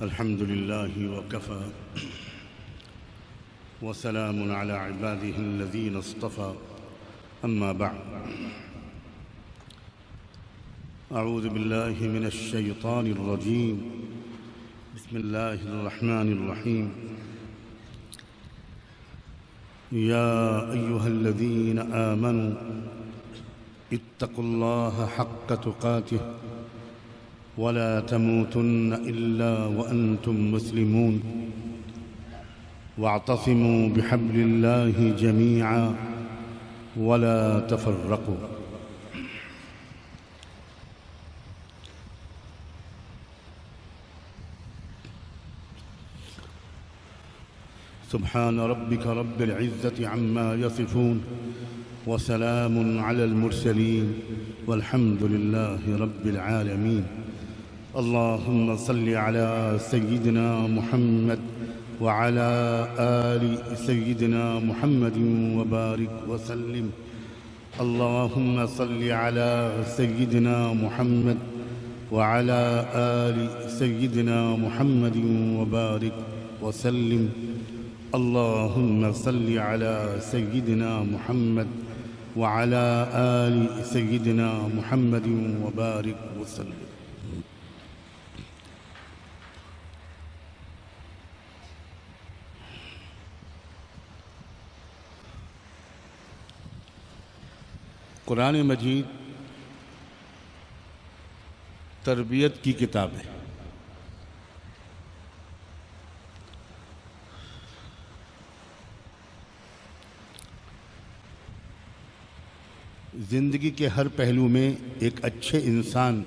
الحمد لله وكفى وسلام على عباده الذين اصطفى أما بعد أعوذ بالله من الشيطان الرجيم بسم الله الرحمن الرحيم يا أيها الذين آمنوا اتقوا الله حق تقاته ولا تموتن إلا وأنتم مسلمون واعتصموا بحبل الله جميعا ولا تفرقوا سبحان ربك رب العزة عما يصفون وسلام على المرسلين والحمد لله رب العالمين اللهم صل على سيدنا محمد وعلى آل سيدنا محمد وبارك وسلم اللهم صل على سيدنا محمد وعلى آل سيدنا محمد وبارك وسلم اللهم صل على سيدنا محمد وعلى آل سيدنا محمد وبارك وسلم قرآن مجید تربیت کی کتاب ہے۔ زندگی کے ہر پہلو میں ایک اچھے انسان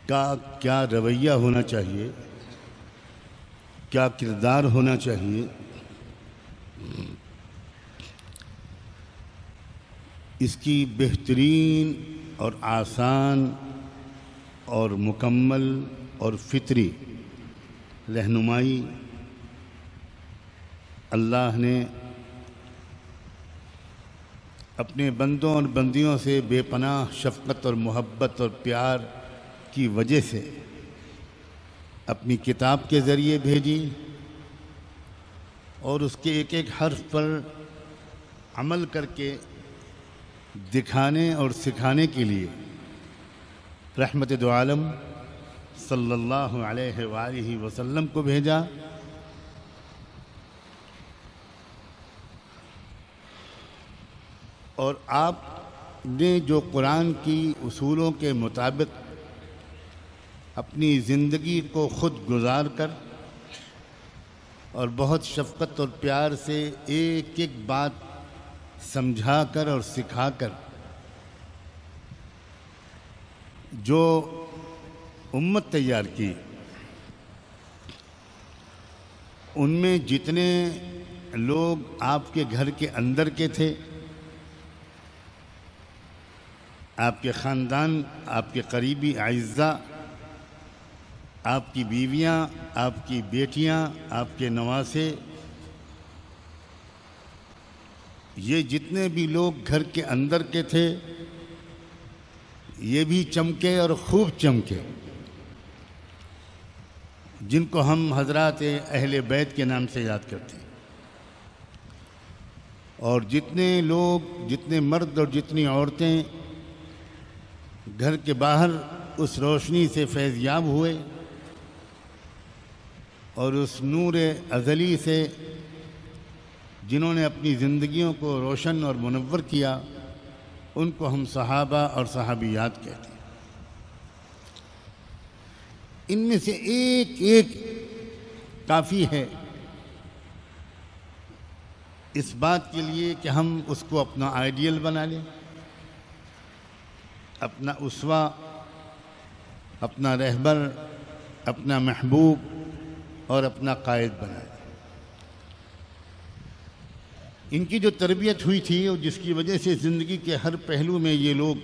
کا کیا رویہ ہونا چاہیے، کیا کردار ہونا چاہیے، اس کی بہترین اور آسان اور مکمل اور فطری رہنمائی اللہ نے اپنے بندوں اور بندیوں سے بے پناہ شفقت اور محبت اور پیار کی وجہ سے اپنی کتاب کے ذریعے بھیجی، اور اس کے ایک ایک حرف پر عمل کر کے دکھانے اور سکھانے کے لیے رحمت دو عالم صلی اللہ علیہ وآلہ وسلم کو بھیجا۔ اور آپ نے جو قرآن کی اصولوں کے مطابق اپنی زندگی کو خود گزار کر اور بہت شفقت اور پیار سے ایک ایک بات سمجھا کر اور سکھا کر جو امت تیار کی، ان میں جتنے لوگ آپ کے گھر کے اندر کے تھے، آپ کے خاندان، آپ کے قریبی اعزاء، آپ کی بیویاں، آپ کی بیٹیاں، آپ کے نواسے، یہ جتنے بھی لوگ گھر کے اندر کے تھے یہ بھی چمکے اور خوب چمکے، جن کو ہم حضرات اہل بیت کے نام سے یاد کرتے ہیں۔ اور جتنے لوگ، جتنے مرد اور جتنی عورتیں گھر کے باہر اس روشنی سے فیض یاب ہوئے اور اس نور ازلی سے جنہوں نے اپنی زندگیوں کو روشن اور منور کیا، ان کو ہم صحابہ اور صحابیات کہتے ہیں۔ ان میں سے ایک ایک کافی ہے اس بات کے لیے کہ ہم اس کو اپنا آئیڈیل بنا لیں، اپنا اسوہ، اپنا رہبر، اپنا محبوب اور اپنا قائد بنائیں۔ ان کی جو تربیت ہوئی تھی اور جس کی وجہ سے زندگی کے ہر پہلو میں یہ لوگ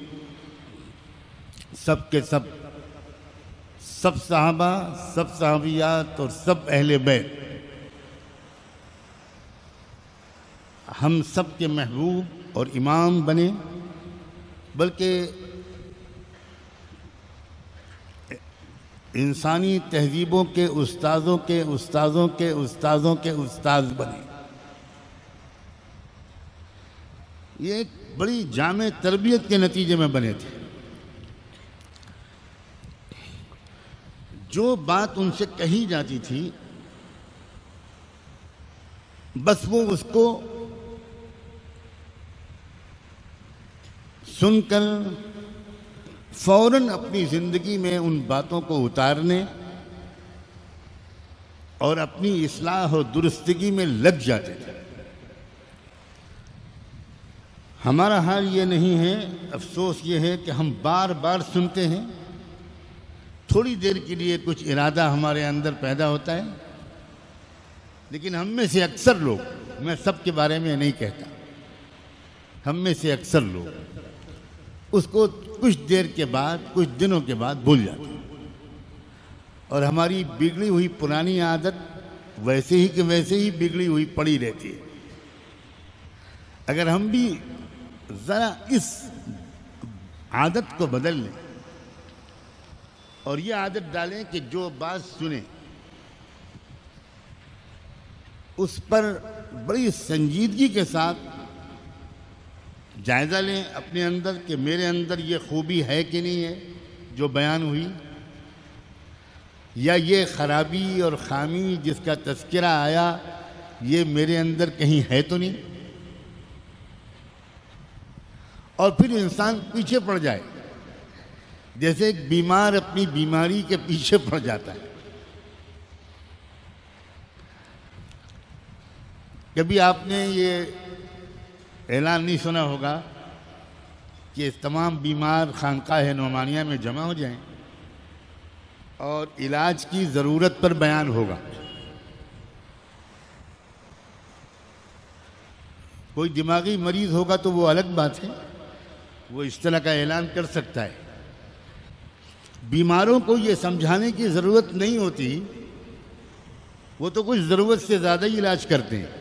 سب کے سب صحابہ، سب صحابیات اور سب اہل بیت ہم سب کے محبوب اور امام بنے، بلکہ انسانی تہذیبوں کے استاذوں کے استاذوں کے استاذوں کے استاذ بنے. یہ ایک بڑی جامع تربیت کے نتیجے میں بنے تھے. جو بات ان سے کہی جاتی تھی بس وہ اس کو سن کر فوراً اپنی زندگی میں ان باتوں کو اتارنے اور اپنی اصلاح و درستگی میں لگ جاتے تھے. ہمارا حال یہ نہیں ہے. افسوس یہ ہے کہ ہم بار بار سنتے ہیں, تھوڑی دیر کے لیے کچھ ارادہ ہمارے اندر پیدا ہوتا ہے, لیکن ہم میں سے اکثر لوگ, میں سب کے بارے میں نہیں کہتا, ہم میں سے اکثر لوگ اس کو کچھ دیر کے بعد, کچھ دنوں کے بعد بھول جاتے ہیں, اور ہماری بگڑی ہوئی پرانی عادت ویسے ہی کہ ویسے ہی بگڑی ہوئی پڑی رہتی ہے. اگر ہم بھی ذرا اس عادت کو بدل لیں اور یہ عادت ڈالیں کہ جو بات سنیں اس پر بڑی سنجیدگی کے ساتھ جائزہ لیں اپنے اندر کہ میرے اندر یہ خوبی ہے کہ نہیں ہے جو بیان ہوئی, یا یہ خرابی اور خامی جس کا تذکرہ آیا یہ میرے اندر کہیں ہے تو نہیں, اور پھر انسان پیچھے پڑ جائے جیسے ایک بیمار اپنی بیماری کے پیچھے پڑ جاتا ہے. کبھی آپ نے یہ اعلان نہیں سنا ہوگا کہ تمام بیمار خانقاہ نعمانیہ میں جمع ہو جائیں اور علاج کی ضرورت پر بیان ہوگا. کوئی دماغی مریض ہوگا تو وہ الگ بات ہے, وہ اس طرح کا اعلان کر سکتا ہے. بیماروں کو یہ سمجھانے کی ضرورت نہیں ہوتی, وہ تو کچھ ضرورت سے زیادہ ہی علاج کرتے ہیں.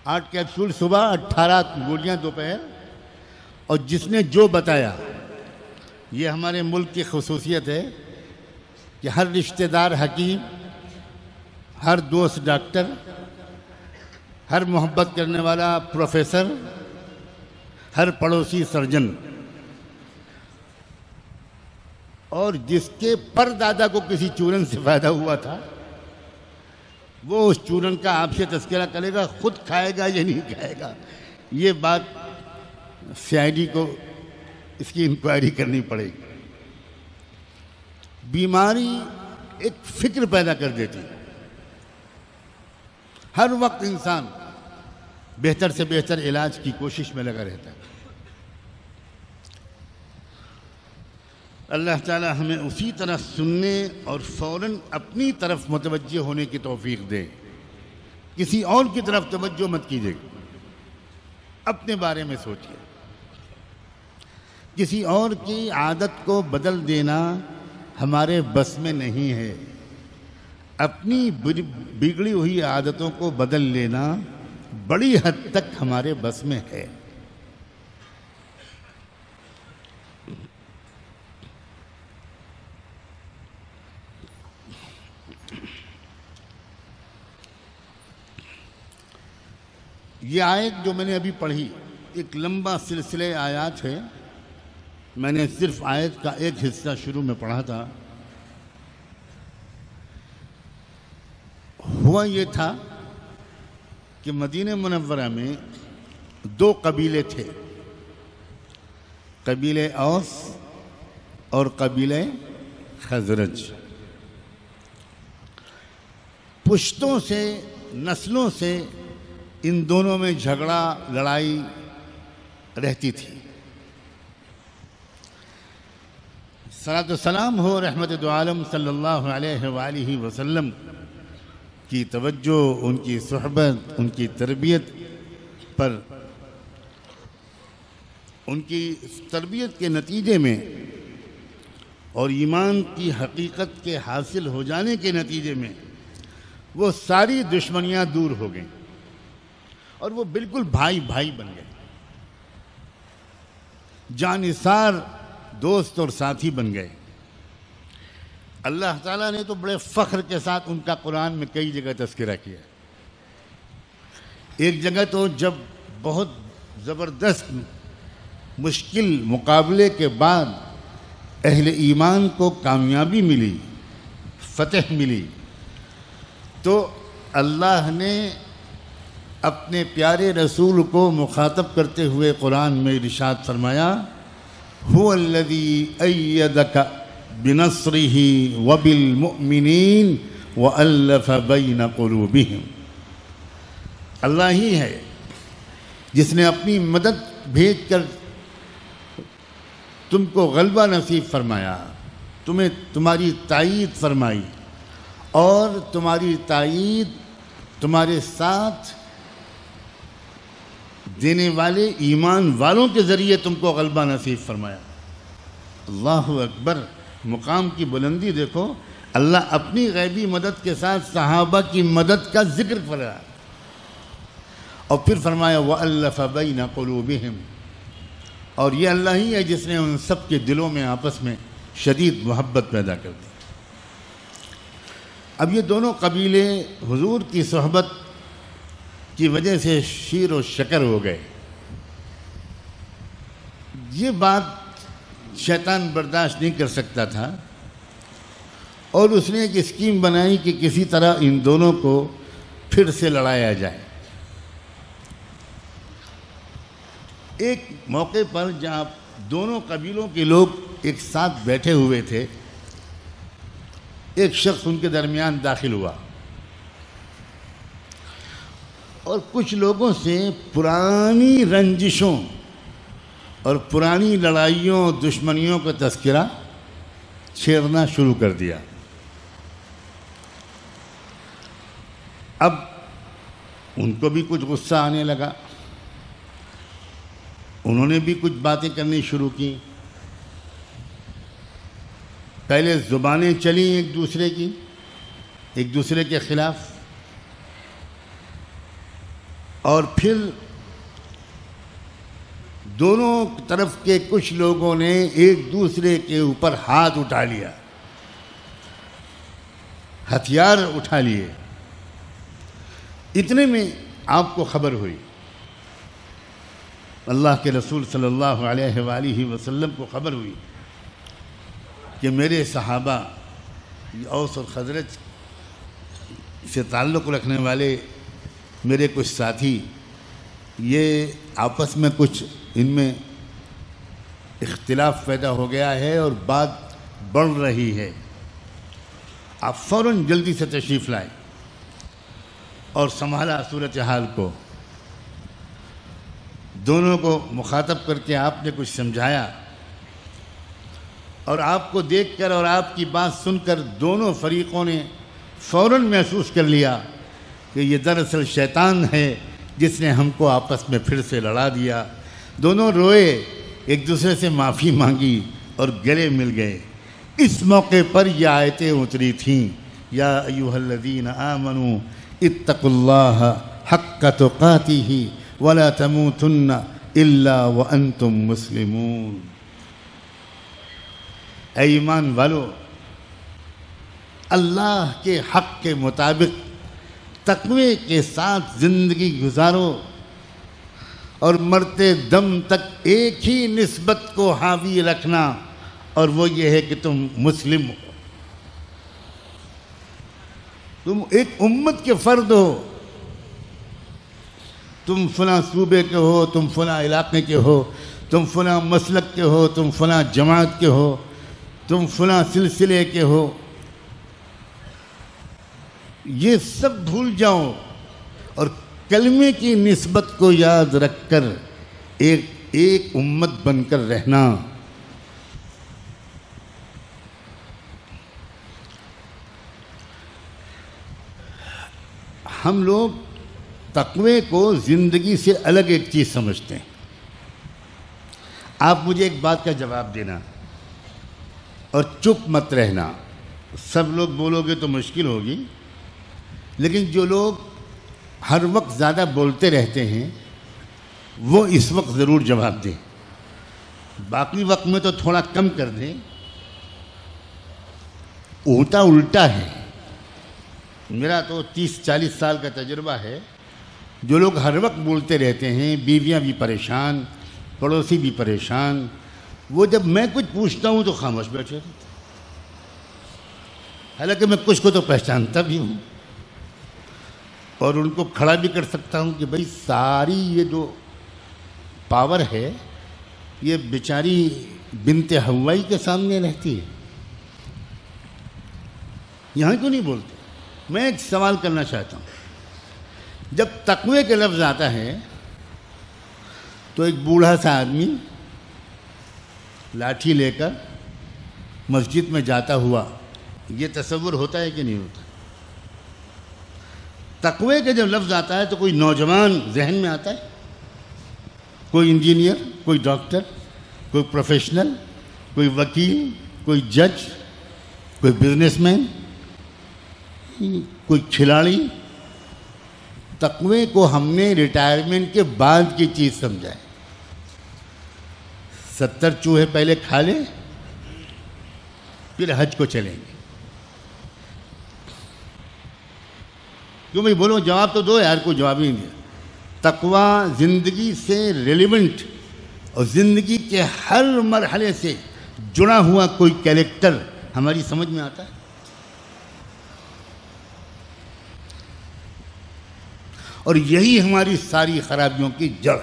8 کیپسول صبح, 18 گولیاں دوپہر, اور جس نے جو بتایا. یہ ہمارے ملک کی خصوصیت ہے کہ ہر رشتہ دار حکیم, ہر دوست ڈاکٹر, ہر محبت کرنے والا پروفیسر, ہر پڑوسی سرجن, اور جس کے پردادا کو کسی چورن سے فائدہ ہوا تھا وہ اس چورن کا آپ سے تذکرہ کرے گا, خود کھائے گا یا نہیں کھائے گا. یہ بات CID کو اس کی انکوائری کرنی پڑے گی. بیماری ایک فکر پیدا کر دیتی, ہر وقت انسان بہتر سے بہتر علاج کی کوشش میں لگا رہتا ہے. اللہ تعالی ہمیں اسی طرح سننے اور فوراً اپنی طرف متوجہ ہونے کی توفیق دے. کسی اور کی طرف توجہ مت کیجیے, اپنے بارے میں سوچیے. کسی اور کی عادت کو بدل دینا ہمارے بس میں نہیں ہے. اپنی بگڑی ہوئی عادتوں کو بدل لینا بڑی حد تک ہمارے بس میں ہے. یہ آیت جو میں نے ابھی پڑھی ایک لمبا سلسلے آیات ہے. میں نے صرف آیت کا ایک حصہ شروع میں پڑھا تھا. ہوا یہ تھا کہ مدینہ منورہ میں 2 قبیلے تھے, قبیلے اوس اور قبیلے خزرج. پشتوں سے, نسلوں سے ان دونوں میں جھگڑا لڑائی رہتی تھی. صلاۃ و سلام ہو رحمت دو عالم صلی اللہ علیہ وآلہ وسلم کی توجہ, ان کی صحبت, ان کی تربیت پر. ان کی تربیت کے نتیجے میں اور ایمان کی حقیقت کے حاصل ہو جانے کے نتیجے میں وہ ساری دشمنیاں دور ہو گئیں اور وہ بالکل بھائی بھائی بن گئے, جانثار دوست اور ساتھی بن گئے. اللہ تعالیٰ نے تو بڑے فخر کے ساتھ ان کا قرآن میں کئی جگہ تذکرہ کیا. ایک جگہ تو جب بہت زبردست مشکل مقابلے کے بعد اہل ایمان کو کامیابی ملی، فتح ملی، تو اللہ نے اپنے پیارے رسول کو مخاطب کرتے ہوئے قرآن میں ارشاد فرمایا هو الذی ایدک بنصرہ وبالمؤمنین وألف بین قلوبہم. اللہ ہی ہے جس نے اپنی مدد بھیج کر تم کو غلبہ نصیب فرمایا، تمہاری تائید فرمائی، اور تمہاری تائید تمہارے ساتھ دینے والے ایمان والوں کے ذریعے تم کو غلبہ نصیب فرمایا. اللہ اکبر. مقام کی بلندی دیکھو. اللہ اپنی غیبی مدد کے ساتھ صحابہ کی مدد کا ذکر فرمایا، اور پھر فرمایا وَأَلَّفَ بَيْنَ قُلُوبِهِمْ. اور یہ اللہ ہی ہے جس نے ان سب کے دلوں میں آپس میں شدید محبت پیدا کر دی. اب یہ دونوں قبیلے حضور کی صحبت کی وجہ سے شیر و شکر ہو گئے. یہ بات شیطان برداشت نہیں کر سکتا تھا، اور اس نے ایک اسکیم بنائی کہ کسی طرح ان دونوں کو پھر سے لڑایا جائے. ایک موقع پر جہاں دونوں قبیلوں کے لوگ ایک ساتھ بیٹھے ہوئے تھے، ایک شخص ان کے درمیان داخل ہوا اور کچھ لوگوں سے پرانی رنجشوں اور پرانی لڑائیوں دشمنیوں کا تذکرہ چھیڑنا شروع کر دیا. اب ان کو بھی کچھ غصہ آنے لگا، انہوں نے بھی کچھ باتیں کرنی شروع کی. پہلے زبانیں چلیں ایک دوسرے کے خلاف، اور پھر دونوں طرف کے کچھ لوگوں نے ایک دوسرے کے اوپر ہاتھ اٹھا لیا، ہتھیار اٹھا لیے. اتنے میں آپ کو خبر ہوئی، اللہ کے رسول صلی اللہ علیہ وآلہ وسلم کو خبر ہوئی کہ میرے صحابہ اوس اور خزرج سے تعلق رکھنے والے میرے کچھ ساتھی، یہ آپس میں کچھ ان میں اختلاف پیدا ہو گیا ہے اور بات بڑھ رہی ہے. آپ فوراً جلدی سے تشریف لائیں. اور سنبھالا صورتحال کو، دونوں کو مخاطب کر کے آپ نے کچھ سمجھایا، اور آپ کو دیکھ کر اور آپ کی بات سن کر دونوں فریقوں نے فوراً محسوس کر لیا کہ یہ دراصل شیطان ہے جس نے ہم کو آپس میں پھر سے لڑا دیا. دونوں روئے، ایک دوسرے سے معافی مانگی اور گلے مل گئے. اس موقع پر یہ آیتیں اتری تھیں، یا ایھا الذین آمنوا اتقوا اللہ حق تقاتہ ولا تموتن الا وانتم مسلمون. اے ایمان والو، اللہ کے حق کے مطابق تقوی کے ساتھ زندگی گزارو، اور مرتے دم تک ایک ہی نسبت کو حاوی رکھنا، اور وہ یہ ہے کہ تم مسلم ہو، تم ایک امت کے فرد ہو. تم فلاں صوبے کے ہو، تم فلاں علاقے کے ہو، تم فلاں مسلک کے ہو، تم فلاں جماعت کے ہو، تم فلاں سلسلے کے ہو، یہ سب بھول جاؤ اور کلمے کی نسبت کو یاد رکھ کر ایک امت بن کر رہنا. ہم لوگ تقوی کو زندگی سے الگ ایک چیز سمجھتے ہیں. آپ مجھے ایک بات کا جواب دینا اور چپ مت رہنا. سب لوگ بولو گے تو مشکل ہوگی، لیکن جو لوگ ہر وقت زیادہ بولتے رہتے ہیں وہ اس وقت ضرور جواب دیں. باقی وقت میں تو تھوڑا کم کر دیں. ہوتا الٹا ہے. میرا تو 30-40 سال کا تجربہ ہے. جو لوگ ہر وقت بولتے رہتے ہیں، بیویاں بھی پریشان، پڑوسی بھی پریشان، وہ جب میں کچھ پوچھتا ہوں تو خاموش بیٹھے رہتے. حالانکہ میں کچھ کو تو پہچانتا بھی ہوں اور ان کو کھڑا بھی کر سکتا ہوں کہ بھائی ساری یہ جو پاور ہے یہ بیچاری بنت حوائی کے سامنے رہتی ہے. یہاں کیوں نہیں بولتے؟ میں ایک سوال کرنا چاہتا ہوں. جب تقوی کے لفظ آتا ہے تو ایک بوڑھا سا آدمی لاٹھی لے کر مسجد میں جاتا ہوا، یہ تصور ہوتا ہے کہ نہیں ہوتا؟ تقوی کے جب لفظ آتا ہے تو کوئی نوجوان ذہن میں آتا ہے، کوئی انجینئر، کوئی ڈاکٹر، کوئی پروفیشنل، کوئی وکیل، کوئی جج، کوئی بزنس مین، کوئی کھلاڑی. تقوی کو ہم نے ریٹائرمنٹ کے بعد کی چیز سمجھا ہے. 70 چوہے پہلے کھا لیں پھر حج کو چلیں گے. کیوں بھائی بولو، جواب تو دو یار. کوئی جواب ہی نہیں دیا. تقوی زندگی سے ریلیونٹ اور زندگی کے ہر مرحلے سے جڑا ہوا کوئی کیریکٹر ہماری سمجھ میں آتا ہے. اور یہی ہماری ساری خرابیوں کی جڑ.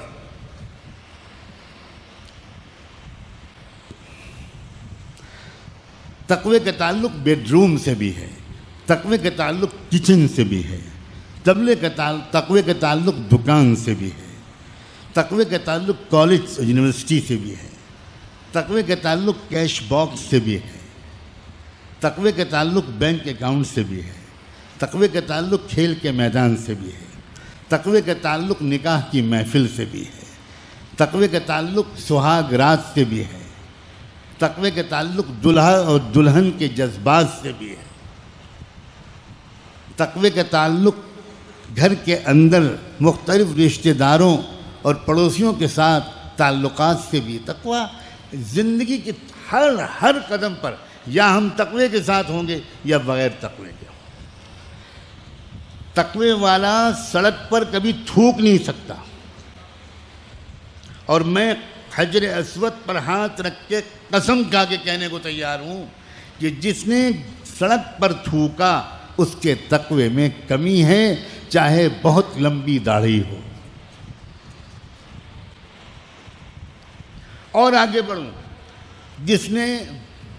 تقوی کا تعلق بیڈ روم سے بھی ہے، تقوی کا تعلق کچن سے بھی ہے، تقوی کا تعلق دکان سے بھی ہے، تقوی کا تعلق کالج اور یونیورسٹی سے بھی ہے، تقوی کا تعلق کیش باکس سے بھی ہے، تقوی کا تعلق بینک اکاؤنٹ سے بھی ہے، تقوی کا تعلق کھیل کے میدان سے بھی ہے، تقوی کا تعلق نکاح کی محفل سے بھی ہے، تقوی کا تعلق سہاگ رات سے بھی ہے، تقوی کا تعلق دلہا اور دلہن کے جذبات سے بھی ہے، تقوی کا تعلق گھر کے اندر مختلف رشتہ داروں اور پڑوسیوں کے ساتھ تعلقات سے بھی. تقوی زندگی کے ہر قدم پر یا ہم تقوی کے ساتھ ہوں گے یا بغیر تقوی کے. تقوی والا سڑک پر کبھی تھوک نہیں سکتا. اور میں حجر اسود پر ہاتھ رکھ کے قسم کھا کے کہنے کو تیار ہوں کہ جس نے سڑک پر تھوکا اس کے تقوی میں کمی ہے، چاہے بہت لمبی داڑھی ہو. اور آگے بڑھوں، جس نے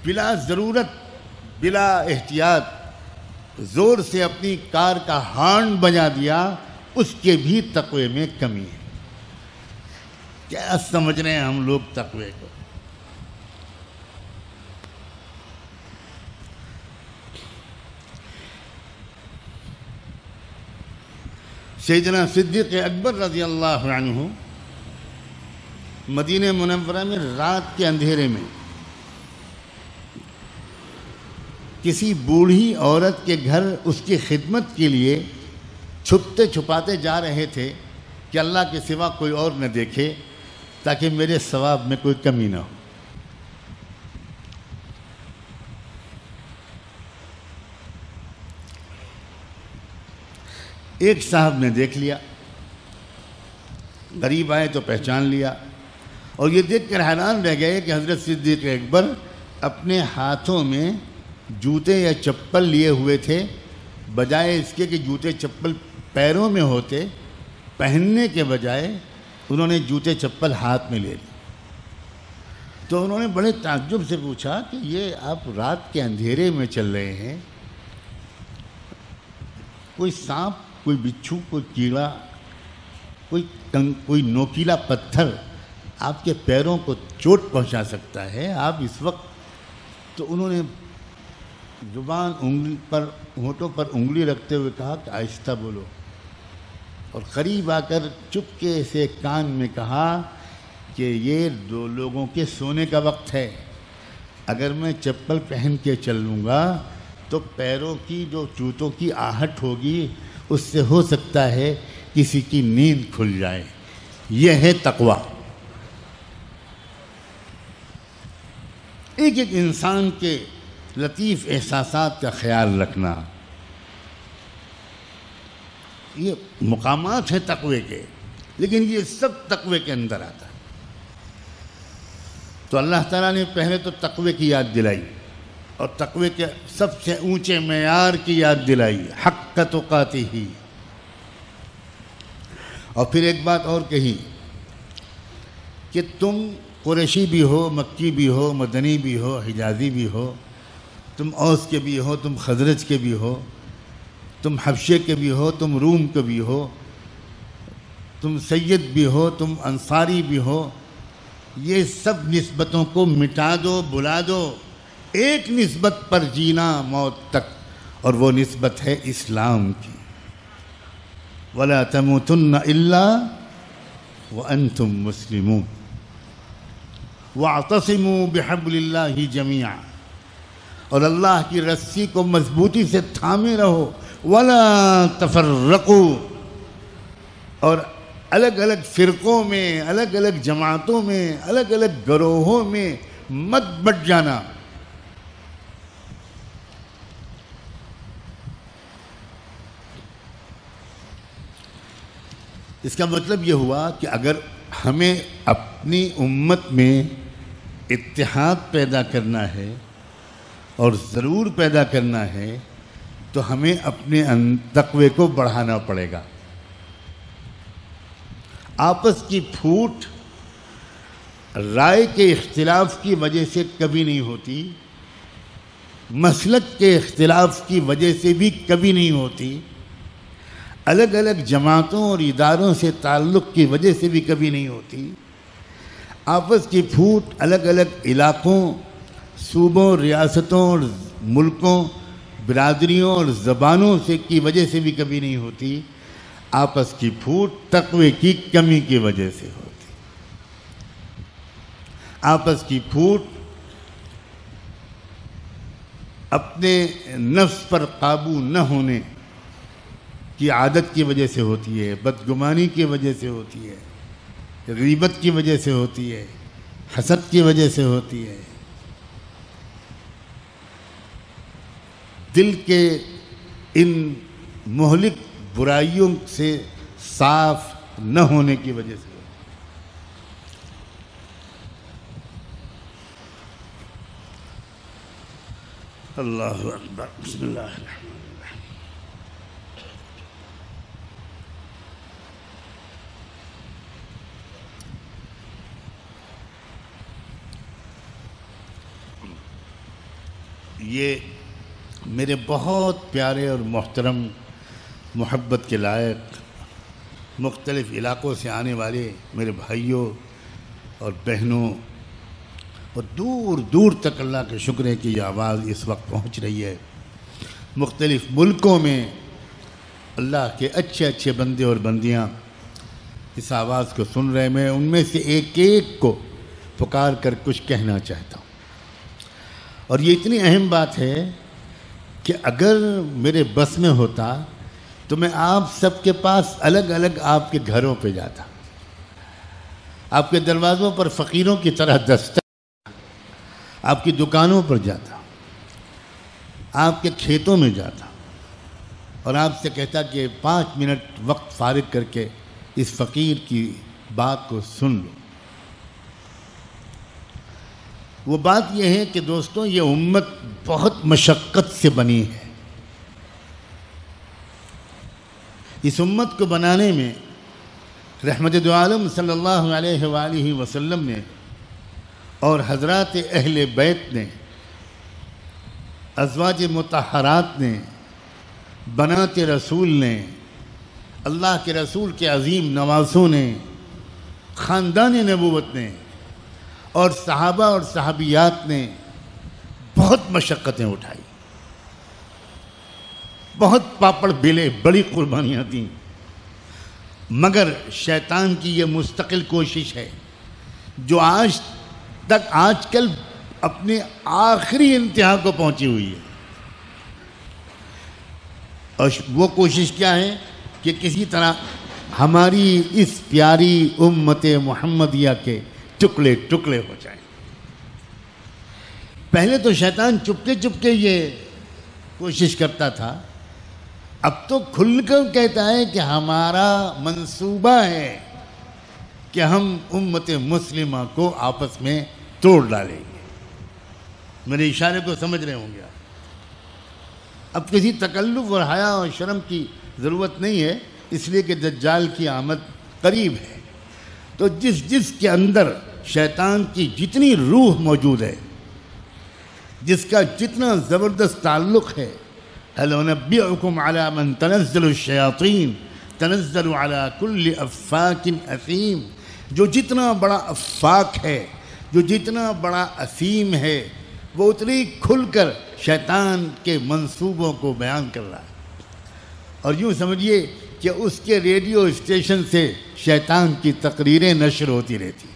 بلا ضرورت بلا احتیاط زور سے اپنی کار کا ہارن بجا دیا، اس کے بھی تقوی میں کمی ہے. کیا سمجھ رہے ہیں ہم لوگ تقوی کو؟ سیدنا صدیق اکبر رضی اللہ عنہ مدینہ منورہ میں رات کے اندھیرے میں کسی بوڑھی عورت کے گھر اس کی خدمت کے لیے چھپتے چھپاتے جا رہے تھے کہ اللہ کے سوا کوئی اور نہ دیکھے تاکہ میرے ثواب میں کوئی کمی نہ ہو. ایک صاحب نے دیکھ لیا، غریب آئے تو پہچان لیا، اور یہ دیکھ کر حیران رہ گئے کہ حضرت صدیق اکبر اپنے ہاتھوں میں جوتے یا چپل لیے ہوئے تھے. بجائے اس کے کہ جوتے چپل پیروں میں ہوتے، پہننے کے بجائے انہوں نے جوتے چپل ہاتھ میں لے لی. تو انہوں نے بڑے تعجب سے پوچھا کہ یہ آپ رات کے اندھیرے میں چل رہے ہیں، کوئی سانپ، کوئی بچھو، کوئی کیڑا، کوئی نوکیلا پتھر آپ کے پیروں کو چوٹ پہنچا سکتا ہے، آپ اس وقت. تو انہوں نے زبان انگلی پر، ہونٹوں پر انگلی رکھتے ہوئے کہا کہ آہستہ بولو، اور قریب آ کر چپکے سے کان میں کہا کہ یہ دو لوگوں کے سونے کا وقت ہے. اگر میں چپل پہن کے چلوں گا تو پیروں کی جو جوتوں کی آہٹ ہوگی اس سے ہو سکتا ہے کسی کی نیند کھل جائے. یہ ہے تقوی. ایک ایک انسان کے لطیف احساسات کا خیال رکھنا، یہ مقامات ہیں تقوی کے، لیکن یہ سب تقوی کے اندر آتا ہے۔ تو اللہ تعالیٰ نے پہلے تو تقوی کی یاد دلائی، اور تقوی کے سب سے اونچے معیار کی یاد دلائی، حق تقاتہ۔ اور پھر ایک بات اور کہی کہ تم قریشی بھی ہو، مکی بھی ہو، مدنی بھی ہو، حجازی بھی ہو، تم اوس کے بھی ہو، تم خزرج کے بھی ہو، تم حبشے کے بھی ہو، تم روم کے بھی ہو، تم سید بھی ہو، تم انصاری بھی ہو، یہ سب نسبتوں کو مٹا دو، بلا دو، ایک نسبت پر جینا موت تک، اور وہ نسبت ہے اسلام کی۔ وَلَا تَمُوتُنَّ إِلَّا وَأَنْتُمْ مُسْلِمُونَ وَاعْتَصِمُوا بِحَبْلِ اللَّهِ جَمِيعًا، اور اللہ کی رسی کو مضبوطی سے تھامے رہو، وَلَا تَفَرَّقُوا، اور الگ الگ فرقوں میں، الگ الگ جماعتوں میں، الگ الگ گروہوں میں مت بٹ جانا۔ اس کا مطلب یہ ہوا کہ اگر ہمیں اپنی امت میں اتحاد پیدا کرنا ہے اور ضرور پیدا کرنا ہے تو ہمیں اپنے تقوی کو بڑھانا پڑے گا۔ آپس کی پھوٹ رائے کے اختلاف کی وجہ سے کبھی نہیں ہوتی، مسلک کے اختلاف کی وجہ سے بھی کبھی نہیں ہوتی، الگ الگ جماعتوں اور اداروں سے تعلق کی وجہ سے بھی کبھی نہیں ہوتی۔ آپس کی پھوٹ الگ الگ علاقوں، صوبوں، ریاستوں اور ملکوں، برادریوں اور زبانوں سے کی وجہ سے بھی کبھی نہیں ہوتی۔ آپس کی پھوٹ تقوی کی کمی کی وجہ سے ہوتی۔ آپس کی پھوٹ اپنے نفس پر قابو نہ ہونے کی عادت کی وجہ سے ہوتی ہے، بدگمانی کی وجہ سے ہوتی ہے، غیبت کی وجہ سے ہوتی ہے، حسد کی وجہ سے ہوتی ہے، دل کے ان مہلک برائیوں سے صاف نہ ہونے کی وجہ سے۔ اللہ اکبر، بسم اللہ الرحمن الرحیم۔ یہ میرے بہت پیارے اور محترم، محبت کے لائق، مختلف علاقوں سے آنے والے میرے بھائیوں اور بہنوں، اور دور دور تک اللہ کا شکر ہے کہ یہ آواز اس وقت پہنچ رہی ہے۔ مختلف ملکوں میں اللہ کے اچھے اچھے بندے اور بندیاں اس آواز کو سن رہے ہیں۔ میں ان میں سے ایک ایک کو پکار کر کچھ کہنا چاہتا ہوں، اور یہ اتنی اہم بات ہے کہ اگر میرے بس میں ہوتا تو میں آپ سب کے پاس الگ الگ آپ کے گھروں پہ جاتا، آپ کے دروازوں پر فقیروں کی طرح دستک، آپ کی دکانوں پر جاتا، آپ کے کھیتوں میں جاتا، اور آپ سے کہتا کہ 5 منٹ وقت فارغ کر کے اس فقیر کی بات کو سن لو۔ وہ بات یہ ہے کہ دوستوں، یہ امت بہت مشقت سے بنی ہے۔ اس امت کو بنانے میں رحمت دو عالم صلی اللہ علیہ وآلہ وسلم نے اور حضرات اہل بیت نے، ازواج مطہرات نے، بنات رسول نے، اللہ کے رسول کے عظیم نواسوں نے، خاندان نبوت نے اور صحابہ اور صحابیات نے بہت مشقتیں اٹھائی، بہت پاپڑ بیلے، بڑی قربانیاں دیں، مگر شیطان کی یہ مستقل کوشش ہے جو آج کل اپنے آخری انتہا کو پہنچی ہوئی ہے۔ اور وہ کوشش کیا ہے کہ کسی طرح ہماری اس پیاری امت محمدیہ کے ٹکڑے ٹکڑے ہو جائیں۔ پہلے تو شیطان چپکے چپکے یہ کوشش کرتا تھا، اب تو کھل کر کہتا ہے کہ ہمارا منصوبہ ہے کہ ہم امت مسلمہ کو آپس میں توڑ ڈالیں گے۔ میرے اشارے کو سمجھ رہے ہوں گے آپ۔ اب کسی تکلف اور حیا اور شرم کی ضرورت نہیں ہے، اس لیے کہ دجال کی آمد قریب ہے۔ تو جس کے اندر شیطان کی جتنی روح موجود ہے، جس کا جتنا زبردست تعلق ہے، هل انبئكم على من تنزل الشیاطین تنزل على كل افاک اثیم، جو جتنا بڑا افاک ہے، جو جتنا بڑا اثیم ہے، وہ اتنی کھل کر شیطان کے منصوبوں کو بیان کر رہا ہے۔ اور یوں سمجھیے کہ اس کے ریڈیو اسٹیشن سے شیطان کی تقریریں نشر ہوتی رہتی۔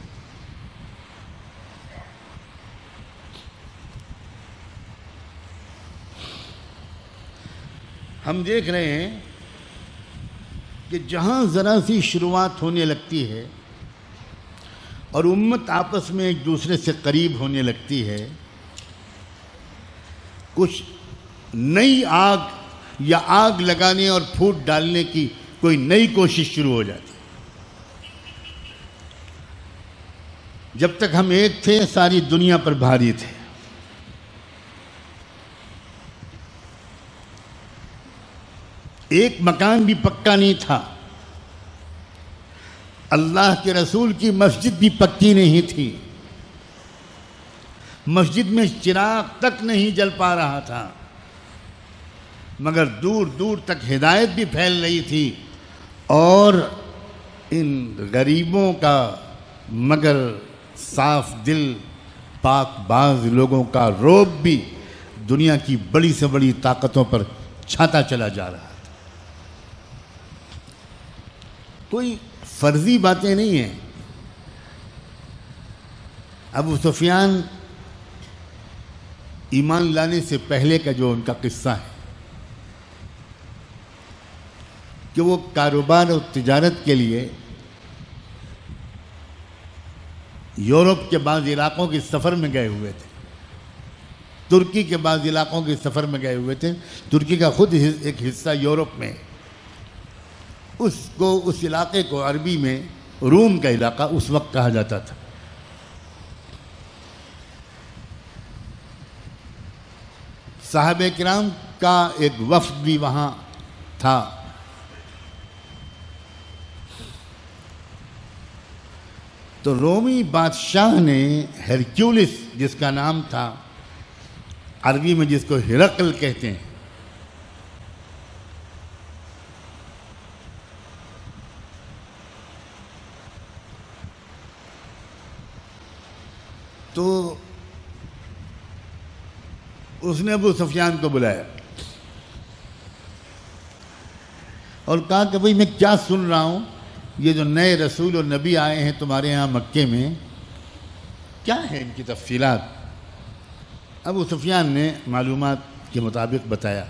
ہم دیکھ رہے ہیں کہ جہاں ذرا سی شروعات ہونے لگتی ہے اور امت آپس میں ایک دوسرے سے قریب ہونے لگتی ہے، کچھ نئی آگ یا آگ لگانے اور پھوٹ ڈالنے کی کوئی نئی کوشش شروع ہو جاتی ہے۔ جب تک ہم ایک تھے ساری دنیا پر بھاری تھے، ایک مکان بھی پکا نہیں تھا، اللہ کے رسول کی مسجد بھی پکی نہیں تھی، مسجد میں چراغ تک نہیں جل پا رہا تھا، مگر دور دور تک ہدایت بھی پھیل رہی تھی، اور ان غریبوں کا مگر صاف دل پاک باز لوگوں کا رعب بھی دنیا کی بڑی سے بڑی طاقتوں پر چھاتا چلا جا رہا تھا۔ کوئی فرضی باتیں نہیں ہیں۔ ابو سفیان ایمان لانے سے پہلے کا جو ان کا قصہ ہے کہ وہ کاروبار اور تجارت کے لیے یورپ کے بعض علاقوں کے سفر میں گئے ہوئے تھے، ترکی کے بعض علاقوں کے سفر میں گئے ہوئے تھے۔ ترکی کا خود ایک حصہ یورپ میں، اس علاقے کو عربی میں روم کا علاقہ اس وقت کہا جاتا تھا۔ صحابہ کرام کا ایک وفد بھی وہاں تھا۔ تو رومی بادشاہ نے ہرکیولس، جس کا نام تھا، عربی میں جس کو ہرقل کہتے ہیں، تو اس نے ابو سفیان کو بلایا اور کہا کہ بھئی میں کیا سن رہا ہوں، یہ جو نئے رسول اور نبی آئے ہیں تمہارے ہاں مکے میں، کیا ہے ان کی تفصیلات؟ ابو سفیان نے معلومات کے مطابق بتایا۔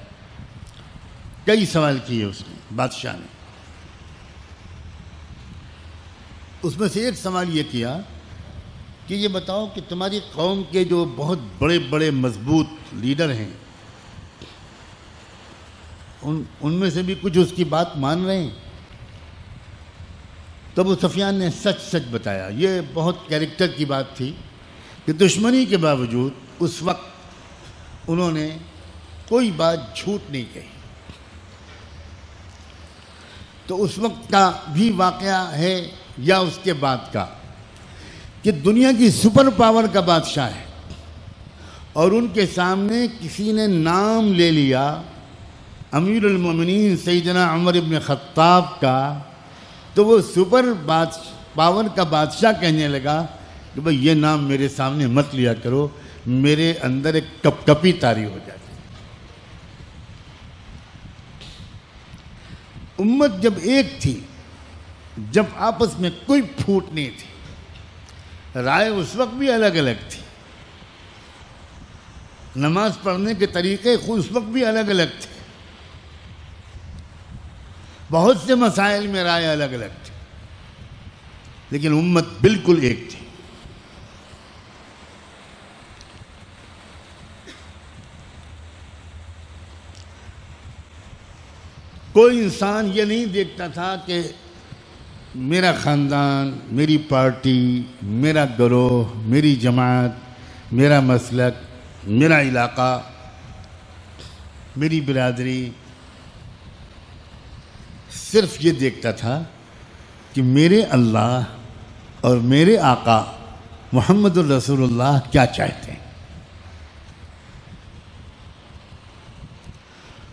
کئی سوال کیے اس نے، بادشاہ نے۔ اس میں سے ایک سوال یہ کیا کہ یہ بتاؤ کہ تمہاری قوم کے جو بہت بڑے بڑے مضبوط لیڈر ہیں، ان میں سے بھی کچھ اس کی بات مان رہے ہیں؟ تو ابو سفیان نے سچ سچ بتایا۔ یہ بہت کیریکٹر کی بات تھی کہ دشمنی کے باوجود اس وقت انہوں نے کوئی بات جھوٹ نہیں کہی۔ تو اس وقت کا بھی واقعہ ہے یا اس کے بعد کا کہ دنیا کی سپر پاور کا بادشاہ ہے اور ان کے سامنے کسی نے نام لے لیا امیر المومنین سیدنا عمر بن خطاب کا، تو وہ سپر پاور کا بادشاہ کہنے لگا کہ بھئی یہ نام میرے سامنے مت لیا کرو، میرے اندر ایک کپ کپی طاری ہو جاتی۔ امت جب ایک تھی، جب آپس میں کوئی پھوٹ نہیں تھی، رائے اس وقت بھی الگ الگ تھی، نماز پڑھنے کے طریقے خود اس وقت بھی الگ الگ تھے، بہت سے مسائل میں رائے الگ الگ تھی، لیکن امت بالکل ایک تھی۔ کوئی انسان یہ نہیں دیکھتا تھا کہ میرا خاندان، میری پارٹی، میرا گروہ، میری جماعت، میرا مسلک، میرا علاقہ، میری برادری صرف یہ دیکھتا تھا کہ میرے اللہ اور میرے آقا محمد الرسول اللہ کیا چاہتے ہیں۔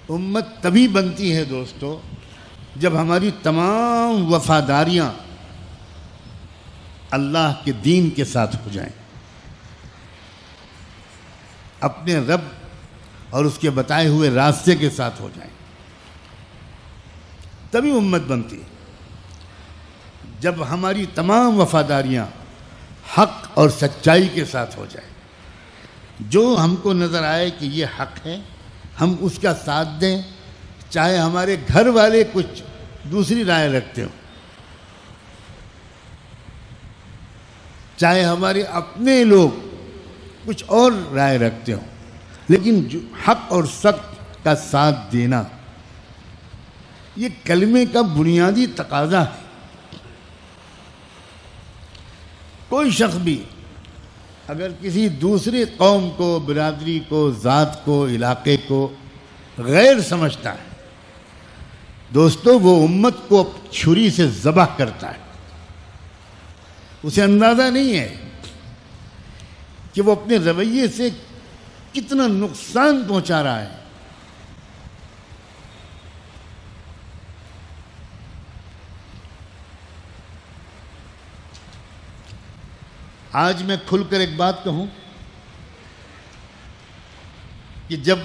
امت تبھی بنتی ہے دوستو جب ہماری تمام وفاداریاں اللہ کے دین کے ساتھ ہو جائیں، اپنے رب اور اس کے بتائے ہوئے راستے کے ساتھ ہو جائیں، تبھی امت بنتی ہے۔ جب ہماری تمام وفاداریاں حق اور سچائی کے ساتھ ہو جائیں، جو ہم کو نظر آئے کہ یہ حق ہے ہم اس کا ساتھ دیں، چاہے ہمارے گھر والے کچھ دوسری رائے رکھتے ہوں، چاہے ہمارے اپنے لوگ کچھ اور رائے رکھتے ہوں، لیکن حق اور سچ کا ساتھ دینا یہ کلمے کا بنیادی تقاضا ہے۔ کوئی شخص بھی اگر کسی دوسری قوم کو، برادری کو، ذات کو، علاقے کو غیر سمجھتا ہے دوستو، وہ امت کو چھری سے ذبح کرتا ہے۔ اسے اندازہ نہیں ہے کہ وہ اپنے رویے سے کتنا نقصان پہنچا رہا ہے۔ آج میں کھل کر ایک بات کہوں کہ جب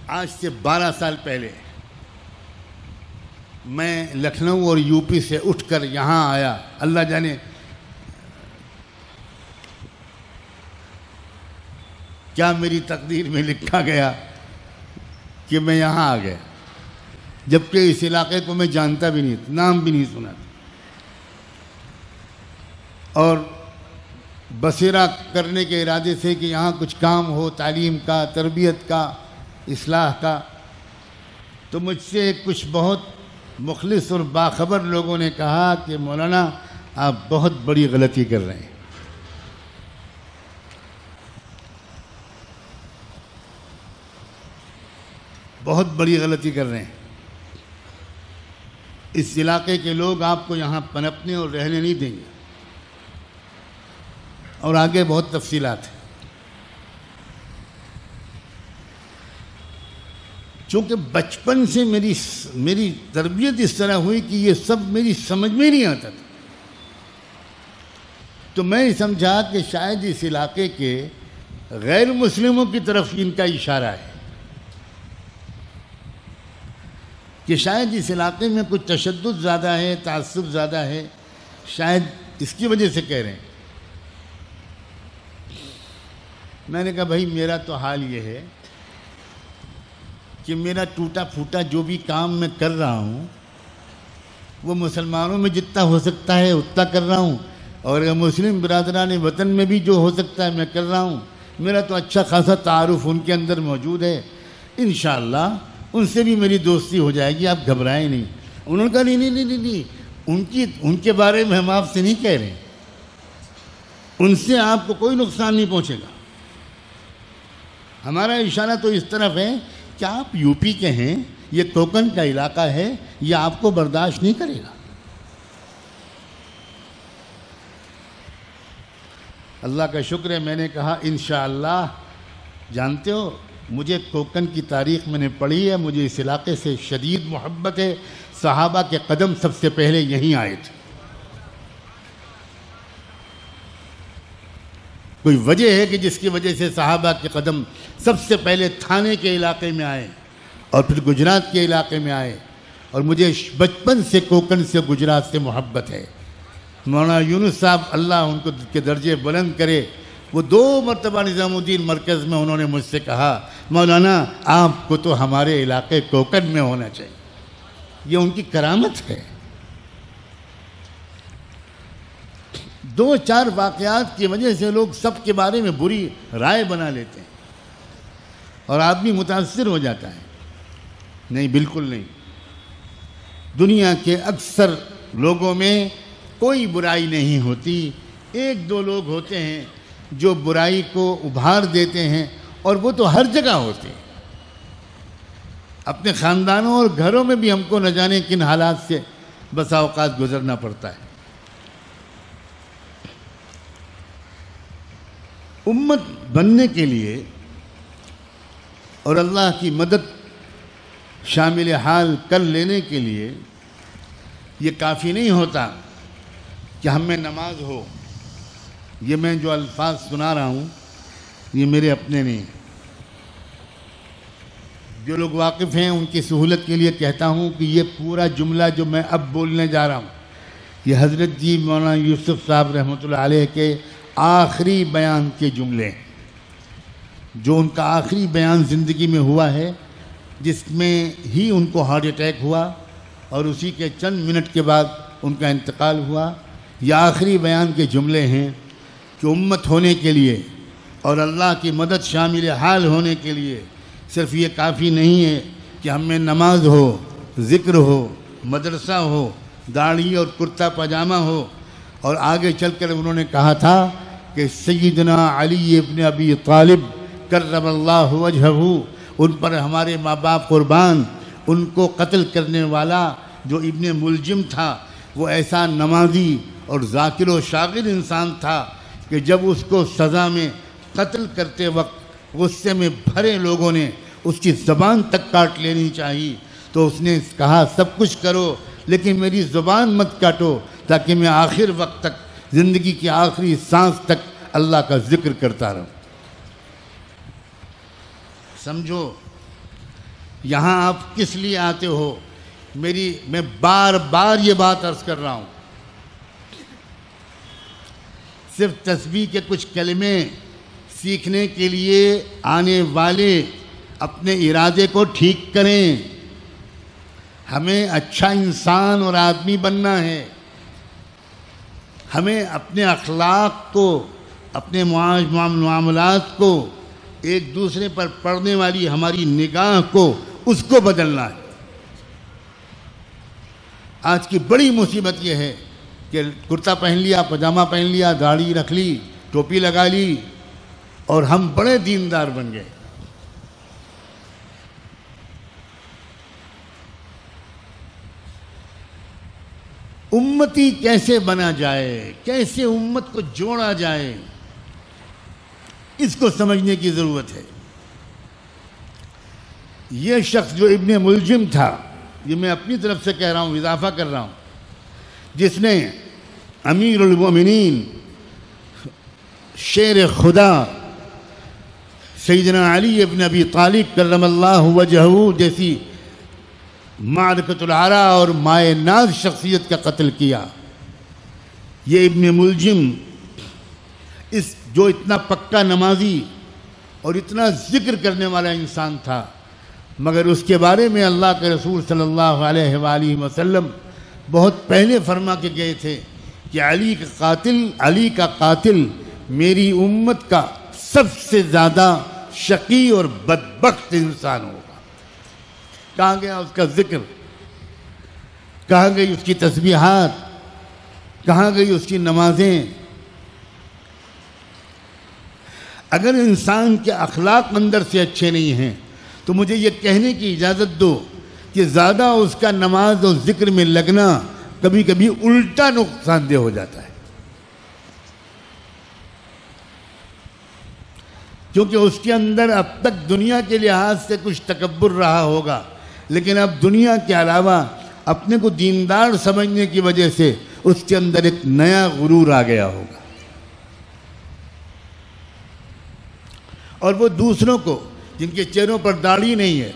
آج سے 12 سال پہلے میں لکھنؤ اور یو پی سے اٹھ کر یہاں آیا، اللہ جانے کیا میری تقدیر میں لکھا گیا کہ میں یہاں آ گیا، جبکہ اس علاقے کو میں جانتا بھی نہیں، نام بھی نہیں سنا تھا، اور بصیرہ کرنے کے ارادے سے کہ یہاں کچھ کام ہو، تعلیم کا، تربیت کا، اصلاح کا، تو مجھ سے کچھ بہت مخلص اور باخبر لوگوں نے کہا کہ مولانا آپ بہت بڑی غلطی کر رہے ہیں۔ بہت بڑی غلطی کر رہے ہیں، اس علاقے کے لوگ آپ کو یہاں پنپنے اور رہنے نہیں دیں گے، اور آگے بہت تفصیلات ہیں۔ چونکہ بچپن سے میری تربیت اس طرح ہوئی کہ یہ سب میری سمجھ میں نہیں آتا تھا، تو میں سمجھا کہ شاید اس علاقے کے غیر مسلموں کی طرف ان کا اشارہ ہے، کہ شاید اس علاقے میں کچھ تشدد زیادہ ہے، تعصب زیادہ ہے، شاید اس کی وجہ سے کہہ رہے ہیں۔ میں نے کہا بھائی میرا تو حال یہ ہے کہ میرا ٹوٹا پھوٹا جو بھی کام میں کر رہا ہوں وہ مسلمانوں میں جتنا ہو سکتا ہے اتنا کر رہا ہوں، اور اگر مسلم برادران وطن میں بھی جو ہو سکتا ہے میں کر رہا ہوں۔ میرا تو اچھا خاصا تعارف ان کے اندر موجود ہے، انشاءاللہ ان سے بھی میری دوستی ہو جائے گی، آپ گھبرائیں نہیں۔ انہوں نے کہا نہیں، ان کے بارے میں ہم آپ سے نہیں کہہ رہے ہیں، ان سے آپ کو کوئی نقصان نہیں پہنچے گا، ہمارا اشارہ تو اس طرف ہے کہ آپ یو پی کے ہیں، یہ کوکن کا علاقہ ہے، یہ آپ کو برداشت نہیں کرے گا۔ اللہ کا شکر ہے، میں نے کہا انشاءاللہ، جانتے ہو مجھے کوکن کی تاریخ میں نے پڑھی ہے، مجھے اس علاقے سے شدید محبت ہے، صحابہ کے قدم سب سے پہلے یہیں آئے تھے۔ کوئی وجہ ہے کہ جس کی وجہ سے صحابہ کے قدم سب سے پہلے تھانے کے علاقے میں آئے اور پھر گجرات کے علاقے میں آئے، اور مجھے بچپن سے کوکن سے، گجرات سے محبت ہے۔ مولانا یونس صاحب اللہ ان کو کے درجے بلند کرے، وہ 2 مرتبہ نظام الدین مرکز میں انہوں نے مجھ سے کہا مولانا آپ کو تو ہمارے علاقے کوکن میں ہونا چاہیے، یہ ان کی کرامت ہے۔ 2-4 واقعات کی وجہ سے لوگ سب کے بارے میں بری رائے بنا لیتے ہیں اور آدمی متاثر ہو جاتا ہے۔ نہیں، بالکل نہیں، دنیا کے اکثر لوگوں میں کوئی برائی نہیں ہوتی، ایک دو لوگ ہوتے ہیں جو برائی کو ابھار دیتے ہیں، اور وہ تو ہر جگہ ہوتے ہیں۔ اپنے خاندانوں اور گھروں میں بھی ہم کو نہ جانے کن حالات سے بسا اوقات گزرنا پڑتا ہے۔ امت بننے کے لیے اور اللہ کی مدد شامل حال کر لینے کے لیے یہ کافی نہیں ہوتا کہ ہم میں نماز ہو۔ یہ میں جو الفاظ سنا رہا ہوں یہ میرے اپنے نہیں ہیں، جو لوگ واقف ہیں ان کی سہولت کے لیے کہتا ہوں کہ یہ پورا جملہ جو میں اب بولنے جا رہا ہوں یہ حضرت جی مولانا یوسف صاحب رحمۃ اللہ علیہ کے آخری بیان کے جملے ہیں، جو ان کا آخری بیان زندگی میں ہوا ہے، جس میں ہی ان کو ہارٹ اٹیک ہوا اور اسی کے چند منٹ کے بعد ان کا انتقال ہوا۔ یہ آخری بیان کے جملے ہیں کہ امت ہونے کے لیے اور اللہ کی مدد شامل حال ہونے کے لیے صرف یہ کافی نہیں ہے کہ ہم میں نماز ہو، ذکر ہو، مدرسہ ہو، داڑھی اور کرتا پاجامہ ہو، اور آگے چل کر انہوں نے کہا تھا کہ سیدنا علی ابن ابی طالب کرم اللہ وجہہ، ان پر ہمارے ماں باپ قربان، ان کو قتل کرنے والا جو ابن ملجم تھا وہ ایسا نمازی اور ذاکر و شاغل انسان تھا کہ جب اس کو سزا میں قتل کرتے وقت غصے میں بھرے لوگوں نے اس کی زبان تک کاٹ لینی چاہیے، تو اس نے کہا سب کچھ کرو لیکن میری زبان مت کاٹو تاکہ میں آخر وقت تک، زندگی کی آخری سانس تک اللہ کا ذکر کرتا رہوں۔ سمجھو یہاں آپ کس لیے آتے ہو؟ میں بار بار یہ بات عرض کر رہا ہوں، صرف تسبیح کے کچھ کلمے سیکھنے کے لیے آنے والے اپنے ارادے کو ٹھیک کریں۔ ہمیں اچھا انسان اور آدمی بننا ہے، ہمیں اپنے اخلاق کو، اپنے معاملات کو، ایک دوسرے پر پڑنے والی ہماری نگاہ کو، اس کو بدلنا ہے۔ آج کی بڑی مصیبت یہ ہے کہ کرتا پہن لیا، پاجامہ پہن لیا، داڑھی رکھ لی، ٹوپی لگا لی اور ہم بڑے دیندار بن گئے۔ امتی کیسے بنا جائے، کیسے امت کو جوڑا جائے، اس کو سمجھنے کی ضرورت ہے۔ یہ شخص جو ابن ملجم تھا، یہ میں اپنی طرف سے کہہ رہا ہوں، اضافہ کر رہا ہوں، جس نے امیر المومنین شیر خدا سیدنا علی ابن ابی طالب کرم اللہ وجہہ جیسی معرکۃ العرا اور مائے ناز شخصیت کا قتل کیا، یہ ابن ملجم جو اتنا پکا نمازی اور اتنا ذکر کرنے والا انسان تھا، مگر اس کے بارے میں اللہ کے رسول صلی اللہ علیہ وآلہ وسلم بہت پہلے فرما کے گئے تھے کہ علی کا قاتل میری امت کا سب سے زیادہ شقی اور بدبخت انسان ہوگا۔ کہاں گیا اس کا ذکر، کہاں گئی اس کی تسبیحات، کہاں گئی اس کی نمازیں؟ اگر انسان کے اخلاق اندر سے اچھے نہیں ہیں تو مجھے یہ کہنے کی اجازت دو کہ زیادہ اس کا نماز اور ذکر میں لگنا کبھی کبھی الٹا نقصان دہ ہو جاتا ہے، کیونکہ اس کے اندر اب تک دنیا کے لحاظ سے کچھ تکبر رہا ہوگا، لیکن اب دنیا کے علاوہ اپنے کو دیندار سمجھنے کی وجہ سے اس کے اندر ایک نیا غرور آ گیا ہوگا، اور وہ دوسروں کو جن کے چہروں پر داڑھی نہیں ہے،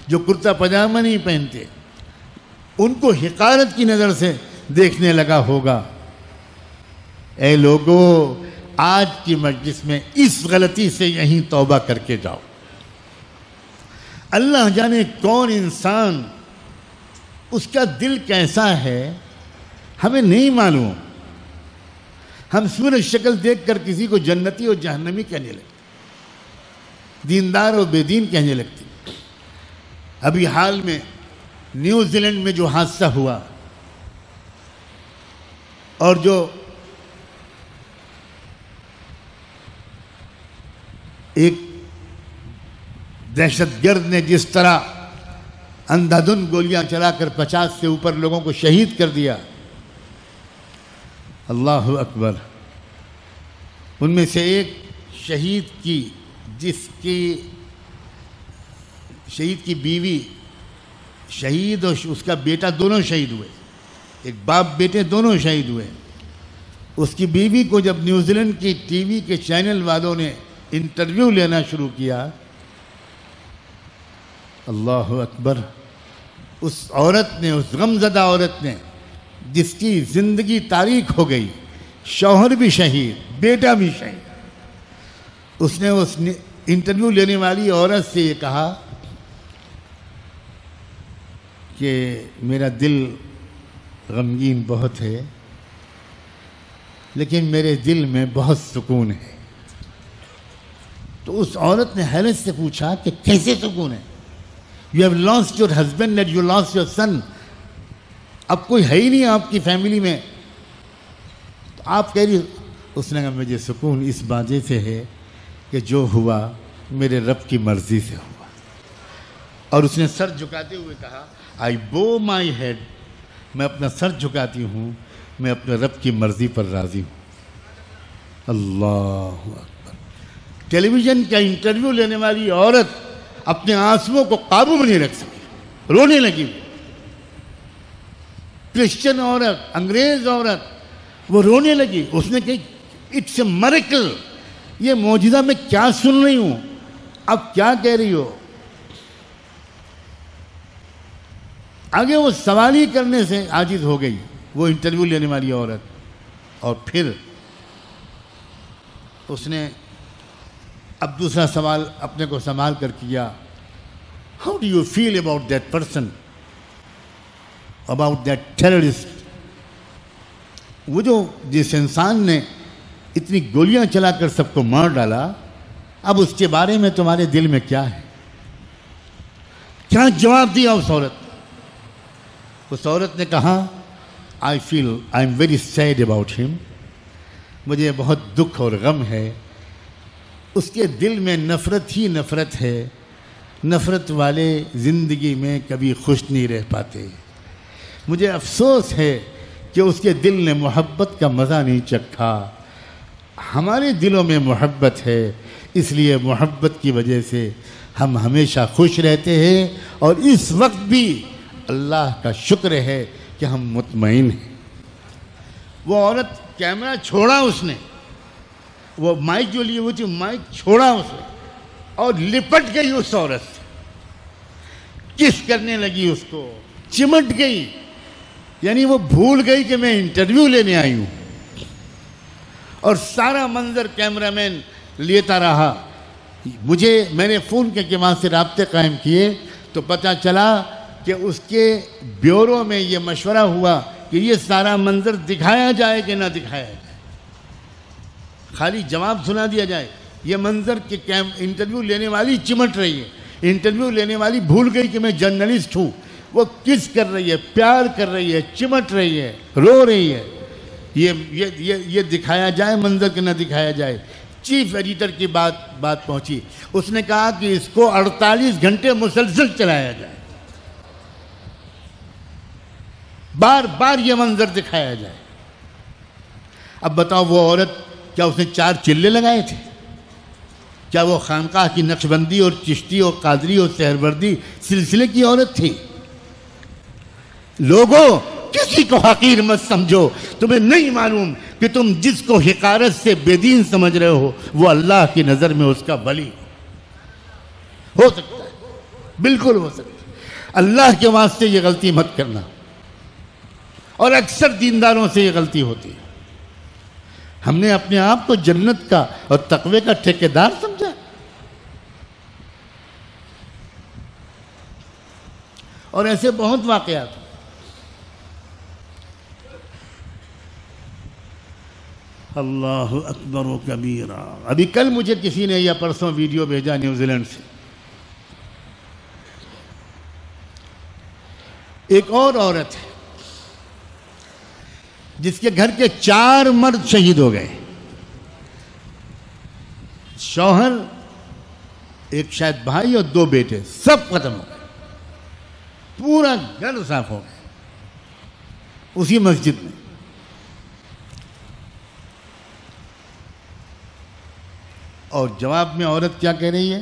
جو کرتا پاجامہ نہیں پہنتے، ان کو حقارت کی نظر سے دیکھنے لگا ہوگا۔ اے لوگو، آج کی مجلس میں اس غلطی سے یہیں توبہ کر کے جاؤ۔ اللہ جانے کون انسان، اس کا دل کیسا ہے ہمیں نہیں معلوم۔ ہم صورت شکل دیکھ کر کسی کو جنتی اور جہنمی کہنے لگتے، دیندار اور بے دین کہنے لگتے۔ ابھی حال میں نیوزی لینڈ میں جو حادثہ ہوا اور جو ایک دہشت گرد نے جس طرح اندھا دھند گولیاں چلا کر 50 سے اوپر لوگوں کو شہید کر دیا، اللہ اکبر. ان میں سے ایک شہید کی بیوی شہید اور اس کا بیٹا دونوں شہید ہوئے، ایک باپ بیٹے دونوں شہید ہوئے. اس کی بیوی کو جب نیوزی لینڈ کی ٹی وی کے چینل والوں نے انٹرویو لینا شروع کیا، اللہ اکبر، اس عورت نے، اس غمزدہ عورت نے جس کی زندگی تاریک ہو گئی، شوہر بھی شہید، بیٹا بھی شہید، اس نے اس انٹرویو لینے والی عورت سے یہ کہا کہ میرا دل غمگین بہت ہے لیکن میرے دل میں بہت سکون ہے. تو اس عورت نے حیرت سے پوچھا کہ کیسے سکون ہے؟ You have lost your husband and you lost your son. اب کوئی ہے ہی نہیں آپ کی فیملی میں، آپ کہہ رہی. اس نے کہا مجھے سکون اس وجہ سے ہے کہ جو ہوا میرے رب کی مرضی سے ہوا. اور اس نے سر جھکاتے ہوئے کہا I bow my head، میں اپنا سر جھکاتی ہوں، میں اپنے رب کی مرضی پر راضی ہوں. اللہ اکبر. ٹیلی ویژن کا انٹرویو لینے والی عورت اپنے آنسوؤں کو قابو میں نہیں رکھ سکی، رونے لگی. کرسچن عورت، انگریز عورت، وہ رونے لگی. اس نے کہا اٹس اے میریکل، یہ معجزہ میں کیا سن رہی ہوں، اب کیا کہہ رہی ہو؟ آگے وہ سوال ہی کرنے سے عاجز ہو گئی وہ انٹرویو لینے والی عورت. اور پھر اس نے اب دوسرا سوال اپنے کو سنبھال کر کیا، how do you feel about that person, about that terrorist, وہ جو جس انسان نے اتنی گولیاں چلا کر سب کو مار ڈالا، اب اس کے بارے میں تمہارے دل میں کیا ہے؟ کیا جواب دیا اس عورت؟ اس عورت نے کہا I am very sad about him، مجھے بہت دکھ اور غم ہے. اس کے دل میں نفرت ہی نفرت ہے، نفرت والے زندگی میں کبھی خوش نہیں رہ پاتے. مجھے افسوس ہے کہ اس کے دل نے محبت کا مزہ نہیں چکھا. ہمارے دلوں میں محبت ہے، اس لیے محبت کی وجہ سے ہم ہمیشہ خوش رہتے ہیں، اور اس وقت بھی اللہ کا شکر ہے کہ ہم مطمئن ہیں. وہ عورت کیمرہ چھوڑا، اس نے وہ مائک جو لیے ہوئی تھی مائک چھوڑا اس نے، اور لپٹ گئی اس عورت سے، کس کرنے لگی اس کو، چمٹ گئی. یعنی وہ بھول گئی کہ میں انٹرویو لینے آئی ہوں. اور سارا منظر کیمرہ مین لیتا رہا. میں نے فون کے وہاں سے رابطے قائم کیے تو پتہ چلا کہ اس کے بیورو میں یہ مشورہ ہوا کہ یہ سارا منظر دکھایا جائے کہ نہ دکھایا جائے، خالی جواب سنا دیا جائے. یہ منظر کہ انٹرویو لینے والی چمٹ رہی ہے، انٹرویو لینے والی بھول گئی کہ میں جرنلسٹ ہوں. وہ کس کر رہی ہے، پیار کر رہی ہے، چمٹ رہی ہے، رو رہی ہے. یہ دکھایا جائے منظر کہ نہ دکھایا جائے. چیف ایڈیٹر کی بات پہنچی. اس نے کہا کہ اس کو 48 گھنٹے مسلسل چلایا جائے، بار بار یہ منظر دکھایا جائے. اب بتاؤ وہ عورت، کیا اس نے 4 چلے لگائے تھے؟ کیا وہ خانقاہ کی نقشبندی اور چشتی اور قادری اور سہروردی سلسلے کی عورت تھی؟ لوگوں، کسی کو حقیر مت سمجھو. تمہیں نہیں معلوم کہ تم جس کو حقارت سے بے دین سمجھ رہے ہو وہ اللہ کی نظر میں اس کا ولی ہو سکتا ہے، بالکل ہو سکتا ہے. اللہ کے واسطے یہ غلطی مت کرنا. اور اکثر دینداروں سے یہ غلطی ہوتی ہے. ہم نے اپنے آپ کو جنت کا اور تقوی کا ٹھیکیدار سمجھا. اور ایسے بہت واقعات. اللہ اکبر و کبیرہ. ابھی کل مجھے کسی نے یا پرسوں ویڈیو بھیجا نیوزی لینڈ سے. ایک اور عورت ہے جس کے گھر کے 4 مرد شہید ہو گئے، شوہر، ایک شاید بھائی اور 2 بیٹے، سب ختم ہو گئے، پورا گھر صاف ہو گیا اسی مسجد میں۔ اور جواب میں عورت کیا کہہ رہی ہے؟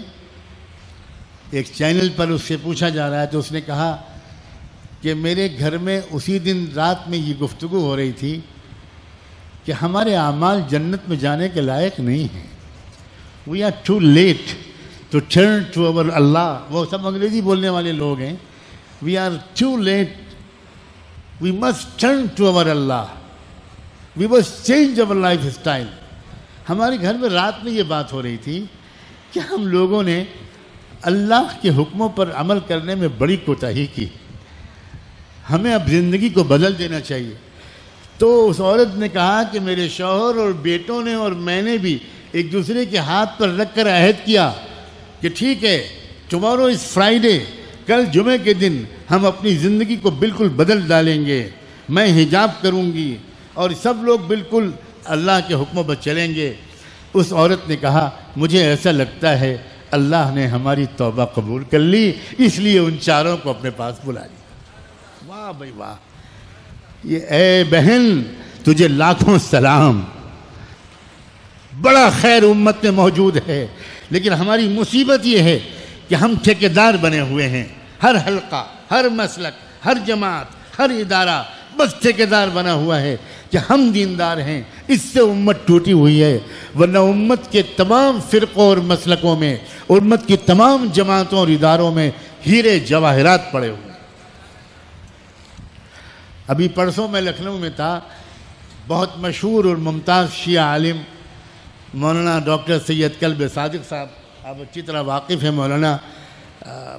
ایک چینل پر اس سے پوچھا جا رہا ہے تو اس نے کہا کہ میرے گھر میں اسی دن رات میں یہ گفتگو ہو رہی تھی کہ ہمارے اعمال جنت میں جانے کے لائق نہیں ہیں۔ We are too late to turn to our Allah. وہ سب انگریزی بولنے والے لوگ ہیں۔ We are too late. We must turn to our Allah. We must change our lifestyle. ہمارے گھر میں رات میں یہ بات ہو رہی تھی کہ ہم لوگوں نے اللہ کے حکموں پر عمل کرنے میں بڑی کوتاہی کی، ہمیں اب زندگی کو بدل دینا چاہیے۔ تو اس عورت نے کہا کہ میرے شوہر اور بیٹوں نے اور میں نے بھی ایک دوسرے کے ہاتھ پر رکھ کر عہد کیا کہ ٹھیک ہے، ٹمارو از فرائیڈے، کل جمعے کے دن ہم اپنی زندگی کو بالکل بدل ڈالیں گے، میں حجاب کروں گی اور سب لوگ بالکل اللہ کے حکموں پر چلیں گے۔ اس عورت نے کہا مجھے ایسا لگتا ہے اللہ نے ہماری توبہ قبول کر لی، اس لیے ان 4 کو اپنے پاس بلا لیا۔ واہ بھائی واہ، یہ اے بہن تجھے لاکھوں سلام، بڑا خیر امت میں موجود ہے، لیکن ہماری مصیبت یہ ہے کہ ہم ٹھیکیدار بنے ہوئے ہیں، ہر حلقہ، ہر مسلک، ہر جماعت، ہر ادارہ بس ٹھیکیدار بنا ہوا ہے کہ ہم دیندار ہیں۔ اس سے امت ٹوٹی ہوئی ہے، ورنہ امت کے تمام فرقوں اور مسلکوں میں، امت کی تمام جماعتوں اور اداروں میں ہیرے جواہرات پڑے ہوئے ہیں۔ ابھی پرسوں میں لکھنؤ میں تھا، بہت مشہور اور ممتاز شیعہ عالم مولانا ڈاکٹر سید کلب صادق صاحب، آپ اچھی طرح واقف ہیں، مولانا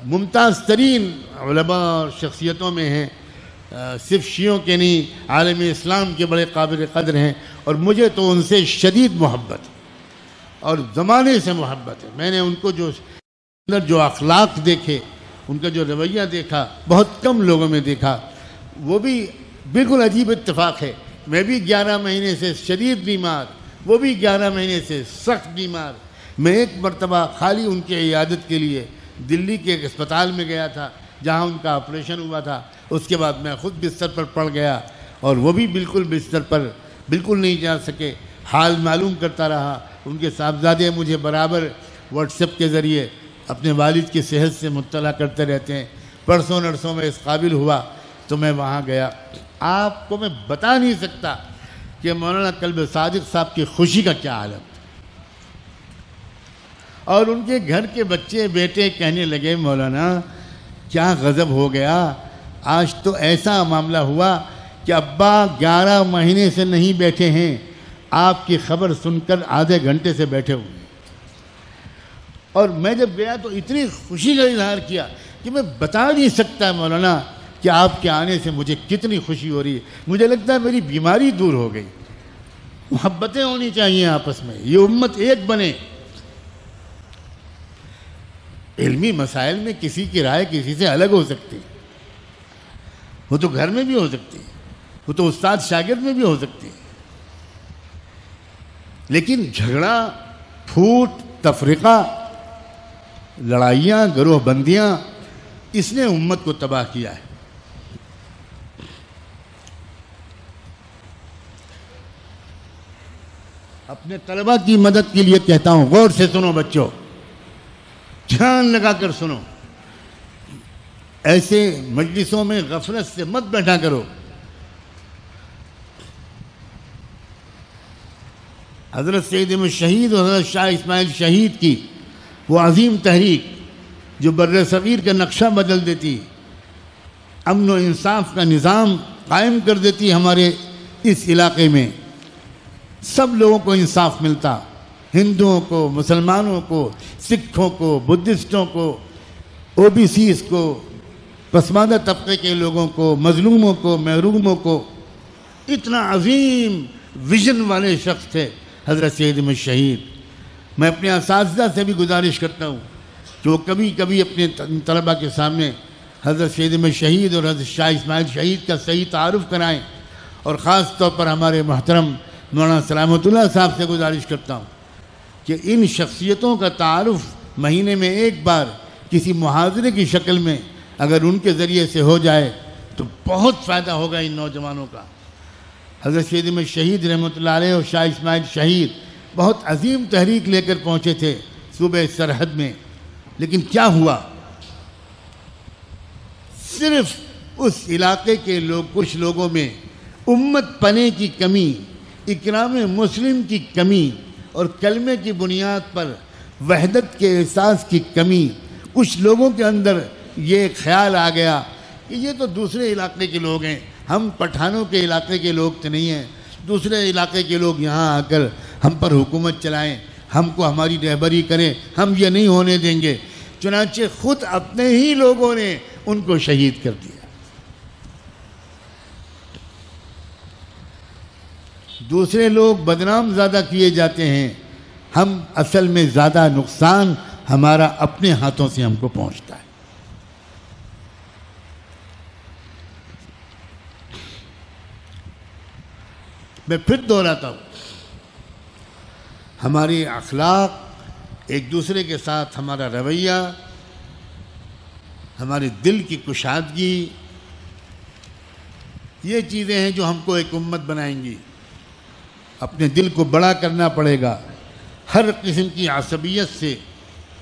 ممتاز ترین علماء اور شخصیتوں میں ہیں، صرف شیعوں کے نہیں عالم اسلام کے بڑے قابل قدر ہیں، اور مجھے تو ان سے شدید محبت اور زمانے سے محبت ہے۔ میں نے ان کو جو اخلاق دیکھے، ان کا جو رویہ دیکھا، بہت کم لوگوں میں دیکھا۔ وہ بھی بالکل عجیب اتفاق ہے، میں بھی 11 مہینے سے شدید بیمار، وہ بھی 11 مہینے سے سخت بیمار۔ میں ایک مرتبہ خالی ان کی عیادت کے لیے دلی کے ایک اسپتال میں گیا تھا جہاں ان کا آپریشن ہوا تھا، اس کے بعد میں خود بستر پر پڑ گیا اور وہ بھی بالکل بستر پر بالکل نہیں جا سکے۔ حال معلوم کرتا رہا، ان کے صاحبزادے مجھے برابر واٹس ایپ کے ذریعے اپنے والد کی صحت سے مطلع کرتے رہتے ہیں۔ پرسوں نرسوں میں اس قابل ہوا تو میں وہاں گیا۔ آپ کو میں بتا نہیں سکتا کہ مولانا کلب صادق صاحب کی خوشی کا کیا عالم تھا، اور ان کے گھر کے بچے بیٹے کہنے لگے مولانا کیا غضب ہو گیا، آج تو ایسا معاملہ ہوا کہ ابا 11 مہینے سے نہیں بیٹھے ہیں، آپ کی خبر سن کر آدھے گھنٹے سے بیٹھے ہوئے۔ اور میں جب گیا تو اتنی خوشی کا اظہار کیا کہ میں بتا نہیں سکتا مولانا کہ آپ کے آنے سے مجھے کتنی خوشی ہو رہی ہے۔ مجھے لگتا ہے میری بیماری دور ہو گئی۔ محبتیں ہونی چاہیے آپس میں، یہ امت ایک بنے۔ علمی مسائل میں کسی کی رائے کسی سے الگ ہو سکتی ہے، وہ تو گھر میں بھی ہو سکتی ہے، وہ تو استاد شاگرد میں بھی ہو سکتی ہے، لیکن جھگڑا، پھوٹ، تفرقہ، لڑائیاں، گروہ بندیاں، اس نے امت کو تباہ کیا ہے۔ اپنے طلبہ کی مدد کے لیے کہتا ہوں، غور سے سنو بچوں، دھیان لگا کر سنو، ایسے مجلسوں میں غفلت سے مت بیٹھا کرو۔ حضرت سید احمد شہید اور حضرت شاہ اسماعیل شہید کی وہ عظیم تحریک جو بر صغیر کا نقشہ بدل دیتی، امن و انصاف کا نظام قائم کر دیتی، ہمارے اس علاقے میں سب لوگوں کو انصاف ملتا، ہندوؤں کو، مسلمانوں کو، سکھوں کو، بدھسٹوں کو، او بی سیز کو، پسماندہ طبقے کے لوگوں کو، مظلوموں کو، محروموں کو۔ اتنا عظیم ویژن والے شخص تھے حضرت سید احمد شہید۔ میں اپنے اساتذہ سے بھی گزارش کرتا ہوں کہ وہ کبھی کبھی اپنے طلبہ کے سامنے حضرت سید احمد شہید اور حضرت شاہ اسماعیل شہید کا صحیح تعارف کرائیں، اور خاص طور پر ہمارے محترم مولانا سلامت اللہ صاحب سے گزارش کرتا ہوں کہ ان شخصیتوں کا تعارف مہینے میں ایک بار کسی محاضرے کی شکل میں اگر ان کے ذریعے سے ہو جائے تو بہت فائدہ ہوگا ان نوجوانوں کا۔ حضرت سید احمد شہید رحمۃ اللہ علیہ اور شاہ اسماعیل شہید بہت عظیم تحریک لے کر پہنچے تھے صوبہ سرحد میں، لیکن کیا ہوا؟ صرف اس علاقے کے کچھ لوگوں میں امت پنے کی کمی، اکرام مسلم کی کمی اور کلمے کی بنیاد پر وحدت کے احساس کی کمی، کچھ لوگوں کے اندر یہ خیال آ گیا کہ یہ تو دوسرے علاقے کے لوگ ہیں، ہم پٹھانوں کے علاقے کے لوگ تو نہیں ہیں، دوسرے علاقے کے لوگ یہاں آ کر ہم پر حکومت چلائیں، ہم کو ہماری رہبری کریں، ہم یہ نہیں ہونے دیں گے۔ چنانچہ خود اپنے ہی لوگوں نے ان کو شہید کر دیا۔ دوسرے لوگ بدنام زیادہ کیے جاتے ہیں، ہم اصل میں زیادہ نقصان ہمارا اپنے ہاتھوں سے ہم کو پہنچتا ہے۔ میں پھر دہراتا ہوں، ہماری اخلاق، ایک دوسرے کے ساتھ ہمارا رویہ، ہمارے دل کی کشادگی، یہ چیزیں ہیں جو ہم کو ایک امت بنائیں گی۔ اپنے دل کو بڑا کرنا پڑے گا، ہر قسم کی عصبیت سے،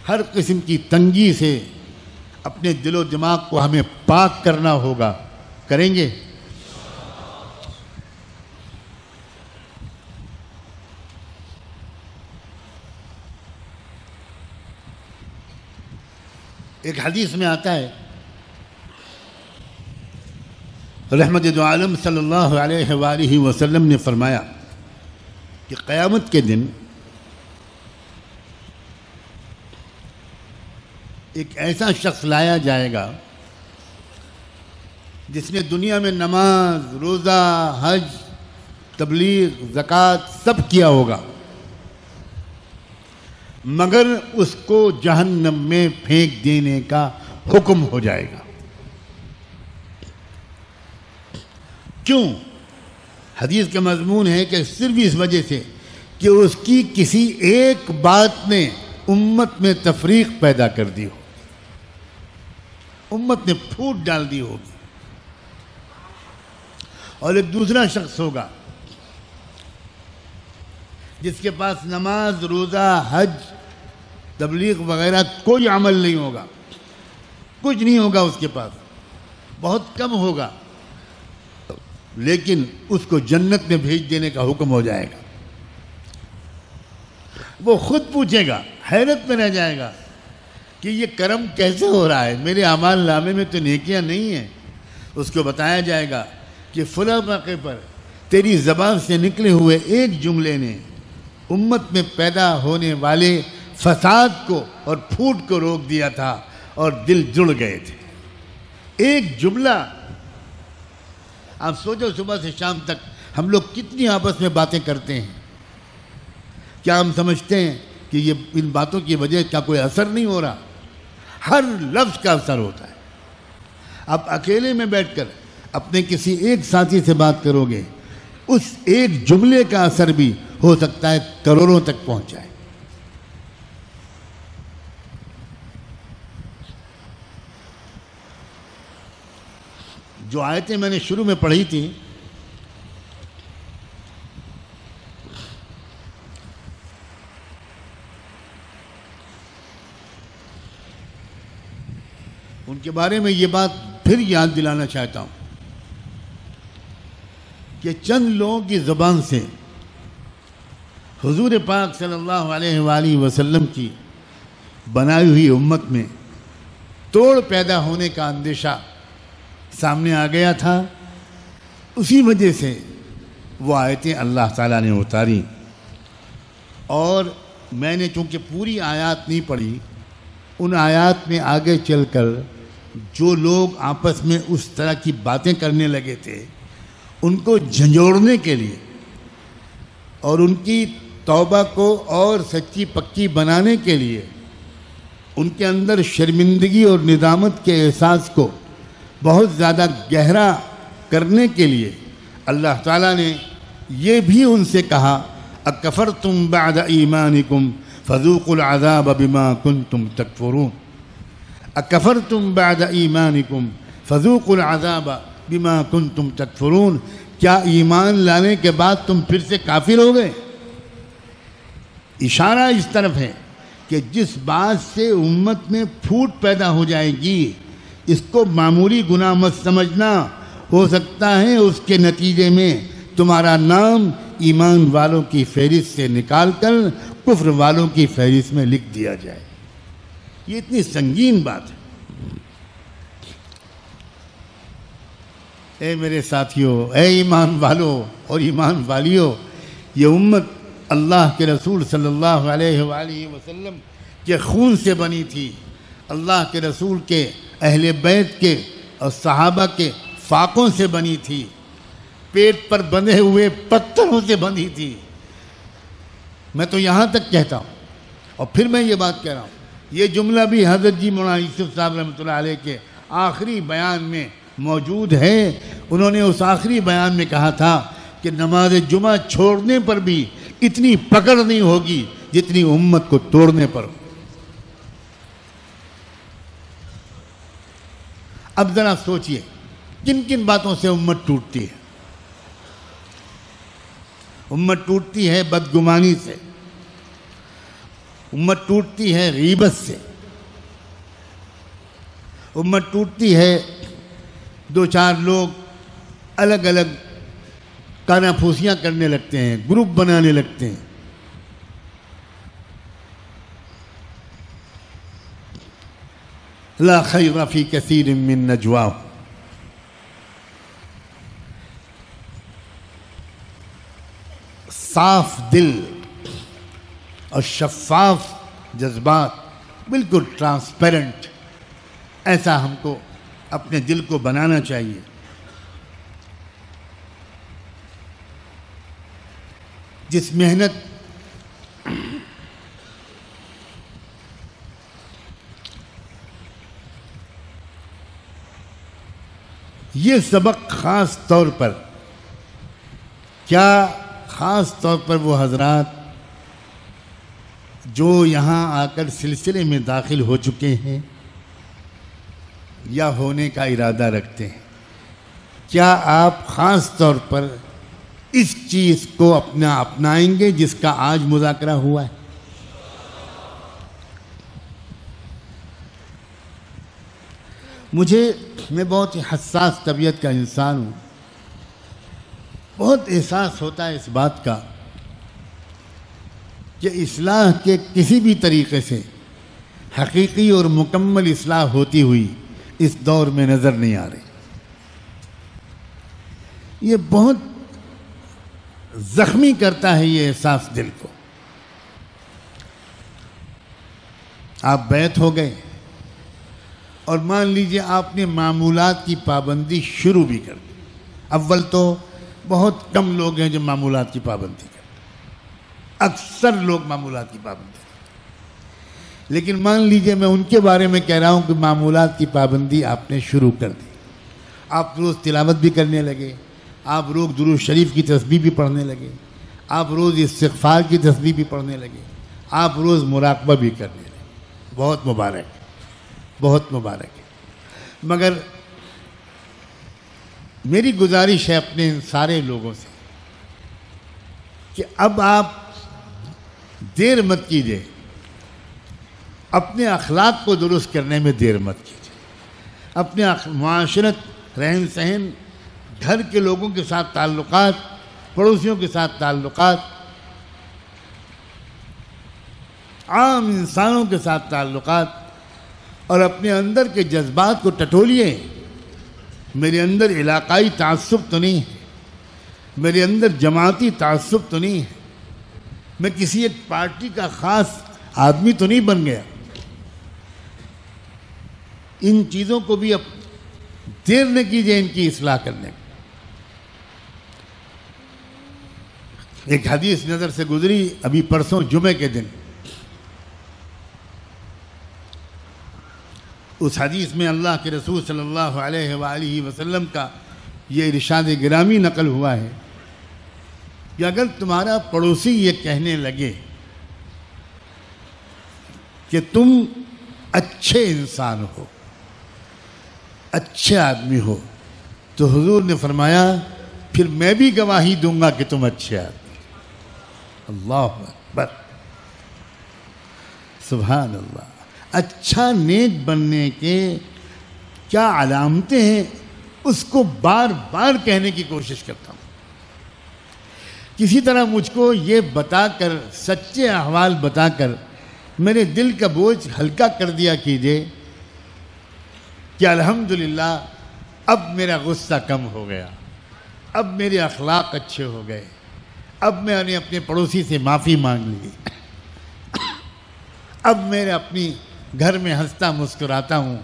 ہر قسم کی تنگی سے اپنے دل و دماغ کو ہمیں پاک کرنا ہوگا۔ کریں گے؟ ایک حدیث میں آتا ہے، رحمت دو عالم صلی اللہ علیہ وآلہ وسلم نے فرمایا کہ قیامت کے دن ایک ایسا شخص لایا جائے گا جس نے دنیا میں نماز، روزہ، حج، تبلیغ، زکوٰۃ سب کیا ہوگا، مگر اس کو جہنم میں پھینک دینے کا حکم ہو جائے گا۔ کیوں؟ حدیث کا مضمون ہے کہ صرف اس وجہ سے کہ اس کی کسی ایک بات نے امت میں تفریق پیدا کر دی ہو، امت نے پھوٹ ڈال دی ہوگی۔ اور ایک دوسرا شخص ہوگا جس کے پاس نماز، روزہ، حج، تبلیغ وغیرہ کوئی عمل نہیں ہوگا، کچھ نہیں ہوگا اس کے پاس، بہت کم ہوگا، لیکن اس کو جنت میں بھیج دینے کا حکم ہو جائے گا۔ وہ خود پوچھے گا، حیرت میں رہ جائے گا کہ یہ کرم کیسے ہو رہا ہے، میرے اعمال نامے میں تو نیکیاں نہیں ہیں۔ اس کو بتایا جائے گا کہ فلاں موقع پر تیری زبان سے نکلے ہوئے ایک جملے نے امت میں پیدا ہونے والے فساد کو اور پھوٹ کو روک دیا تھا اور دل جڑ گئے تھے۔ ایک جملہ، آپ سوچو صبح سے شام تک ہم لوگ کتنی آپس میں باتیں کرتے ہیں، کیا ہم سمجھتے ہیں کہ یہ ان باتوں کی وجہ کا کوئی اثر نہیں ہو رہا؟ ہر لفظ کا اثر ہوتا ہے۔ آپ اکیلے میں بیٹھ کر اپنے کسی ایک ساتھی سے بات کرو گے، اس ایک جملے کا اثر بھی ہو سکتا ہے کروڑوں تک پہنچ جائے۔ جو آیتیں میں نے شروع میں پڑھی تھی، ان کے بارے میں یہ بات پھر یاد دلانا چاہتا ہوں کہ چند لوگوں کی زبان سے حضور پاک صلی اللہ علیہ وآلہ وسلم کی بنائی ہوئی امت میں توڑ پیدا ہونے کا اندیشہ سامنے آ گیا تھا۔ اسی وجہ سے وہ آیتیں اللہ تعالیٰ نے اتاری، اور میں نے چونکہ پوری آیات نہیں پڑھی، ان آیات میں آگے چل کر جو لوگ آپس میں اس طرح کی باتیں کرنے لگے تھے ان کو جھنجھوڑنے کے لیے اور ان کی توبہ کو اور سچی پکی بنانے کے لیے ان کے اندر شرمندگی اور ندامت کے احساس کو بہت زیادہ گہرا کرنے کے لیے اللہ تعالیٰ نے یہ بھی ان سے کہا اکفرتم بعد ایمانکم فذوقوا العذاب بما کنتم تکفرون اکفرتم بعد ایمانکم فذوقوا العذاب بما کنتم تکفرون، کیا ایمان لانے کے بعد تم پھر سے کافر ہو گئے؟ اشارہ اس طرف ہے کہ جس بات سے امت میں پھوٹ پیدا ہو جائے گی اس کو معمولی گناہ مت سمجھنا، ہو سکتا ہے اس کے نتیجے میں تمہارا نام ایمان والوں کی فہرست سے نکال کر کفر والوں کی فہرست میں لکھ دیا جائے۔ یہ اتنی سنگین بات ہے۔ اے میرے ساتھیوں، اے ایمان والوں اور ایمان والیوں، یہ امت اللہ کے رسول صلی اللہ علیہ وآلہ وسلم کے خون سے بنی تھی، اللہ کے رسول کے اہل بیت کے اور صحابہ کے فاقوں سے بنی تھی، پیٹ پر بندھے ہوئے پتھروں سے بندھی تھی۔ میں تو یہاں تک کہتا ہوں، اور پھر میں یہ بات کہہ رہا ہوں، یہ جملہ بھی حضرت جی مولانا یوسف صاحب رحمۃ اللہ علیہ کے آخری بیان میں موجود ہے۔ انہوں نے اس آخری بیان میں کہا تھا کہ نماز جمعہ چھوڑنے پر بھی اتنی پکڑ نہیں ہوگی جتنی امت کو توڑنے پر ہو۔ اب ذرا سوچئے کن کن باتوں سے امت ٹوٹتی ہے۔ امت ٹوٹتی ہے بدگمانی سے، امت ٹوٹتی ہے غیبت سے، امت ٹوٹتی ہے دو چار لوگ الگ الگ کانا پھوسیاں کرنے لگتے ہیں، گروپ بنانے لگتے ہیں۔ لا خیر فی کثیر من نجواہم، صاف دل اور شفاف جذبات، بالکل ٹرانسپیرنٹ، ایسا ہم کو اپنے دل کو بنانا چاہیے۔ جس محنت یہ سبق خاص طور پر، کیا خاص طور پر وہ حضرات جو یہاں آ کر سلسلے میں داخل ہو چکے ہیں یا ہونے کا ارادہ رکھتے ہیں، کیا آپ خاص طور پر اس چیز کو اپنائیں گے جس کا آج مذاکرہ ہوا ہے؟ میں بہت ہی حساس طبیعت کا انسان ہوں، بہت احساس ہوتا ہے اس بات کا کہ اصلاح کے کسی بھی طریقے سے حقیقی اور مکمل اصلاح ہوتی ہوئی اس دور میں نظر نہیں آ رہی۔ یہ بہت زخمی کرتا ہے یہ احساس دل کو۔ آپ بیعت ہو گئے اور مان لیجئے آپ نے معمولات کی پابندی شروع بھی کر دی۔ اول تو بہت کم لوگ ہیں جو معمولات کی پابندی کرتے ہیں، اکثر لوگ معمولات کی پابندی کرتے ہیں، لیکن مان لیجئے میں ان کے بارے میں کہہ رہا ہوں کہ معمولات کی پابندی آپ نے شروع کر دی۔ آپ روز تلاوت بھی کرنے لگے، آپ روز درود شریف کی تسبیح بھی پڑھنے لگے، آپ روز استغفار کی تسبیح بھی پڑھنے لگے، آپ روز مراقبہ بھی کرنے لگے۔ بہت مبارک ہے، بہت مبارک ہے۔ مگر میری گزارش ہے اپنے ان سارے لوگوں سے کہ اب آپ دیر مت کیجیے، اپنے اخلاق کو درست کرنے میں دیر مت کیجیے، اپنے معاشرت، رہن سہن، گھر کے لوگوں کے ساتھ تعلقات، پڑوسیوں کے ساتھ تعلقات، عام انسانوں کے ساتھ تعلقات، اور اپنے اندر کے جذبات کو ٹٹولیے۔ میرے اندر علاقائی تعصب تو نہیں ہے، میرے اندر جماعتی تعصب تو نہیں ہے، میں کسی ایک پارٹی کا خاص آدمی تو نہیں بن گیا۔ ان چیزوں کو بھی اب دیر نہ کیجیے ان کی اصلاح کرنے میں۔ ایک حدیث نظر سے گزری ابھی پرسوں جمعے کے دن، اس حدیث میں اللہ کے رسول صلی اللہ علیہ وآلہ وسلم کا یہ ارشاد گرامی نقل ہوا ہے کہ اگر تمہارا پڑوسی یہ کہنے لگے کہ تم اچھے انسان ہو، اچھے آدمی ہو، تو حضور نے فرمایا پھر میں بھی گواہی دوں گا کہ تم اچھے آدمی ہو۔ اللہ اکبر، سبحان اللہ۔ اچھا نیک بننے کے کیا علامتیں ہیں، اس کو بار بار کہنے کی کوشش کرتا ہوں۔ کسی طرح مجھ کو یہ بتا کر، سچے احوال بتا کر میرے دل کا بوجھ ہلکا کر دیا کیجئے کہ الحمدللہ اب میرا غصہ کم ہو گیا، اب میرے اخلاق اچھے ہو گئے، اب میں نے اپنے پڑوسی سے معافی مانگ لی، اب میں اپنی گھر میں ہنستا مسکراتا ہوں،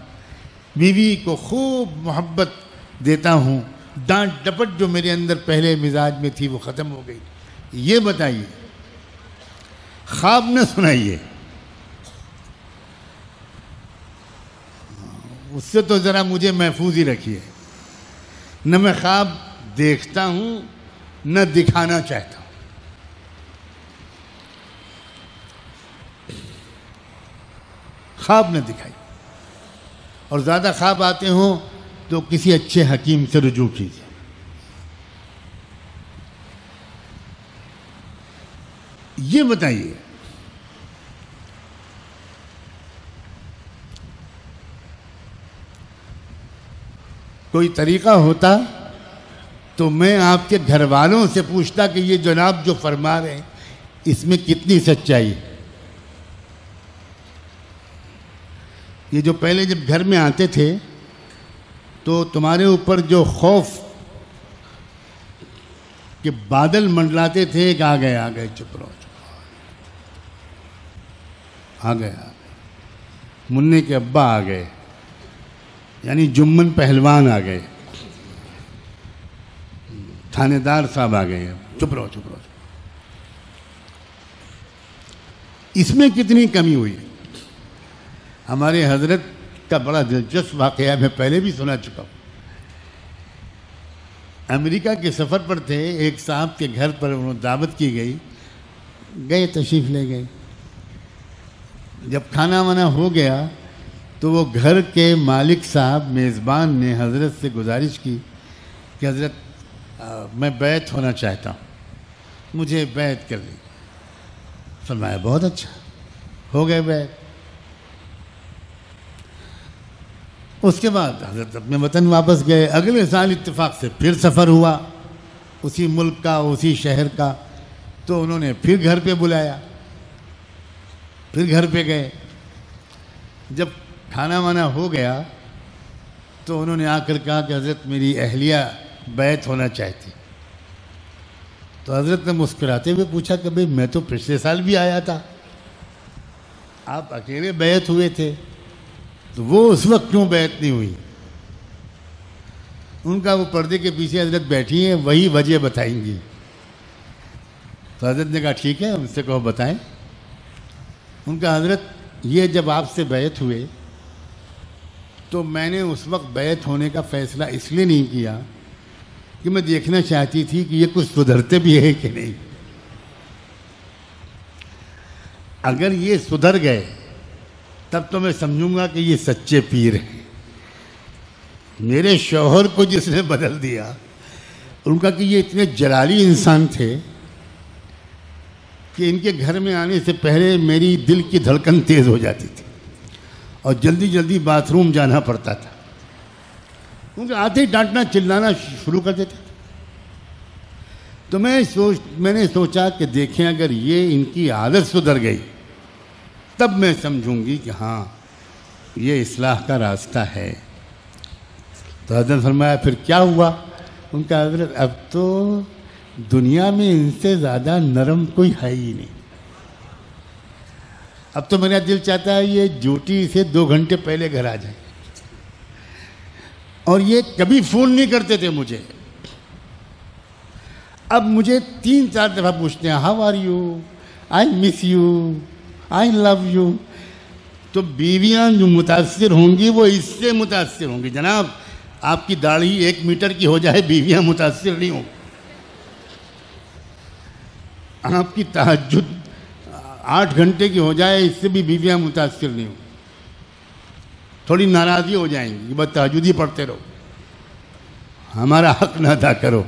بیوی کو خوب محبت دیتا ہوں، ڈانٹ ڈپٹ جو میرے اندر پہلے مزاج میں تھی وہ ختم ہو گئی۔ یہ بتائیے، خواب نہ سنائیے، اس سے تو ذرا مجھے محفوظ ہی رکھیے۔ نہ میں خواب دیکھتا ہوں نہ دکھانا چاہتا ہوں۔ خواب نہ دکھائیے، اور زیادہ خواب آتے ہوں تو کسی اچھے حکیم سے رجوع کیجیے۔ یہ بتائیے، کوئی طریقہ ہوتا تو میں آپ کے گھر والوں سے پوچھتا کہ یہ جناب جو فرما رہے ہیں اس میں کتنی سچائی ہے۔ یہ جو پہلے جب گھر میں آتے تھے تو تمہارے اوپر جو خوف کہ بادل منڈلاتے تھے کہ آ گئے چپ رہو، آ گئے منع کے ابا آ گئے، یعنی جمن پہلوان آ گئے، تھانے دار صاحب آ گئے، چپ رہو۔ اس میں کتنی کمی ہوئی؟ ہمارے حضرت کا بڑا دلچسپ واقعہ میں پہلے بھی سنا چکا ہوں۔ امریکہ کے سفر پر تھے، ایک صاحب کے گھر پر انہوں دعوت کی گئی، گئے تشریف لے گئے۔ جب کھانا وانا ہو گیا تو وہ گھر کے مالک صاحب میزبان نے حضرت سے گزارش کی کہ حضرت میں بیعت ہونا چاہتا ہوں، مجھے بیعت کر لی۔ فرمایا بہت اچھا، ہو گئے بیعت۔ اس کے بعد حضرت اپنے وطن واپس گئے۔ اگلے سال اتفاق سے پھر سفر ہوا، اسی ملک کا، اسی شہر کا، تو انہوں نے پھر گھر پہ بلایا، پھر گھر پہ گئے۔ جب کھانا وانا ہو گیا تو انہوں نے آ کر کہا کہ حضرت میری اہلیہ بیعت ہونا چاہتی۔ تو حضرت نے مسکراتے ہوئے پوچھا کہ بھئی میں تو پچھلے سال بھی آیا تھا، آپ اکیلے بیعت ہوئے تھے، تو وہ اس وقت کیوں بیعت نہیں ہوئی؟ ان کا وہ پردے کے پیچھے حضرت بیٹھی ہیں، وہی وجہ بتائیں گی۔ تو حضرت نے کہا ٹھیک ہے، ان سے کہو بتائیں۔ ان کا حضرت یہ جب آپ سے بیعت ہوئے تو میں نے اس وقت بیعت ہونے کا فیصلہ اس لیے نہیں کیا کہ میں دیکھنا چاہتی تھی کہ یہ کچھ سدھرتے بھی ہے کہ نہیں۔ اگر یہ سدھر گئے تب تو میں سمجھوں گا کہ یہ سچے پیر ہیں۔ میرے شوہر کو جس نے بدل دیا، ان کا کہ یہ اتنے جلالی انسان تھے کہ ان کے گھر میں آنے سے پہلے میری دل کی دھڑکن تیز ہو جاتی تھی اور جلدی جلدی باتھ روم جانا پڑتا تھا، کیونکہ آتے ہی ڈانٹنا چلانا شروع کر دیتے۔ تو میں نے سوچا کہ دیکھیں اگر یہ ان کی عادت سدھر گئی تب میں سمجھوں گی کہ ہاں یہ اصلاح کا راستہ ہے۔ تو حضرت فرمایا پھر کیا ہوا؟ ان کا حضرت اب تو دنیا میں ان سے زیادہ نرم کوئی ہے ہی نہیں، اب تو میرا دل چاہتا ہے یہ ڈیوٹی سے 2 گھنٹے پہلے گھر آ جائیں۔ اور یہ کبھی فون نہیں کرتے تھے مجھے، اب مجھے 3-4 دفعہ پوچھتے ہیں how are you, I miss you, I love you. تو بیویاں جو متاثر ہوں گی وہ اس سے متاثر ہوں گی. جناب آپ کی داڑھی 1 میٹر کی ہو جائے بیویاں متاثر نہیں ہوں. آپ کی تہجد 8 گھنٹے کی ہو جائے اس سے بھی بیویاں متاثر نہیں ہوں. تھوڑی ناراضی ہو جائیں گی کہ بس تہجد ہی پڑھتے رہو, ہمارا حق نہ ادا کرو.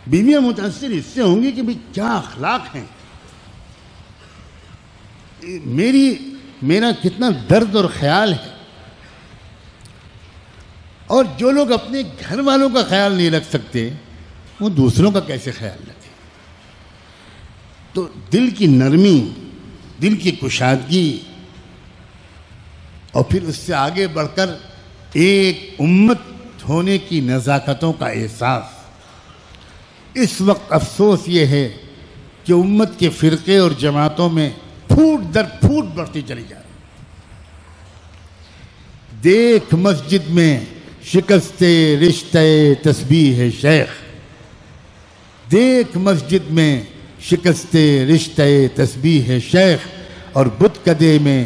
بیویاں متاثر اس سے ہوں گی کہ بھئی کیا اخلاق ہیں, میرا کتنا درد اور خیال ہے. اور جو لوگ اپنے گھر والوں کا خیال نہیں رکھ سکتے وہ دوسروں کا کیسے خیال رکھیں. تو دل کی نرمی, دل کی کشادگی, اور پھر اس سے آگے بڑھ کر ایک امت ہونے کی نزاکتوں کا احساس. اس وقت افسوس یہ ہے کہ امت کے فرقے اور جماعتوں میں پھوٹ در پھوٹ بڑھتی چلی جا رہی. دیکھ مسجد میں شکستے رشتے تسبیح شیخ, دیکھ مسجد میں شکستے رشتے تسبیح شیخ, اور بت کدے میں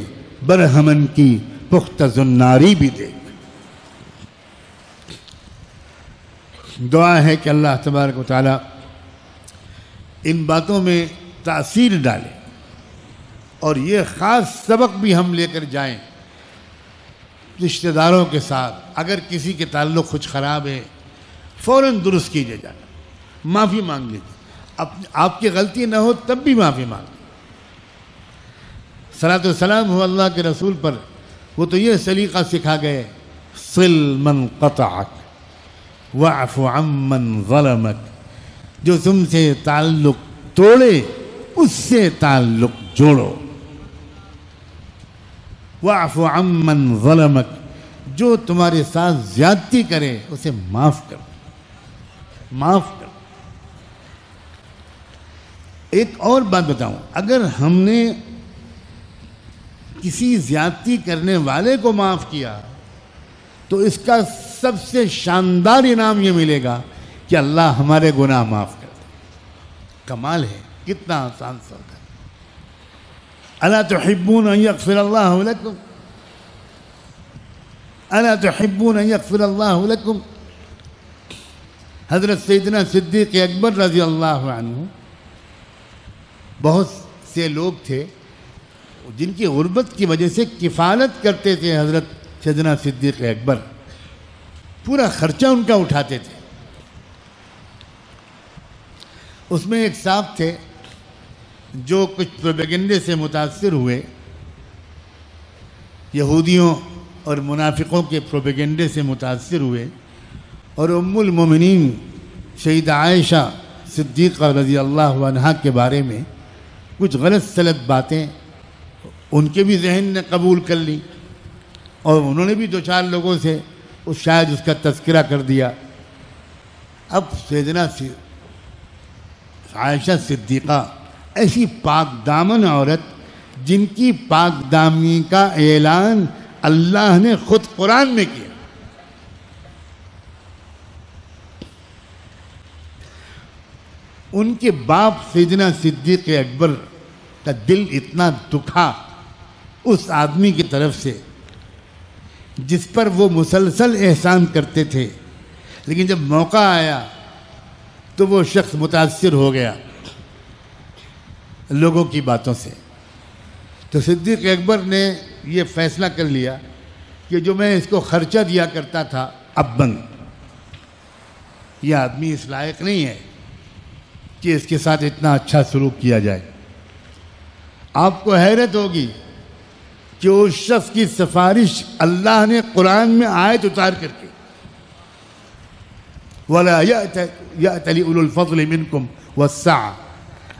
برہمن کی پختہ زناری بھی دیکھ. دعا ہے کہ اللہ تبارک و تعالی ان باتوں میں تاثیر ڈالے, اور یہ خاص سبق بھی ہم لے کر جائیں رشتہ داروں کے ساتھ. اگر کسی کے تعلق کچھ خراب ہے فوراً درست کیجئے, جانا معافی مانگ لیجیے. آپ کی غلطی نہ ہو تب بھی معافی مانگ لیجیے. صلاۃ و سلام ہو اللہ کے رسول پر. وہ تو یہ سلیقہ سکھا گئے, صل من قطعک واعف عمن ظلمک, جو تم سے تعلق توڑے اس سے تعلق جوڑو. واعف عمن ظلمک, جو تمہارے ساتھ زیادتی کرے اسے معاف کرو, معاف کرو. ایک اور بات بتاؤں, اگر ہم نے کسی زیادتی کرنے والے کو معاف کیا تو اس کا سب سے شاندار انعام یہ ملے گا کہ اللہ ہمارے گناہ معاف کر دے. کمال ہے, کتنا آسان سبق ہے. الا تحبون ان یغفر اللہ لکم, الا تحبون ان یغفر اللہ لکم. حضرت سیدنا صدیق اکبر رضی اللہ عنہ, بہت سے لوگ تھے جن کی غربت کی وجہ سے کفالت کرتے تھے حضرت سیدنا صدیق اکبر, پورا خرچہ ان کا اٹھاتے تھے. اس میں ایک صاحب تھے جو کچھ پروپیگنڈے سے متاثر ہوئے, یہودیوں اور منافقوں کے پروپیگنڈے سے متاثر ہوئے, اور ام المومنین سیدہ عائشہ صدیقہ رضی اللہ عنہا کے بارے میں کچھ غلط سلط باتیں ان کے بھی ذہن نے قبول کر لی, اور انہوں نے بھی 2-4 لوگوں سے شاید اس کا تذکرہ کر دیا. اب سیدنا عائشہ صدیقہ ایسی پاک دامن عورت جن کی پاک دامنی کا اعلان اللہ نے خود قرآن میں کیا, ان کے باپ سیدنا صدیق اکبر کا دل اتنا دکھا اس آدمی کی طرف سے جس پر وہ مسلسل احسان کرتے تھے, لیکن جب موقع آیا تو وہ شخص متاثر ہو گیا لوگوں کی باتوں سے. تو صدیق اکبر نے یہ فیصلہ کر لیا کہ جو میں اس کو خرچہ دیا کرتا تھا اب بند, یہ آدمی اس لائق نہیں ہے کہ اس کے ساتھ اتنا اچھا سلوک کیا جائے. آپ کو حیرت ہوگی کہ اس شخص کی سفارش اللہ نے قرآن میں آیت اتار کر کے, وَلَا يَأْتَلِ أُولُو الْفَضْلِ مِنْكُمْ وَالسَّعَةِ,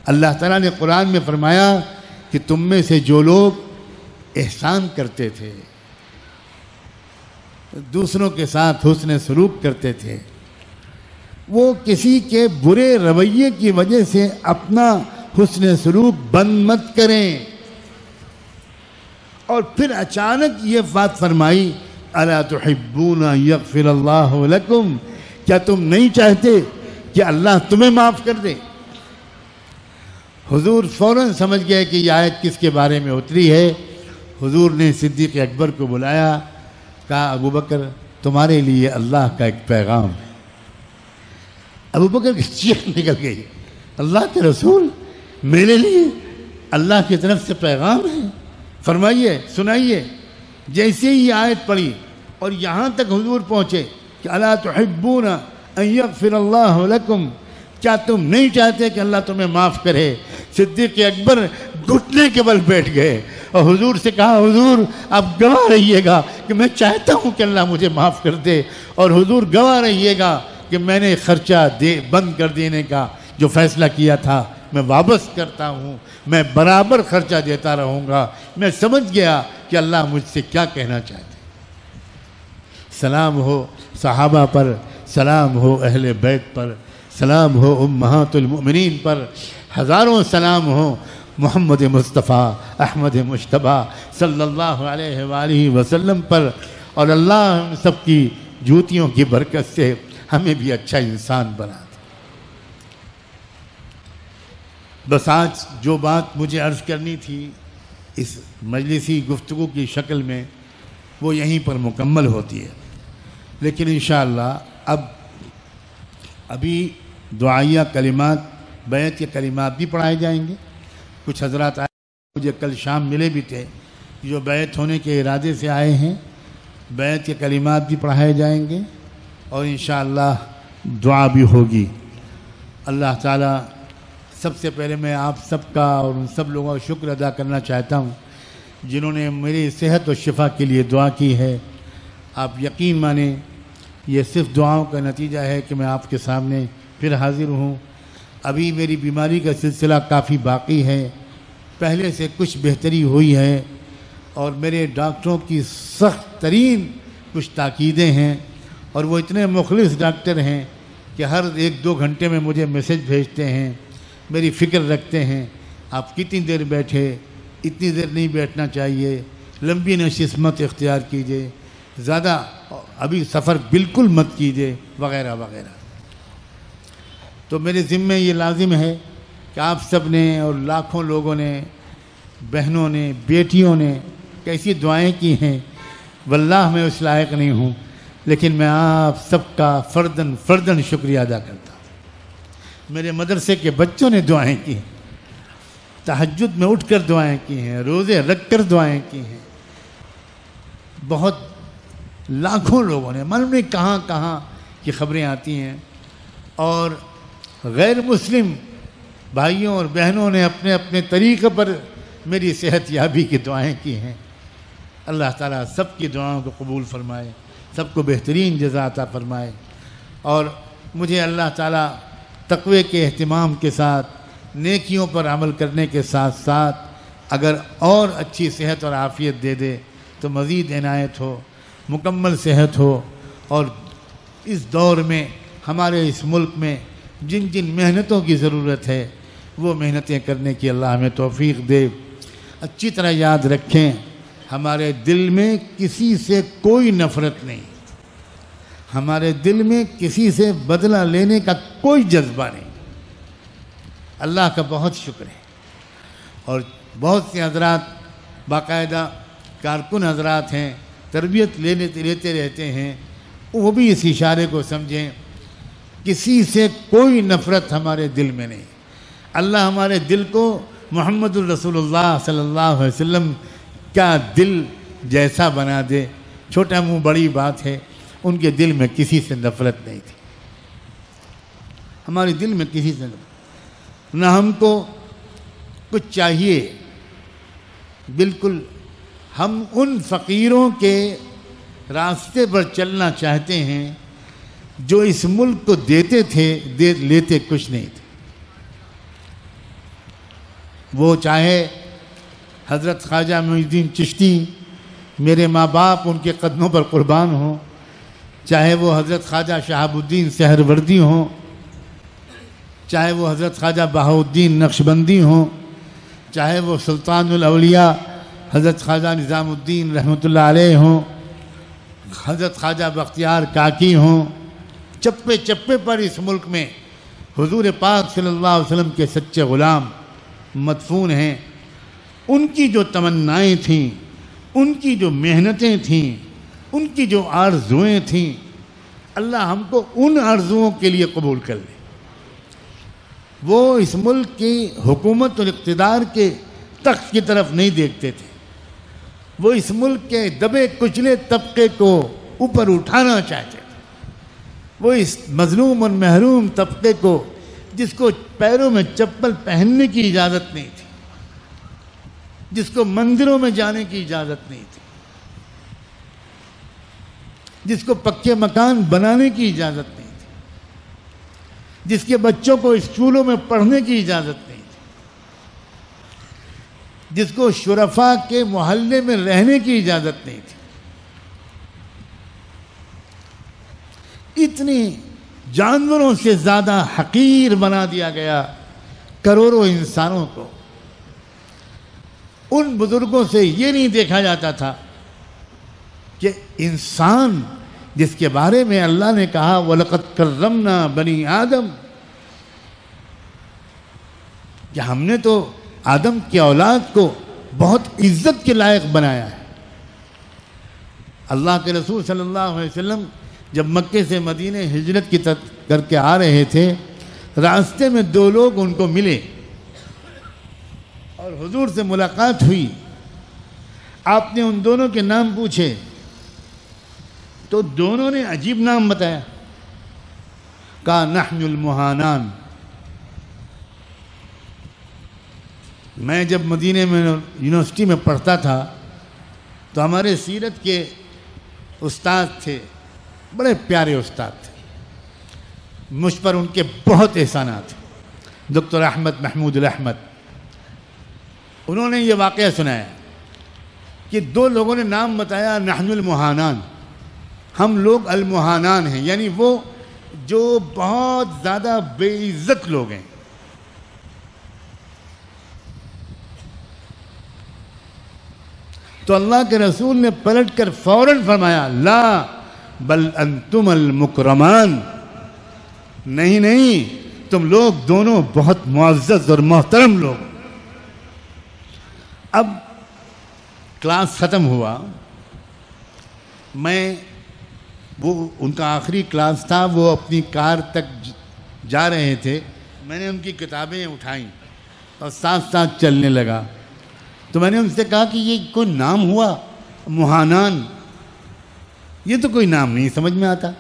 اللہ تعالیٰ نے قرآن میں فرمایا کہ تم میں سے جو لوگ احسان کرتے تھے, دوسروں کے ساتھ حسن سلوک کرتے تھے, وہ کسی کے برے رویے کی وجہ سے اپنا حسن سلوک بند مت کریں. اور پھر اچانک یہ بات فرمائی, الا تحبون ان یغفر اللہ لکم, کیا تم نہیں چاہتے کہ اللہ تمہیں معاف کر دے؟ حضور فوراً سمجھ گئے کہ یہ آیت کس کے بارے میں اتری ہے, حضور نے صدیق اکبر کو بلایا، کہا ابو بکر تمہارے لیے اللہ کا ایک پیغام ہے۔ ابو بکر کی چیخ نکل گئی، اللہ کے رسول میرے لیے اللہ کی طرف سے پیغام ہے، فرمائیے سنائیے۔ جیسے ہی آیت پڑھی اور یہاں تک حضور پہنچے کہ الا تحبون ان یغفر اللہ لکم، کیا تم نہیں چاہتے کہ اللہ تمہیں معاف کرے؟ صدیق اکبر گھٹنے کے بل بیٹھ گئے اور حضور سے کہا حضور آپ گواہ رہیے گا کہ میں چاہتا ہوں کہ اللہ مجھے معاف کر دے، اور حضور گواہ رہیے گا کہ میں نے خرچہ بند کر دینے کا جو فیصلہ کیا تھا میں واپس کرتا ہوں، میں برابر خرچہ دیتا رہوں گا۔ میں سمجھ گیا کہ اللہ مجھ سے کیا کہنا چاہتے۔ سلام ہو صحابہ پر، سلام ہو اہل بیت پر، سلام ہو امہات المؤمنین پر، ہزاروں سلام ہو محمد مصطفیٰ احمد مجتبیٰ صلی اللہ علیہ وآلہ وسلم پر، اور اللہ ہم سب کی جوتیوں کی برکت سے ہمیں بھی اچھا انسان بنا دے۔ بس آج جو بات مجھے عرض کرنی تھی اس مجلسی گفتگو کی شکل میں وہ یہیں پر مکمل ہوتی ہے، لیکن انشاءاللہ ابھی دعائیہ کلمات بیعت کے کلمات بھی پڑھائے جائیں گے۔ کچھ حضرات آئے مجھے کل شام ملے بھی تھے جو بیعت ہونے کے ارادے سے آئے ہیں، بیعت کے کلمات بھی پڑھائے جائیں گے اور انشاءاللہ دعا بھی ہوگی۔ اللہ تعالیٰ سب سے پہلے میں آپ سب کا اور ان سب لوگوں کا شکر ادا کرنا چاہتا ہوں جنہوں نے میری صحت و شفا کے لیے دعا کی ہے۔ آپ یقین مانیں یہ صرف دعاؤں کا نتیجہ ہے کہ میں آپ کے سامنے پھر حاضر ہوں۔ ابھی میری بیماری کا سلسلہ کافی باقی ہے، پہلے سے کچھ بہتری ہوئی ہے، اور میرے ڈاکٹروں کی سخت ترین کچھ تاکیدیں ہیں، اور وہ اتنے مخلص ڈاکٹر ہیں کہ ہر 1-2 گھنٹے میں مجھے میسج بھیجتے ہیں، میری فکر رکھتے ہیں، آپ کتنی دیر بیٹھے، اتنی دیر نہیں بیٹھنا چاہیے، لمبی نشست مت اختیار کیجئے، زیادہ ابھی سفر بالکل مت کیجئے، وغیرہ وغیرہ۔ تو میرے ذمہ یہ لازم ہے کہ آپ سب نے اور لاکھوں لوگوں نے، بہنوں نے، بیٹیوں نے کیسی دعائیں کی ہیں، واللہ میں اس لائق نہیں ہوں، لیکن میں آپ سب کا فرداً شکریہ ادا کرتا ہوں۔ میرے مدرسے کے بچوں نے دعائیں کی ہیں، تہجد میں اٹھ کر دعائیں کی ہیں، روزے رکھ کر دعائیں کی ہیں، بہت لاکھوں لوگوں نے، معلوم نہیں کہاں کہاں کی خبریں آتی ہیں، اور غیر مسلم بھائیوں اور بہنوں نے اپنے اپنے طریقے پر میری صحت یابی کی دعائیں کی ہیں۔ اللہ تعالیٰ سب کی دعاؤں کو قبول فرمائے، سب کو بہترین جزا عطا فرمائے، اور مجھے اللہ تعالیٰ تقوی کے اہتمام کے ساتھ نیکیوں پر عمل کرنے کے ساتھ ساتھ اگر اور اچھی صحت اور عافیت دے دے تو مزید عنایت ہو، مکمل صحت ہو، اور اس دور میں ہمارے اس ملک میں جن جن محنتوں کی ضرورت ہے وہ محنتیں کرنے کی اللہ ہمیں توفیق دے۔ اچھی طرح یاد رکھیں ہمارے دل میں کسی سے کوئی نفرت نہیں، ہمارے دل میں کسی سے بدلہ لینے کا کوئی جذبہ نہیں۔ اللہ کا بہت شکر ہے، اور بہت سے حضرات باقاعدہ کارکن حضرات ہیں، تربیت لیتے رہتے ہیں، وہ بھی اس اشارے کو سمجھیں، کسی سے کوئی نفرت ہمارے دل میں نہیں۔ اللہ ہمارے دل کو محمد الرسول اللہ صلی اللہ علیہ وسلم کا دل جیسا بنا دے۔ چھوٹا منہ بڑی بات ہے، ان کے دل میں کسی سے نفرت نہیں تھی، ہمارے دل میں کسی سے نفرت نہ۔ ہم کو کچھ چاہیے، بالکل ہم ان فقیروں کے راستے پر چلنا چاہتے ہیں جو اس ملک کو دیتے تھے، لیتے کچھ نہیں تھے۔ وہ چاہے حضرت خواجہ معین الدین چشتی، میرے ماں باپ ان کے قدموں پر قربان ہوں، چاہے وہ حضرت خواجہ شہاب الدین سہروردی ہوں، چاہے وہ حضرت خواجہ بہاؤالدین نقشبندی ہوں، چاہے وہ سلطان الاولیاء حضرت خواجہ نظام الدین رحمۃ اللہ علیہ ہوں، حضرت خواجہ بختیار کاکی ہوں، چپے چپے پر اس ملک میں حضور پاک صلی اللہ علیہ وسلم کے سچے غلام مدفون ہیں۔ ان کی جو تمنائیں تھیں ان کی جو محنتیں تھیں، ان کی جو آرزویں تھیں، اللہ ہم کو ان آرزوؤں کے لیے قبول کر لے۔ وہ اس ملک کی حکومت اور اقتدار کے تخت کی طرف نہیں دیکھتے تھے، وہ اس ملک کے دبے کچلے طبقے کو اوپر اٹھانا چاہتے تھے، وہ اس مظلوم اور محروم طبقے کو جس کو پیروں میں چپل پہننے کی اجازت نہیں تھی، جس کو مندروں میں جانے کی اجازت نہیں تھی، جس کو پکے مکان بنانے کی اجازت نہیں تھی، جس کے بچوں کو اسکولوں میں پڑھنے کی اجازت نہیں تھی، جس کو شرفاء کے محلے میں رہنے کی اجازت نہیں تھی، اتنی جانوروں سے زیادہ حقیر بنا دیا گیا کروڑوں انسانوں کو۔ ان بزرگوں سے یہ نہیں دیکھا جاتا تھا کہ انسان جس کے بارے میں اللہ نے کہا وَلَقَدْ كَرَّمْنَا بَنِي آدم، کہ ہم نے تو آدم کی اولاد کو بہت عزت کے لائق بنایا ہے۔ اللہ کے رسول صلی اللہ علیہ وسلم جب مکے سے مدینہ ہجرت کی کر کے آ رہے تھے، راستے میں دو لوگ ان کو ملے اور حضور سے ملاقات ہوئی۔ آپ نے ان دونوں کے نام پوچھے تو دونوں نے عجیب نام بتایا، کہا نحن المہانان۔ میں جب مدینہ میں یونیورسٹی میں پڑھتا تھا تو ہمارے سیرت کے استاد تھے، بڑے پیارے استاد تھے، مجھ پر ان کے بہت احسانات ہیں، ڈاکٹر احمد محمود الاحمد۔ انہوں نے یہ واقعہ سنایا کہ دو لوگوں نے نام بتایا نحن المہانان، ہم لوگ المہانان ہیں، یعنی وہ جو بہت زیادہ بے عزت لوگ ہیں۔ تو اللہ کے رسول نے پلٹ کر فوراً فرمایا لا بل انتم المکرمان، نہیں نہیں، تم لوگ دونوں بہت معزز اور محترم لوگ۔ اب کلاس ختم ہوا، میں وہ ان کا آخری کلاس تھا، وہ اپنی کار تک جا رہے تھے، میں نے ان کی کتابیں اٹھائیں اور ساتھ ساتھ چلنے لگا۔ تو میں نے ان سے کہا کہ یہ کوئی نام ہوا مہانان، یہ تو کوئی نام نہیں سمجھ میں آتا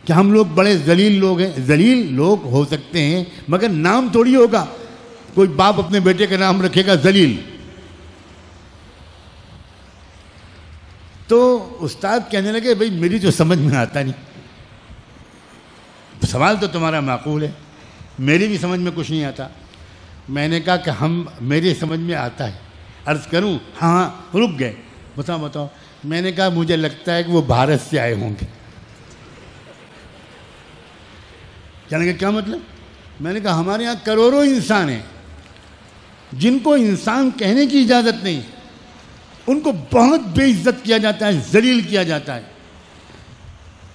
کہ ہم لوگ بڑے ذلیل لوگ ہیں۔ ذلیل لوگ ہو سکتے ہیں مگر نام تھوڑی ہوگا، کوئی باپ اپنے بیٹے کا نام رکھے گا ذلیل۔ تو استاد کہنے لگے بھئی میری تو سمجھ میں آتا نہیں، سوال تو تمہارا معقول ہے، میری بھی سمجھ میں کچھ نہیں آتا۔ میں نے کہا کہ میری سمجھ میں آتا ہے، عرض کروں؟ ہاں، رک گئے، بتاؤ۔ میں نے کہا مجھے لگتا ہے کہ وہ بھارت سے آئے ہوں گے۔ کہنے لگے کیا مطلب؟ میں نے کہا ہمارے یہاں کروڑوں انسان ہیں جن کو انسان کہنے کی اجازت نہیں، ان کو بہت بے عزت کیا جاتا ہے، ذلیل کیا جاتا ہے۔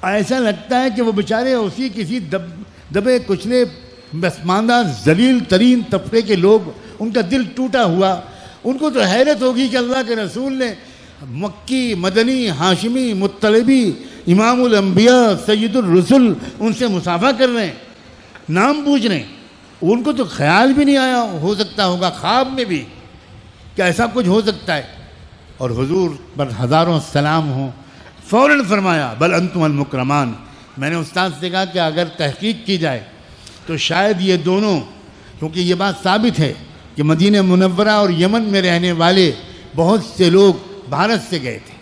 ایسا لگتا ہے کہ وہ بیچارے اسی کسی دبے کچلے بسماندہ ذلیل ترین طبقے کے لوگ، ان کا دل ٹوٹا ہوا۔ ان کو تو حیرت ہوگی کہ اللہ کے رسول نے مکی، مدنی، ہاشمی، مطلبی، امام الانبیاء، سید الرسل ان سے مصافحہ کر رہے ہیں، نام پوچھ رہے ہیں۔ ان کو تو خیال بھی نہیں آیا، ہو سکتا ہوگا خواب میں بھی کہ ایسا کچھ ہو سکتا ہے۔ اور حضور پر ہزاروں سلام ہوں، فوراً فرمایا بل انتم المکرمان۔ میں نے استاد سے کہا کہ اگر تحقیق کی جائے تو شاید یہ دونوں، کیونکہ یہ بات ثابت ہے کہ مدینہ منورہ اور یمن میں رہنے والے بہت سے لوگ بھارت سے گئے تھے،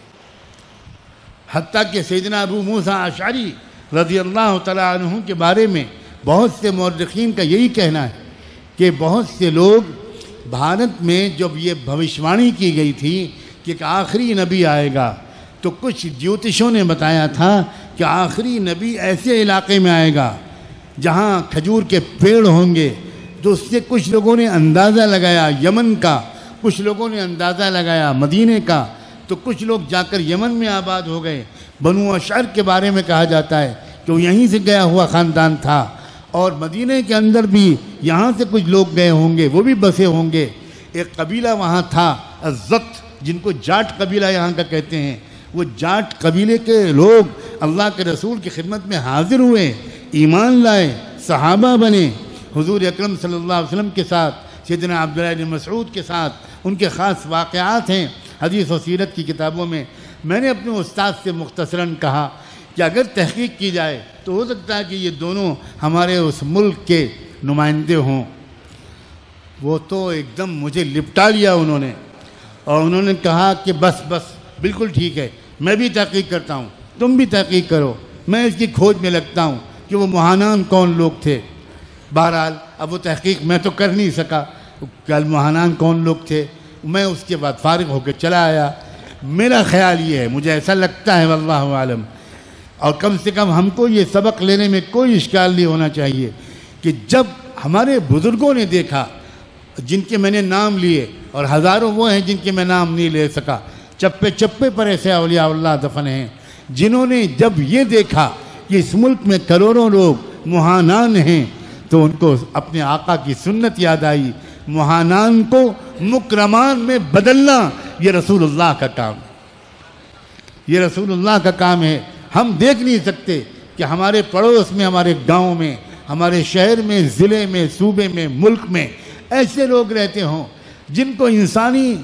حتیٰ کہ سیدنا ابو موسیٰ اشعری رضی اللہ تعالیٰ عنہ کے بارے میں بہت سے مورخین کا یہی کہنا ہے کہ بہت سے لوگ بھارت میں جب یہ بھوشوانی کی گئی تھی کہ ایک آخری نبی آئے گا، تو کچھ جیوتشوں نے بتایا تھا کہ آخری نبی ایسے علاقے میں آئے گا جہاں کھجور کے پیڑ ہوں گے۔ تو اس سے کچھ لوگوں نے اندازہ لگایا یمن کا، کچھ لوگوں نے اندازہ لگایا مدینہ کا، تو کچھ لوگ جا کر یمن میں آباد ہو گئے۔ بنو اشعر کے بارے میں کہا جاتا ہے کہ وہ یہیں سے گیا ہوا خاندان تھا، اور مدینہ کے اندر بھی یہاں سے کچھ لوگ گئے ہوں گے، وہ بھی بسے ہوں گے۔ ایک قبیلہ وہاں تھا الزت، جن کو جاٹ قبیلہ یہاں کا کہتے ہیں، وہ جاٹ قبیلے کے لوگ اللہ کے رسول کی خدمت میں حاضر ہوئے، ایمان لائے، صحابہ بنے، حضور اکرم صلی اللہ علیہ وسلم کے ساتھ، سیدنا عبداللہ بن مسعود کے ساتھ ان کے خاص واقعات ہیں حدیث و سیرت کی کتابوں میں۔ میں نے اپنے استاد سے مختصراً کہا کہ اگر تحقیق کی جائے تو ہو سکتا ہے کہ یہ دونوں ہمارے اس ملک کے نمائندے ہوں۔ وہ تو ایک دم مجھے لپٹا لیا انہوں نے، اور انہوں نے کہا کہ بس بالکل ٹھیک ہے، میں بھی تحقیق کرتا ہوں، تم بھی تحقیق کرو، میں اس کی کھوج میں لگتا ہوں کہ وہ مہانان کون لوگ تھے۔ بہرحال اب وہ تحقیق میں تو کر نہیں سکا کہ مہانان کون لوگ تھے، میں اس کے بعد فارغ ہو کے چلا آیا۔ میرا خیال یہ ہے، مجھے ایسا لگتا ہے واللہ عالم، اور کم سے کم ہم کو یہ سبق لینے میں کوئی اشکال نہیں ہونا چاہیے کہ جب ہمارے بزرگوں نے دیکھا، جن کے میں نے نام لیے، اور ہزاروں وہ ہیں جن کے میں نام نہیں لے سکا، چپے چپے پر ایسے اولیاء اللہ دفن ہیں، جنہوں نے جب یہ دیکھا کہ اس ملک میں کروڑوں لوگ مہانان ہیں تو ان کو اپنے آقا کی سنت یاد آئی۔ مہانان کو مکرمان میں بدلنا یہ رسول اللہ کا کام ہے، یہ رسول اللہ کا کام ہے۔ ہم دیکھ نہیں سکتے کہ ہمارے پڑوس میں، ہمارے گاؤں میں، ہمارے شہر میں، ضلع میں، صوبے میں، ملک میں ایسے لوگ رہتے ہوں جن کو انسانی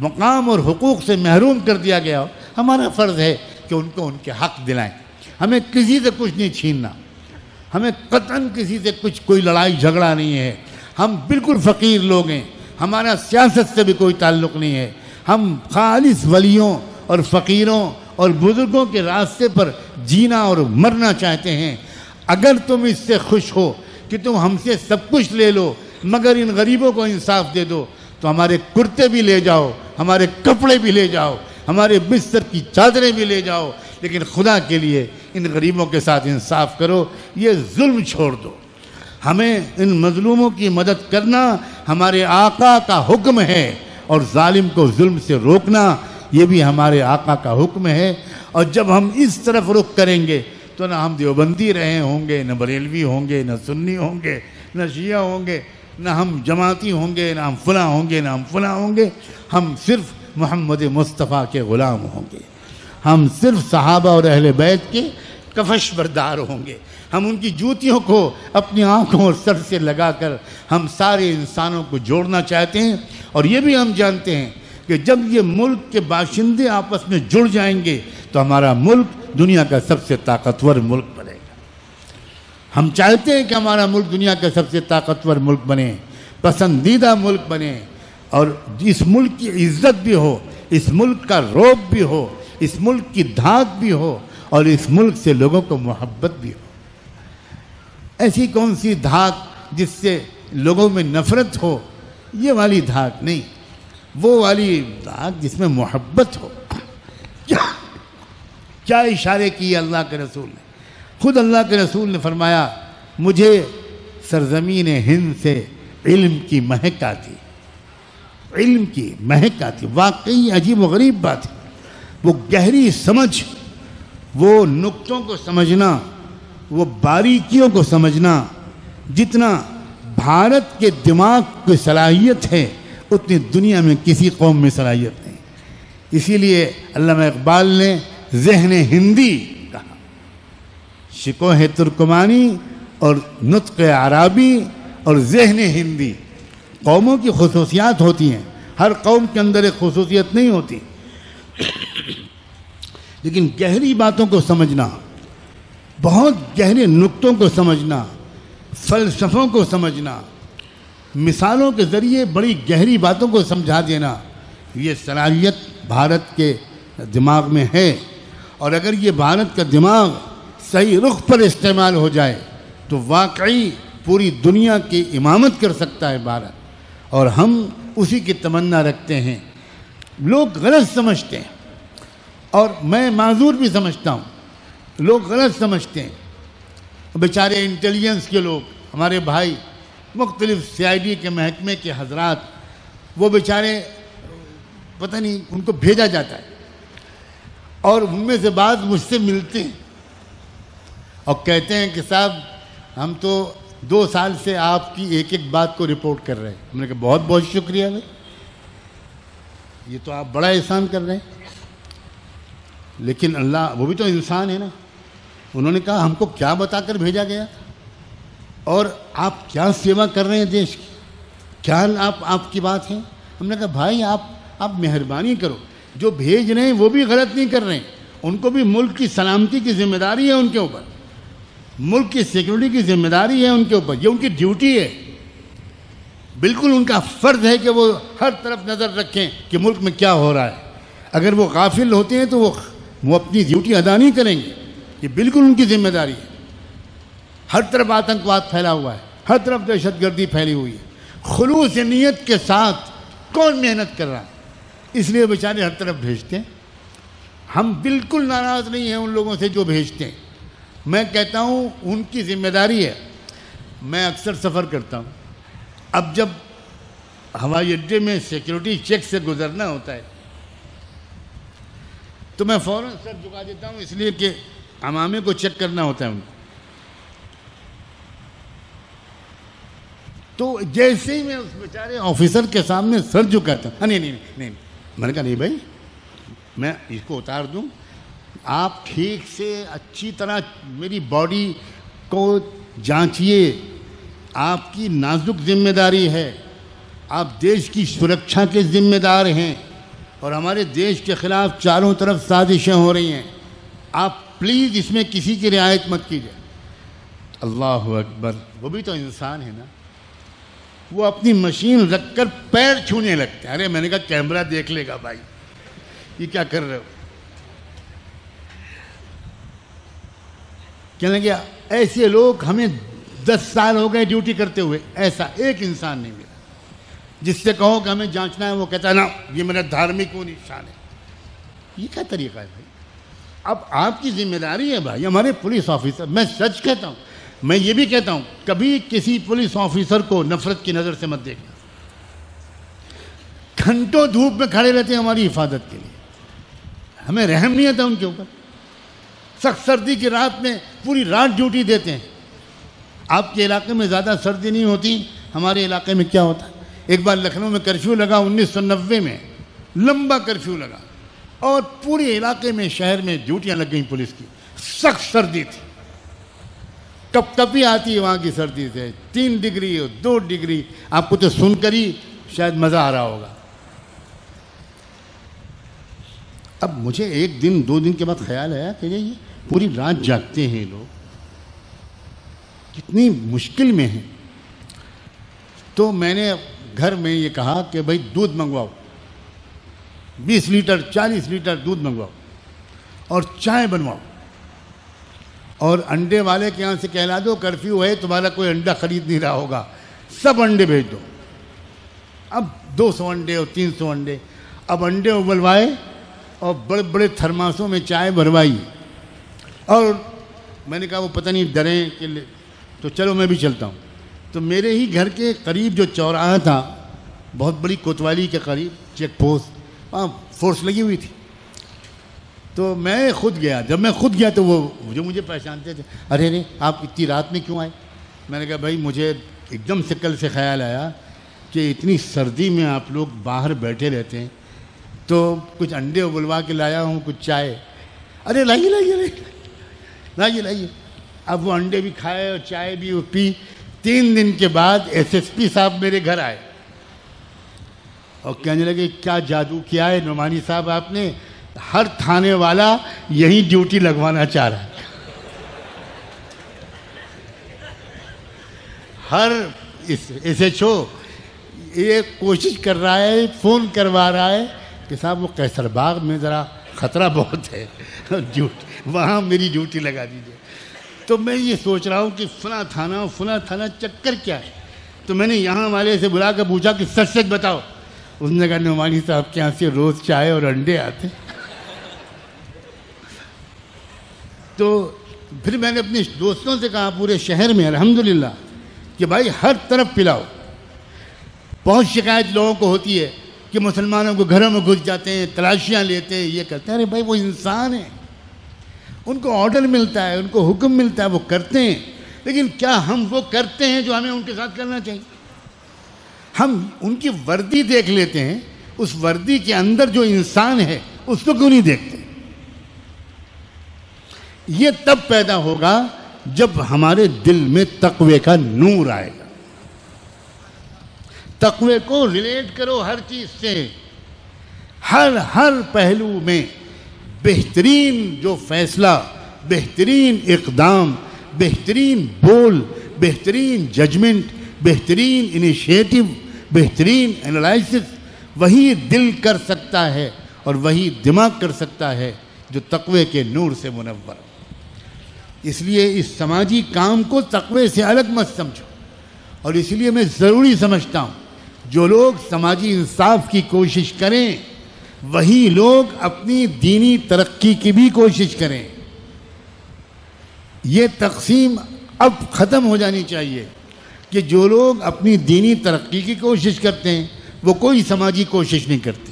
مقام اور حقوق سے محروم کر دیا گیا ہو۔ ہمارا فرض ہے کہ ان کو ان کے حق دلائیں۔ ہمیں کسی سے کچھ نہیں چھیننا، ہمیں قطعاً کسی سے کوئی لڑائی جھگڑا نہیں ہے۔ ہم بالکل فقیر لوگ ہیں، ہمارا سیاست سے بھی کوئی تعلق نہیں ہے۔ ہم خالص ولیوں اور فقیروں اور بزرگوں کے راستے پر جینا اور مرنا چاہتے ہیں۔ اگر تم اس سے خوش ہو کہ تم ہم سے سب کچھ لے لو مگر ان غریبوں کو انصاف دے دو، تو ہمارے کرتے بھی لے جاؤ، ہمارے کپڑے بھی لے جاؤ، ہمارے بستر کی چادریں بھی لے جاؤ، لیکن خدا کے لیے ان غریبوں کے ساتھ انصاف کرو، یہ ظلم چھوڑ دو۔ ہمیں ان مظلوموں کی مدد کرنا ہمارے آقا کا حکم ہے، اور ظالم کو ظلم سے روکنا یہ بھی ہمارے آقا کا حکم ہے۔ اور جب ہم اس طرف رخ کریں گے تو نہ ہم دیوبندی رہے ہوں گے، نہ بریلوی ہوں گے، نہ سنی ہوں گے، نہ شیعہ ہوں گے، نہ ہم جماعتی ہوں گے، نہ ہم فلاں ہوں گے، نہ ہم فلاں ہوں گے۔ ہم صرف محمد مصطفیٰ کے غلام ہوں گے، ہم صرف صحابہ اور اہل بیت کے کفش بردار ہوں گے۔ ہم ان کی جوتیوں کو اپنی آنکھوں اور سر سے لگا کر ہم سارے انسانوں کو جوڑنا چاہتے ہیں، اور یہ بھی ہم جانتے ہیں کہ جب یہ ملک کے باشندے آپس میں جڑ جائیں گے تو ہمارا ملک دنیا کا سب سے طاقتور ملک بنے گا۔ ہم چاہتے ہیں کہ ہمارا ملک دنیا کا سب سے طاقتور ملک بنے، پسندیدہ ملک بنے، اور اس ملک کی عزت بھی ہو، اس ملک کا رعب بھی ہو، اس ملک کی دھاک بھی ہو، اور اس ملک سے لوگوں کو محبت بھی ہو۔ ایسی کون سی دھاک جس سے لوگوں میں نفرت ہو؟ یہ والی دھاک نہیں، وہ والی دھاک جس میں محبت ہو۔ کیا اشارے کیے اللہ کے رسول نے؟ خود اللہ کے رسول نے فرمایا، مجھے سرزمین ہند سے علم کی مہک آتی، علم کی مہک آتی۔ واقعی عجیب و غریب بات ہے، وہ گہری سمجھ، وہ نقطوں کو سمجھنا، وہ باریکیوں کو سمجھنا، جتنا بھارت کے دماغ کی صلاحیت ہے اتنی دنیا میں کسی قوم میں صلاحیت نہیں۔ اسی لیے علامہ اقبال نے ذہن ہندی کہا۔ شکوہ ترکمانی اور نطق عربی اور ذہن ہندی قوموں کی خصوصیات ہوتی ہیں، ہر قوم کے اندر ایک خصوصیت نہیں ہوتی، لیکن گہری باتوں کو سمجھنا، بہت گہرے نقطوں کو سمجھنا، فلسفوں کو سمجھنا، مثالوں کے ذریعے بڑی گہری باتوں کو سمجھا دینا، یہ صلاحیت بھارت کے دماغ میں ہے۔ اور اگر یہ بھارت کا دماغ صحیح رخ پر استعمال ہو جائے تو واقعی پوری دنیا کی امامت کر سکتا ہے بھارت، اور ہم اسی کی تمنا رکھتے ہیں۔ لوگ غلط سمجھتے ہیں، اور میں معذور بھی سمجھتا ہوں، لوگ غلط سمجھتے ہیں۔ بیچارے انٹیلیجنس کے لوگ، ہمارے بھائی، مختلف سی آئی ڈی کے محکمے کے حضرات، وہ بیچارے پتہ نہیں ان کو بھیجا جاتا ہے، اور ان میں سے بعض مجھ سے ملتے ہیں اور کہتے ہیں کہ صاحب ہم تو 2 سال سے آپ کی ایک ایک بات کو رپورٹ کر رہے ہیں۔ ہم نے کہا بہت بہت شکریہ بھائی، یہ تو آپ بڑا احسان کر رہے ہیں. لیکن اللہ وہ بھی تو انسان ہے نا. انہوں نے کہا ہم کو کیا بتا کر بھیجا گیا اور آپ کیا سیوا کر رہے ہیں دیش کی, کیا آپ کی بات ہے. ہم نے کہا بھائی آپ مہربانی کرو, جو بھیج رہے ہیں وہ بھی غلط نہیں کر رہے ہیں, ان کو بھی ملک کی سلامتی کی ذمہ داری ہے ان کے اوپر, ملک کی سیکورٹی کی ذمہ داری ہے ان کے اوپر, یہ ان کی ڈیوٹی ہے. بالکل ان کا فرض ہے کہ وہ ہر طرف نظر رکھیں کہ ملک میں کیا ہو رہا ہے. اگر وہ غافل ہوتے ہیں تو وہ اپنی ڈیوٹی ادا نہیں کریں گے. یہ بالکل ان کی ذمہ داری ہے. ہر طرف آتنکواد پھیلا ہوا ہے, ہر طرف دہشت گردی پھیلی ہوئی ہے. خلوص نیت کے ساتھ کون محنت کر رہا ہے, اس لیے بیچارے ہر طرف بھیجتے ہیں. ہم بالکل ناراض نہیں ہیں ان لوگوں سے جو بھیجتے ہیں. میں کہتا ہوں ان کی ذمہ داری ہے. میں اکثر سفر کرتا ہوں, اب جب ہوائی اڈے میں سیکیورٹی چیک سے گزرنا ہوتا ہے تو میں فوراً سر جھکا دیتا ہوں, اس لیے کہ عمامے کو چیک کرنا ہوتا ہے ان کو. تو جیسے ہی میں اس بیچارے آفیسر کے سامنے سر جھکاتا ہوں, نہیں, میں نے کہا نہیں بھائی, میں اس کو اتار دوں, آپ ٹھیک سے اچھی طرح میری باڈی کو جانچیے. آپ کی نازک ذمہ داری ہے, آپ دیش کی سرکشا کے ذمہ دار ہیں, اور ہمارے دیش کے خلاف چاروں طرف سازشیں ہو رہی ہیں. آپ پلیز اس میں کسی کی رعایت مت کیجیے. اللہ اکبر, وہ بھی تو انسان ہے نا. وہ اپنی مشین رکھ کر پیر چھونے لگتے ہیں. ارے میں نے کہا کیمرہ دیکھ لے گا بھائی, یہ کیا کر رہے ہو. کہنے لگے ایسے لوگ ہمیں 10 سال ہو گئے ڈیوٹی کرتے ہوئے, ایسا ایک انسان نہیں ملا جس سے کہو کہ ہمیں جانچنا ہے, وہ کہتا ہے نا یہ میرا دھارمک وہ نشان ہے. یہ کیا طریقہ ہے بھائی. اب آپ کی ذمہ داری ہے بھائی, ہمارے پولیس آفیسر, میں سچ کہتا ہوں, میں یہ بھی کہتا ہوں کبھی کسی پولیس آفیسر کو نفرت کی نظر سے مت دیکھنا. گھنٹوں دھوپ میں کھڑے رہتے ہیں ہماری حفاظت کے لیے, ہمیں رحم نہیں آتا ان کے اوپر. سخت سردی کی رات میں پوری رات ڈیوٹی دیتے ہیں. آپ کے علاقے میں زیادہ سردی نہیں ہوتی, ہمارے علاقے میں کیا ہوتا ہے. ایک بار لکھنؤ میں کرفیو لگا 1990 میں, لمبا کرفیو لگا, اور پورے علاقے میں شہر میں ڈیوٹیاں لگ گئیں پولیس کی. سخت سردی تھی, کپ کپی آتی ہے وہاں کی سردی سے, 3 ڈگری 2 ڈگری. آپ کو تو سن کر ہی شاید مزہ آ رہا ہوگا. اب مجھے 1 دن 2 دن کے بعد خیال آیا کہ یہ پوری رات جاگتے ہیں لوگ, کتنی مشکل میں ہیں. تو میں نے گھر میں یہ کہا کہ بھائی دودھ منگواؤ, 20 لیٹر 40 لیٹر دودھ منگواؤ, اور چائے بنواؤ, اور انڈے والے کے یہاں سے کہلا دو کرفیو ہے, تمہارا کوئی انڈا خرید نہیں رہا ہوگا, سب انڈے بھیج دو. اب 200 انڈے اور 300 انڈے. اب انڈے ابلوائے اور بڑے بڑے تھرماسوں میں چائے بھروائی, اور میں نے کہا وہ پتہ نہیں ڈریں کہ تو چلو میں بھی چلتا ہوں. تو میرے ہی گھر کے قریب جو چوراہا تھا, بہت بڑی کوتوالی کے قریب چیک پوسٹ, وہاں فورس لگی ہوئی تھی. تو میں خود گیا. جب میں خود گیا تو وہ جو مجھے پہچانتے تھے, ارے آپ اتنی رات میں کیوں آئے. میں نے کہا بھائی مجھے ایک دم سے کل سے خیال آیا کہ اتنی سردی میں آپ لوگ باہر بیٹھے رہتے ہیں, تو کچھ انڈے ابلوا کے لایا ہوں, کچھ چائے. ارے لائیے. اب وہ انڈے بھی کھائے اور چائے بھی وہ پی. 3 دن کے بعد SSP صاحب میرے گھر آئے اور کہنے لگے کیا جادو کیا ہے نعمانی صاحب آپ نے, ہر تھانے والا یہی ڈیوٹی لگوانا چاہ رہا ہے. ہر SHO یہ کوشش کر رہا ہے, فون کروا رہا ہے کہ صاحب وہ قیصر باغ میں ذرا خطرہ بہت ہے, وہاں میری ڈیوٹی لگا دیجیے. تو میں یہ سوچ رہا ہوں کہ فلاں تھانہ چکر کیا ہے. تو میں نے یہاں والے سے بلا کر پوچھا کہ سچ بتاؤ. اس نے کہا نعمانی صاحب کے یہاں سے روز چائے اور انڈے آتے. تو پھر میں نے اپنے دوستوں سے کہا پورے شہر میں الحمدللہ کہ بھائی ہر طرف پلاؤ. بہت شکایت لوگوں کو ہوتی ہے کہ مسلمانوں کو گھروں میں گھس جاتے ہیں, تلاشیاں لیتے ہیں, یہ کرتے ہیں. ارے بھائی وہ انسان ہیں, ان کو آرڈر ملتا ہے, ان کو حکم ملتا ہے, وہ کرتے ہیں. لیکن کیا ہم وہ کرتے ہیں جو ہمیں ان کے ساتھ کرنا چاہیے؟ ہم ان کی وردی دیکھ لیتے ہیں اس وردی کے اندر جو انسان ہے اس کو کیوں نہیں دیکھتے؟ یہ تب پیدا ہوگا جب ہمارے دل میں تقوی کا نور آئے گا۔ تقوی کو ریلیٹ کرو ہر چیز سے، ہر پہلو میں بہترین جو فیصلہ، بہترین اقدام، بہترین بول، بہترین ججمنٹ، بہترین انیشیٹو، بہترین انالائسس وہی دل کر سکتا ہے اور وہی دماغ کر سکتا ہے جو تقوی کے نور سے منور۔ اس لیے اس سماجی کام کو تقوی سے الگ مت سمجھو، اور اس لیے میں ضروری سمجھتا ہوں جو لوگ سماجی انصاف کی کوشش کریں وہی لوگ اپنی دینی ترقی کی بھی کوشش کریں۔ یہ تقسیم اب ختم ہو جانی چاہیے کہ جو لوگ اپنی دینی ترقی کی کوشش کرتے ہیں وہ کوئی سماجی کوشش نہیں کرتے،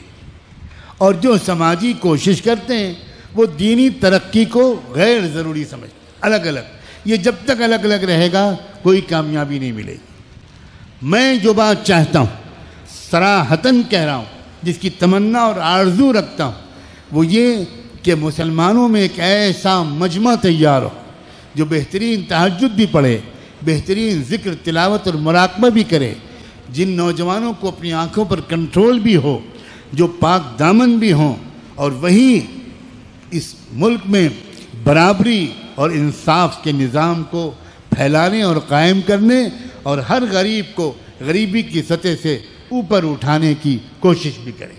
اور جو سماجی کوشش کرتے ہیں وہ دینی ترقی کو غیر ضروری سمجھتے ہیں۔ الگ الگ، یہ جب تک الگ الگ رہے گا کوئی کامیابی نہیں ملے گی۔ میں جو بات چاہتا ہوں، صراحتاً کہہ رہا ہوں، جس کی تمنا اور آرزو رکھتا ہوں، وہ یہ کہ مسلمانوں میں ایک ایسا مجمع تیار ہو جو بہترین تہجد بھی پڑھے، بہترین ذکر، تلاوت اور مراقبہ بھی کرے، جن نوجوانوں کو اپنی آنکھوں پر کنٹرول بھی ہو، جو پاک دامن بھی ہوں، اور وہی اس ملک میں برابری اور انصاف کے نظام کو پھیلانے اور قائم کرنے اور ہر غریب کو غریبی کی سطح سے اوپر اٹھانے کی کوشش بھی کریں۔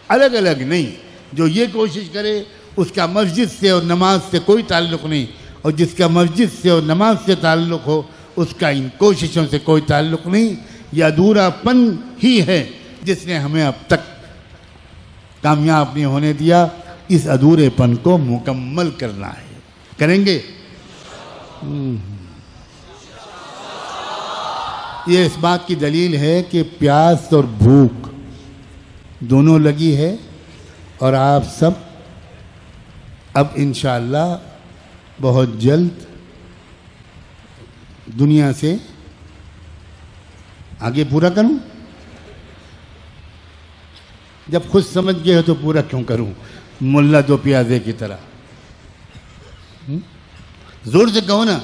الگ الگ نہیں، جو یہ کوشش کرے اس کا مسجد سے اور نماز سے کوئی تعلق نہیں، اور جس کا مسجد سے اور نماز سے تعلق ہو اس کا ان کوششوں سے کوئی تعلق نہیں۔ یہ ادھورا پن ہی ہے جس نے ہمیں اب تک کامیاب نہیں ہونے دیا۔ اس ادھورے پن کو مکمل کرنا ہے، کریں گے؟ یہ اس بات کی دلیل ہے کہ پیاس اور بھوک دونوں لگی ہے، اور آپ سب اب انشاءاللہ بہت جلد دنیا سے آگے پورا کروں؟ جب خود سمجھ گئے ہو تو پورا کیوں کروں ملا دو پیازے کی طرح؟ زور سے کہو نا۔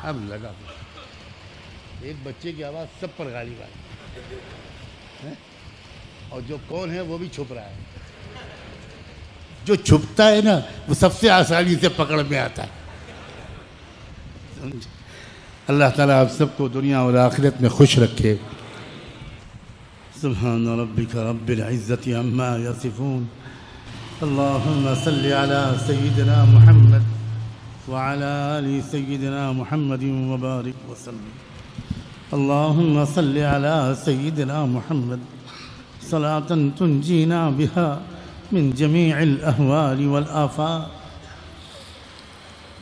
اب لگا ایک بچے کی آواز سب پر غالب آئی، اور جو کون ہے وہ بھی چھپ رہا ہے۔ جو چھپتا ہے نا وہ سب سے آسانی سے پکڑ میں آتا ہے۔ اللہ تعالیٰ آپ سب کو دنیا اور آخرت میں خوش رکھے۔ سبحان ربک رب العزت عما یصفون، اللہم صل علی سیدنا محمد وعلی آل سیدنا محمد وبارک وسلم۔ اللہم صل علی سیدنا محمد صلاة تنجینا بها من جميع الأهوال والآفات،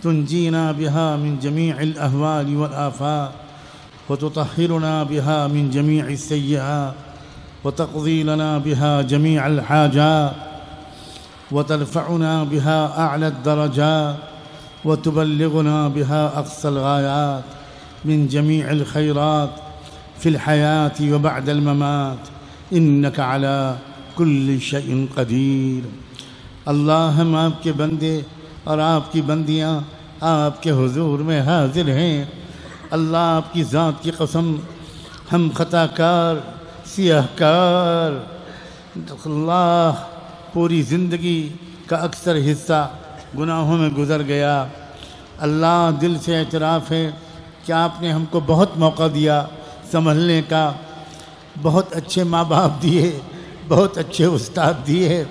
تنجينا بها من جميع الأهوال والآفات، وتطهرنا بها من جميع السيئات، وتقضي لنا بها جميع الحاجات، وترفعنا بها أعلى الدرجات، وتبلغنا بها أقصى الغايات من جميع الخيرات في الحياة وبعد الممات، إنك على كل شيء قدیر۔ اللہ ہم آپ کے بندے اور آپ کی بندیاں آپ کے حضور میں حاضر ہیں۔ اللہ آپ کی ذات کی قسم ہم خطا کار، سیاہ کار، اللہ پوری زندگی کا اکثر حصہ گناہوں میں گزر گیا۔ اللہ دل سے اعتراف ہے کہ آپ نے ہم کو بہت موقع دیا سنبھلنے کا، بہت اچھے ماں باپ دیے، بہت اچھے استاد دیے،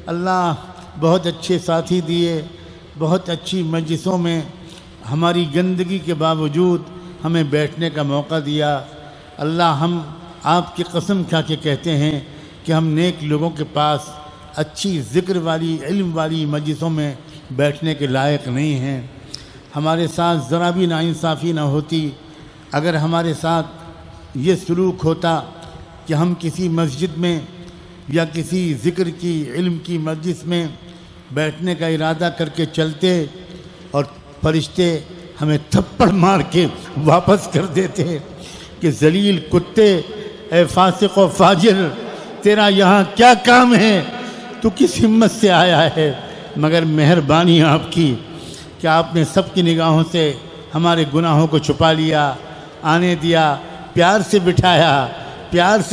اللہ بہت اچھے ساتھی دیے، بہت اچھی مجلسوں میں ہماری گندگی کے باوجود ہمیں بیٹھنے کا موقع دیا۔ اللہ ہم آپ کی قسم کھا کے کہتے ہیں کہ ہم نیک لوگوں کے پاس اچھی ذکر والی، علم والی مجلسوں میں بیٹھنے کے لائق نہیں ہیں۔ ہمارے ساتھ ذرا بھی ناانصافی نہ ہوتی اگر ہمارے ساتھ یہ سلوک ہوتا کہ ہم کسی مسجد میں یا کسی ذکر کی، علم کی مجلس میں بیٹھنے کا ارادہ کر کے چلتے اور فرشتے ہمیں تھپڑ مار کے واپس کر دیتے کہ ذلیل کتے اے فاسق و فاجر تیرا یہاں کیا کام ہے، تو کس ہمت سے آیا ہے؟ مگر مہربانی آپ کی کہ آپ نے سب کی نگاہوں سے ہمارے گناہوں کو چھپا لیا، آنے دیا، پیار سے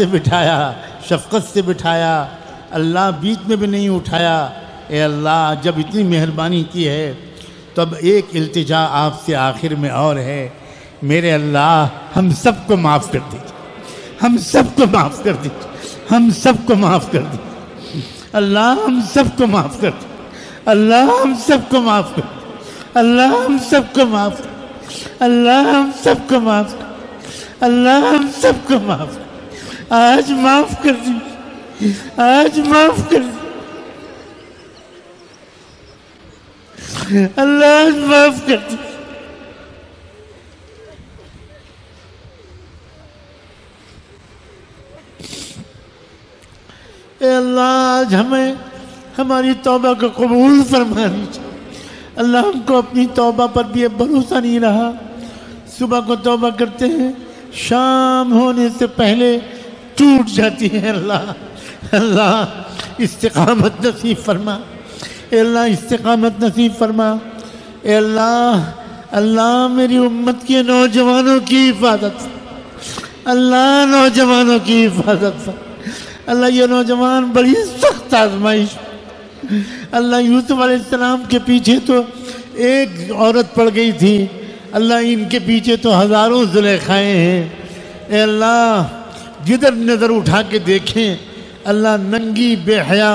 بٹھایا، شفقت سے بٹھایا، اللہ بیچ میں بھی نہیں اٹھایا۔ اے اللہ جب اتنی مہربانی کی ہے تو اب ایک التجا آپ سے آخر میں اور ہے، میرے اللہ ہم سب کو معاف کر دیجیے، ہم سب کو معاف کر دیجیے، ہم سب کو معاف کر دیجیے، اللہ ہم سب کو معاف کر دیجیے، اللہ ہم سب کو معاف کر دیجیے، اللہ ہم سب کو معاف کر دیجیے، اللہ ہم سب کو معاف کر دیجیے، اللہ ہم سب کو معاف کر دیجیے، آج معاف کر دیجیے، آج معاف کر دیجیے، اللہ معاف کر دیجیے۔ اے اللہ آج ہمیں ہماری توبہ کو قبول فرما دیجیے۔ اللہ ہم کو اپنی توبہ پر بھی بھروسہ نہیں رہا، صبح کو توبہ کرتے ہیں، شام ہونے سے پہلے ٹوٹ جاتی ہے۔ اللہ استقامت نصیب فرما، اے اللہ استقامت نصیب فرما، اے اللہ میری امت کے نوجوانوں کی حفاظت، اللہ نوجوانوں کی حفاظت، اللہ یہ نوجوان بڑی سخت آزمائش، اللہ یوسف علیہ السلام کے پیچھے تو ایک عورت پڑ گئی تھی، اللہ ان کے پیچھے تو ہزاروں زلیخائیں ہیں۔ اے اللہ جدھر نظر اٹھا کے دیکھیں اللہ ننگی بے حیا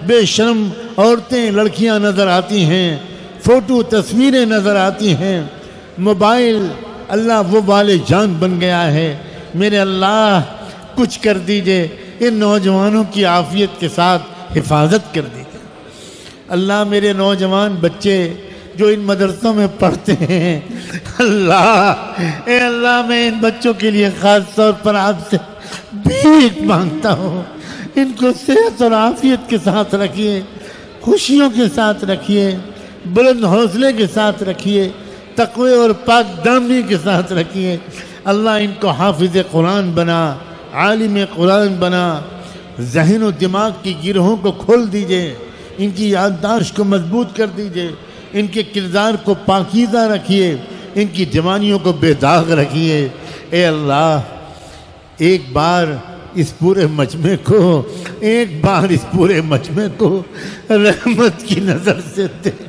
بے شرم عورتیں لڑکیاں نظر آتی ہیں، فوٹو تصویریں نظر آتی ہیں، موبائل اللہ وہ والے جان بن گیا ہے۔ میرے اللہ کچھ کر دیجئے، ان نوجوانوں کی عافیت کے ساتھ حفاظت کر دیجئے۔ اللہ میرے نوجوان بچے جو ان مدرسوں میں پڑھتے ہیں، اے اللہ میں ان بچوں کے لیے خاص طور پر آپ سے بھیک مانگتا ہوں، ان کو صحت اور عافیت کے ساتھ رکھیے، خوشیوں کے ساتھ رکھیے، بلند حوصلے کے ساتھ رکھیے، تقوی اور پاک دامنی کے ساتھ رکھیے۔ اللہ ان کو حافظ قرآن بنا، عالم قرآن بنا، ذہن و دماغ کی گرہوں کو کھول دیجئے، ان کی یادداشت کو مضبوط کر دیجئے، ان کے کردار کو پاکیزہ رکھیے، ان کی جوانیوں کو بے داغ رکھیے۔ اے اللہ ایک بار اس پورے مجمع کو رحمت کی نظر سے دیکھ،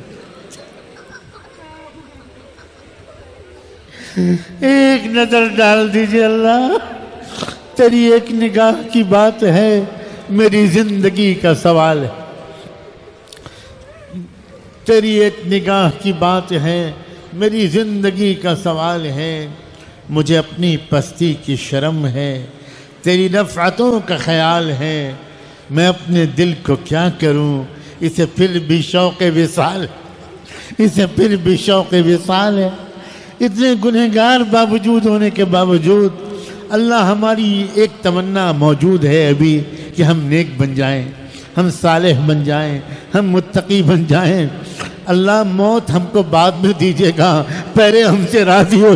ایک نظر ڈال دیجئے اللہ، تیری ایک نگاہ کی بات ہے، میری زندگی کا سوال ہے، تیری ایک نگاہ کی بات ہے، میری زندگی کا سوال ہے، مجھے اپنی پستی کی شرم ہے، تیری رفعتوں کا خیال ہے، میں اپنے دل کو کیا کروں، اسے پھر بھی شوق وصال ہے، اتنے گنہگار باوجود ہونے کے باوجود اللہ ہماری ایک تمنا موجود ہے ابھی کہ ہم نیک بن جائیں، ہم صالح بن جائیں، ہم متقی بن جائیں۔ اللہ موت ہم کو بعد میں دیجیے گا، پہلے ہم سے راضی ہو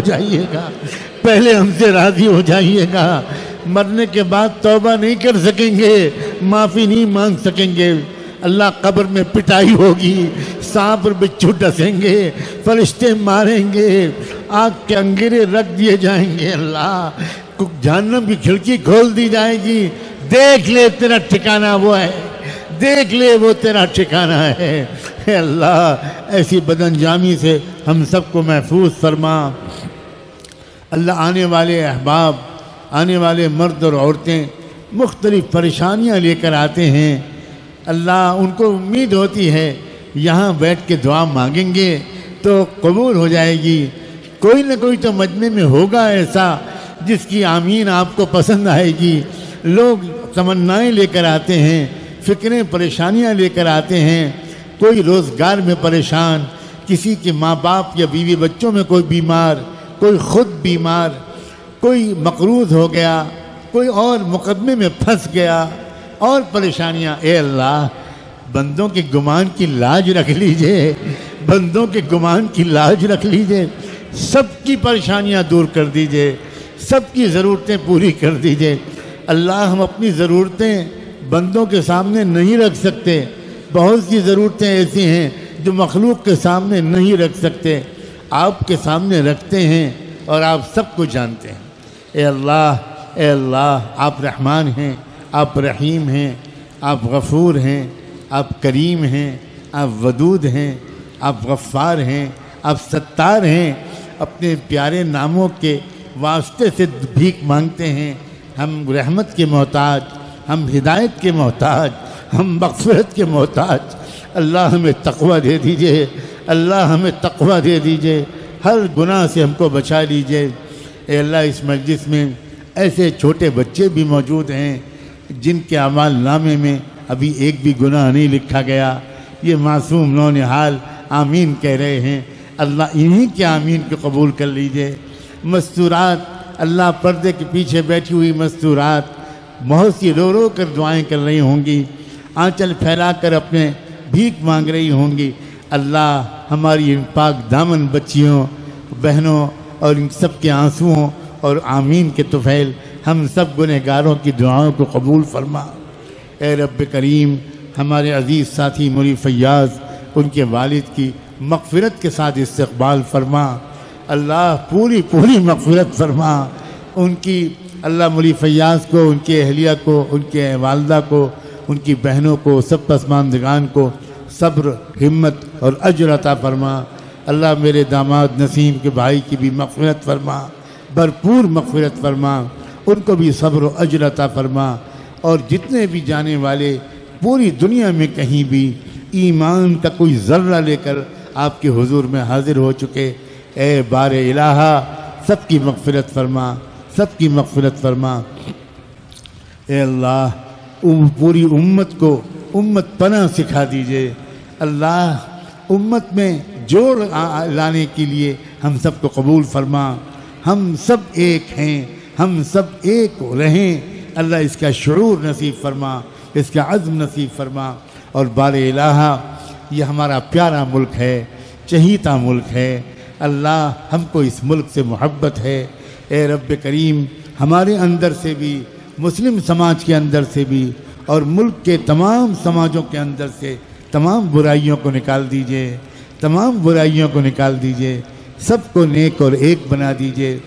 جائیے گا، مرنے کے بعد توبہ نہیں کر سکیں گے، معافی نہیں مانگ سکیں گے، اللہ قبر میں پٹائی ہوگی، سانپ اور بچھو ڈسیں گے، فرشتے ماریں گے، آگ کے انگیرے رکھ دیے جائیں گے، اللہ جہنم کی کھڑکی کھول دی جائے گی، دیکھ لے تیرا ٹھکانہ وہ ہے، دیکھ لے وہ تیرا ٹھکانہ ہے۔ اے اللہ ایسی بدن جامی سے ہم سب کو محفوظ فرما۔ اللہ آنے والے احباب، آنے والے مرد اور عورتیں مختلف پریشانیاں لے کر آتے ہیں، اللہ ان کو امید ہوتی ہے یہاں بیٹھ کے دعا مانگیں گے تو قبول ہو جائے گی، کوئی نہ کوئی تو مجمع میں ہوگا ایسا جس کی آمین آپ کو پسند آئے گی۔ لوگ تمنائیں لے کر آتے ہیں، فکریں پریشانیاں لے کر آتے ہیں، کوئی روزگار میں پریشان، کسی کے ماں باپ یا بیوی بچوں میں کوئی بیمار، کوئی خود بیمار، کوئی مقروض ہو گیا، کوئی اور مقدمے میں پھنس گیا، اور پریشانیاں۔ اے اللہ بندوں کے گمان کی لاج رکھ لیجئے، بندوں کے گمان کی لاج رکھ لیجئے، سب کی پریشانیاں دور کر دیجئے، سب کی ضرورتیں پوری کر دیجئے۔ اللہ ہم اپنی ضرورتیں بندوں کے سامنے نہیں رکھ سکتے، بہت سی ضرورتیں ایسی ہیں جو مخلوق کے سامنے نہیں رکھ سکتے، آپ کے سامنے رکھتے ہیں اور آپ سب کو جانتے ہیں۔ اے اللہ آپ رحمان ہیں، آپ رحیم ہیں، آپ غفور ہیں، آپ کریم ہیں، آپ ودود ہیں، آپ غفار ہیں، آپ ستار ہیں۔ اپنے پیارے ناموں کے واسطے سے بھیک مانگتے ہیں۔ ہم رحمت کے محتاج، ہم ہدایت کے محتاج، ہم مغفرت کے محتاج۔ اللہ ہمیں تقوی دے دیجئے، اللہ ہمیں تقوی دے دیجئے، ہر گناہ سے ہم کو بچا لیجئے۔ اے اللہ اس مجلس میں ایسے چھوٹے بچے بھی موجود ہیں جن کے اعمال نامے میں ابھی ایک بھی گناہ نہیں لکھا گیا، یہ معصوم نونہال آمین کہہ رہے ہیں، اللہ انہی کے آمین کو قبول کر لیجئے۔ مستورات، اللہ پردے کے پیچھے بیٹھی ہوئی مستورات بہت سی رو رو کر دعائیں کر رہی ہوں گی، آنچل پھیلا کر اپنے بھیک مانگ رہی ہوں گی۔ اللہ ہماری ان پاک دامن بچیوں، بہنوں اور ان سب کے آنسوؤں اور آمین کے طفیل ہم سب گنہگاروں کی دعاؤں کو قبول فرما۔ اے رب کریم ہمارے عزیز ساتھی مولی فیاض، ان کے والد کی مغفرت کے ساتھ استقبال فرما۔ اللہ پوری مغفرت فرما ان کی۔ اللہ مولی فیاض کو، ان کے اہلیہ کو، ان کے والدہ کو، ان کی بہنوں کو، سب پسماندگان کو صبر، ہمت اور اجر عطا فرما۔ اللہ میرے داماد نسیم کے بھائی کی بھی مغفرت فرما، بھرپور مغفرت فرما، ان کو بھی صبر و اجر عطا فرما۔ اور جتنے بھی جانے والے پوری دنیا میں کہیں بھی ایمان کا کوئی ذرہ لے کر آپ کے حضور میں حاضر ہو چکے، اے بار الہا سب کی مغفرت فرما، سب کی مغفرت فرما۔ اے اللہ پوری امت کو امت پناہ سکھا دیجئے۔ اللہ امت میں جوڑ لانے کے لیے ہم سب کو قبول فرما۔ ہم سب ایک ہیں، ہم سب ایک رہیں۔ اللہ اس کا شعور نصیب فرما، اس کا عزم نصیب فرما۔ اور بار الہا یہ ہمارا پیارا ملک ہے، چہیتا ملک ہے، اللہ ہم کو اس ملک سے محبت ہے۔ اے رب کریم ہمارے اندر سے بھی، مسلم سماج کے اندر سے بھی، اور ملک کے تمام سماجوں کے اندر سے تمام برائیوں کو نکال دیجئے، تمام برائیوں کو نکال دیجئے، سب کو نیک اور ایک بنا دیجئے،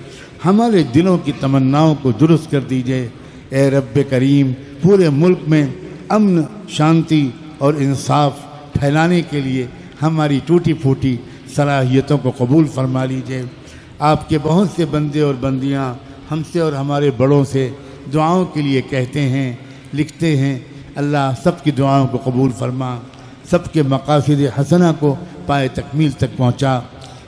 ہمارے دلوں کی تمناؤں کو درست کر دیجئے۔ اے رب کریم پورے ملک میں امن، شانتی اور انصاف پھیلانے کے لیے ہماری ٹوٹی پھوٹی صلاحیتوں کو قبول فرما لیجئے۔ آپ کے بہت سے بندے اور بندیاں ہم سے اور ہمارے بڑوں سے دعاؤں کے لیے کہتے ہیں، لکھتے ہیں، اللہ سب کی دعاؤں کو قبول فرما، سب کے مقاصد حسنہ کو پائے تکمیل تک پہنچا۔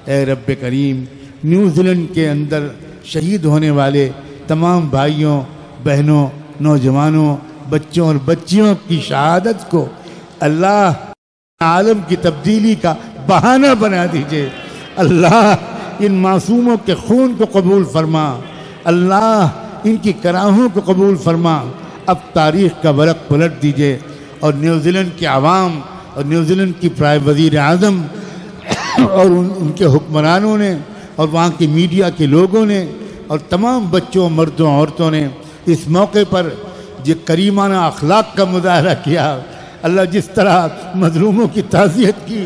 اے رب کریم نیوزی لینڈ کے اندر شہید ہونے والے تمام بھائیوں، بہنوں، نوجوانوں، بچوں اور بچیوں کی شہادت کو اللہ عالم کی تبدیلی کا بہانہ بنا دیجئے۔ اللہ ان معصوموں کے خون کو قبول فرما، اللہ ان کی کراہوں کو قبول فرما۔ اب تاریخ کا ورق پلٹ دیجئے اور نیوزی لینڈ کے عوام اور نیوزی لینڈ کی وزیر اعظم اور ان کے حکمرانوں نے اور وہاں کی میڈیا کے لوگوں نے اور تمام بچوں، مردوں، عورتوں نے اس موقع پر جو کریمانہ اخلاق کا مظاہرہ کیا، اللہ جس طرح مظلوموں کی تعزیت کی،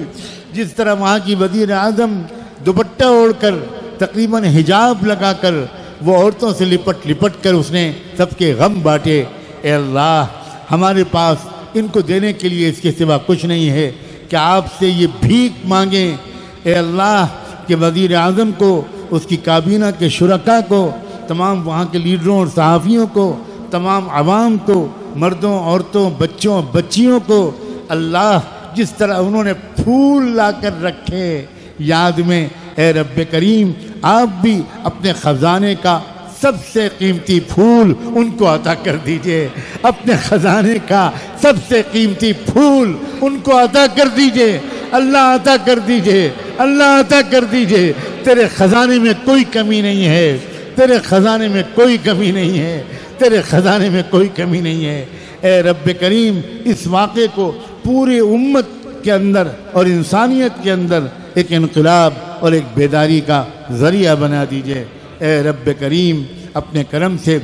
جس طرح وہاں کی وزیر اعظم دوپٹہ اوڑھ کر تقریباً حجاب لگا کر وہ عورتوں سے لپٹ کر اس نے سب کے غم بانٹے۔ اے اللہ ہمارے پاس ان کو دینے کے لیے اس کے سوا کچھ نہیں ہے کہ آپ سے یہ بھیک مانگیں۔ اے اللہ کہ وزیر اعظم کو، اس کی کابینہ کے شرکاء کو، تمام وہاں کے لیڈروں اور صحافیوں کو، تمام عوام کو، مردوں، عورتوں، بچوں، بچیوں کو، اللہ جس طرح انہوں نے پھول لا کر رکھے یاد میں، اے رب کریم آپ بھی اپنے خزانے کا سب سے قیمتی پھول ان کو عطا کر دیجئے، اپنے خزانے کا سب سے قیمتی پھول ان کو عطا کر دیجئے۔ اللہ عطا کر دیجئے، اللہ عطا کر دیجئے۔ تیرے خزانے میں کوئی کمی نہیں ہے، تیرے خزانے میں کوئی کمی نہیں ہے، تیرے خزانے میں کوئی کمی نہیں ہے۔ اے رب کریم اس واقعے کو پوری امت کے اندر اور انسانیت کے اندر ایک انقلاب اور ایک بیداری کا ذریعہ بنا دیجئے۔ اے رب کریم اپنے کرم سے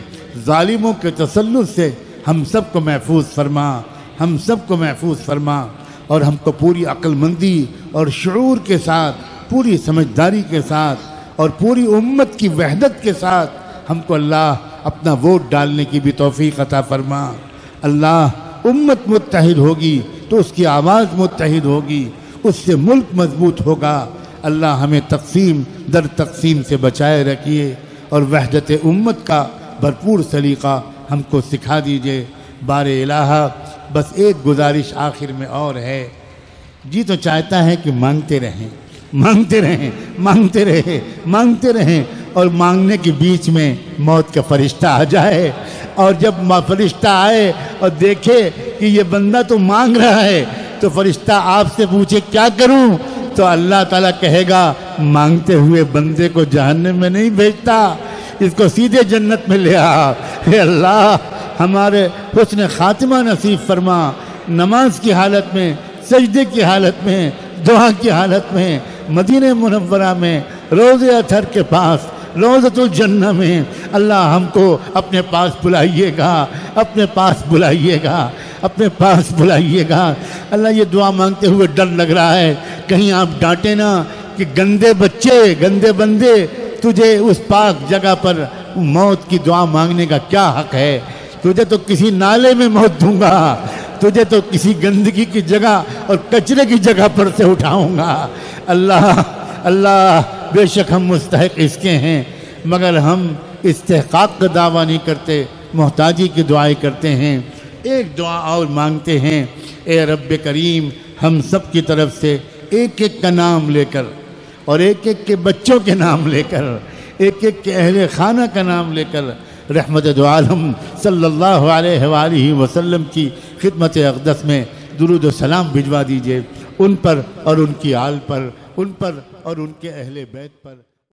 ظالموں کے تسلط سے ہم سب کو محفوظ فرما، ہم سب کو محفوظ فرما، اور ہم کو پوری عقل مندی اور شعور کے ساتھ، پوری سمجھداری کے ساتھ اور پوری امت کی وحدت کے ساتھ ہم کو اللہ اپنا ووٹ ڈالنے کی بھی توفیق عطا فرما۔ اللہ، امت متحد ہوگی تو اس کی آواز متحد ہوگی، اس سے ملک مضبوط ہوگا۔ اللہ ہمیں تقسیم در تقسیم سے بچائے رکھیے اور وحدت امت کا بھرپور سلیقہ ہم کو سکھا دیجئے۔ بار الہ، بس ایک گزارش آخر میں اور ہے، جی تو چاہتا ہے کہ مانگتے رہیں، مانگتے رہیں، مانگتے رہیں، مانگتے رہیں، اور مانگنے کے بیچ میں موت کا فرشتہ آ جائے، اور جب فرشتہ آئے اور دیکھے کہ یہ بندہ تو مانگ رہا ہے، تو فرشتہ آپ سے پوچھے کیا کروں، تو اللہ تعالیٰ کہے گا مانگتے ہوئے بندے کو جہنم میں نہیں بھیجتا، اس کو سیدھے جنت میں لے آ۔ اے اللہ، ہمارے حسن خاتمہ نصیب فرما، نماز کی حالت میں، سجدے کی حالت میں، دعا کی حالت میں، مدینہ منورہ میں، روضہ اطہر کے پاس، روضۃ الجنہ میں اللہ ہم کو اپنے پاس بلائیے گا، اپنے پاس بلائیے گا، اپنے پاس بلائیے گا۔ اللہ، یہ دعا مانگتے ہوئے ڈر لگ رہا ہے کہیں آپ ڈانٹے نہ کہ گندے بچے، گندے بندے، تجھے اس پاک جگہ پر موت کی دعا مانگنے کا کیا حق ہے؟ تجھے تو کسی نالے میں موت دوں گا، تجھے تو کسی گندگی کی جگہ اور کچرے کی جگہ پر سے اٹھاؤں گا۔ اللہ، اللہ، بے شک ہم مستحق اس کے ہیں، مگر ہم استحقاق کا دعویٰ نہیں کرتے، محتاجی کی دعائیں کرتے ہیں۔ ایک دعا اور مانگتے ہیں، اے رب کریم، ہم سب کی طرف سے ایک ایک کا نام لے کر، اور ایک ایک کے بچوں کے نام لے کر، ایک ایک کے اہل خانہ کا نام لے کر رحمت دو عالم صلی اللہ علیہ وآلہ وسلم کی خدمت اقدس میں درود و سلام بھجوا دیجئے، ان پر اور ان کی آل پر، ان پر اور ان کے اہل بیت پر۔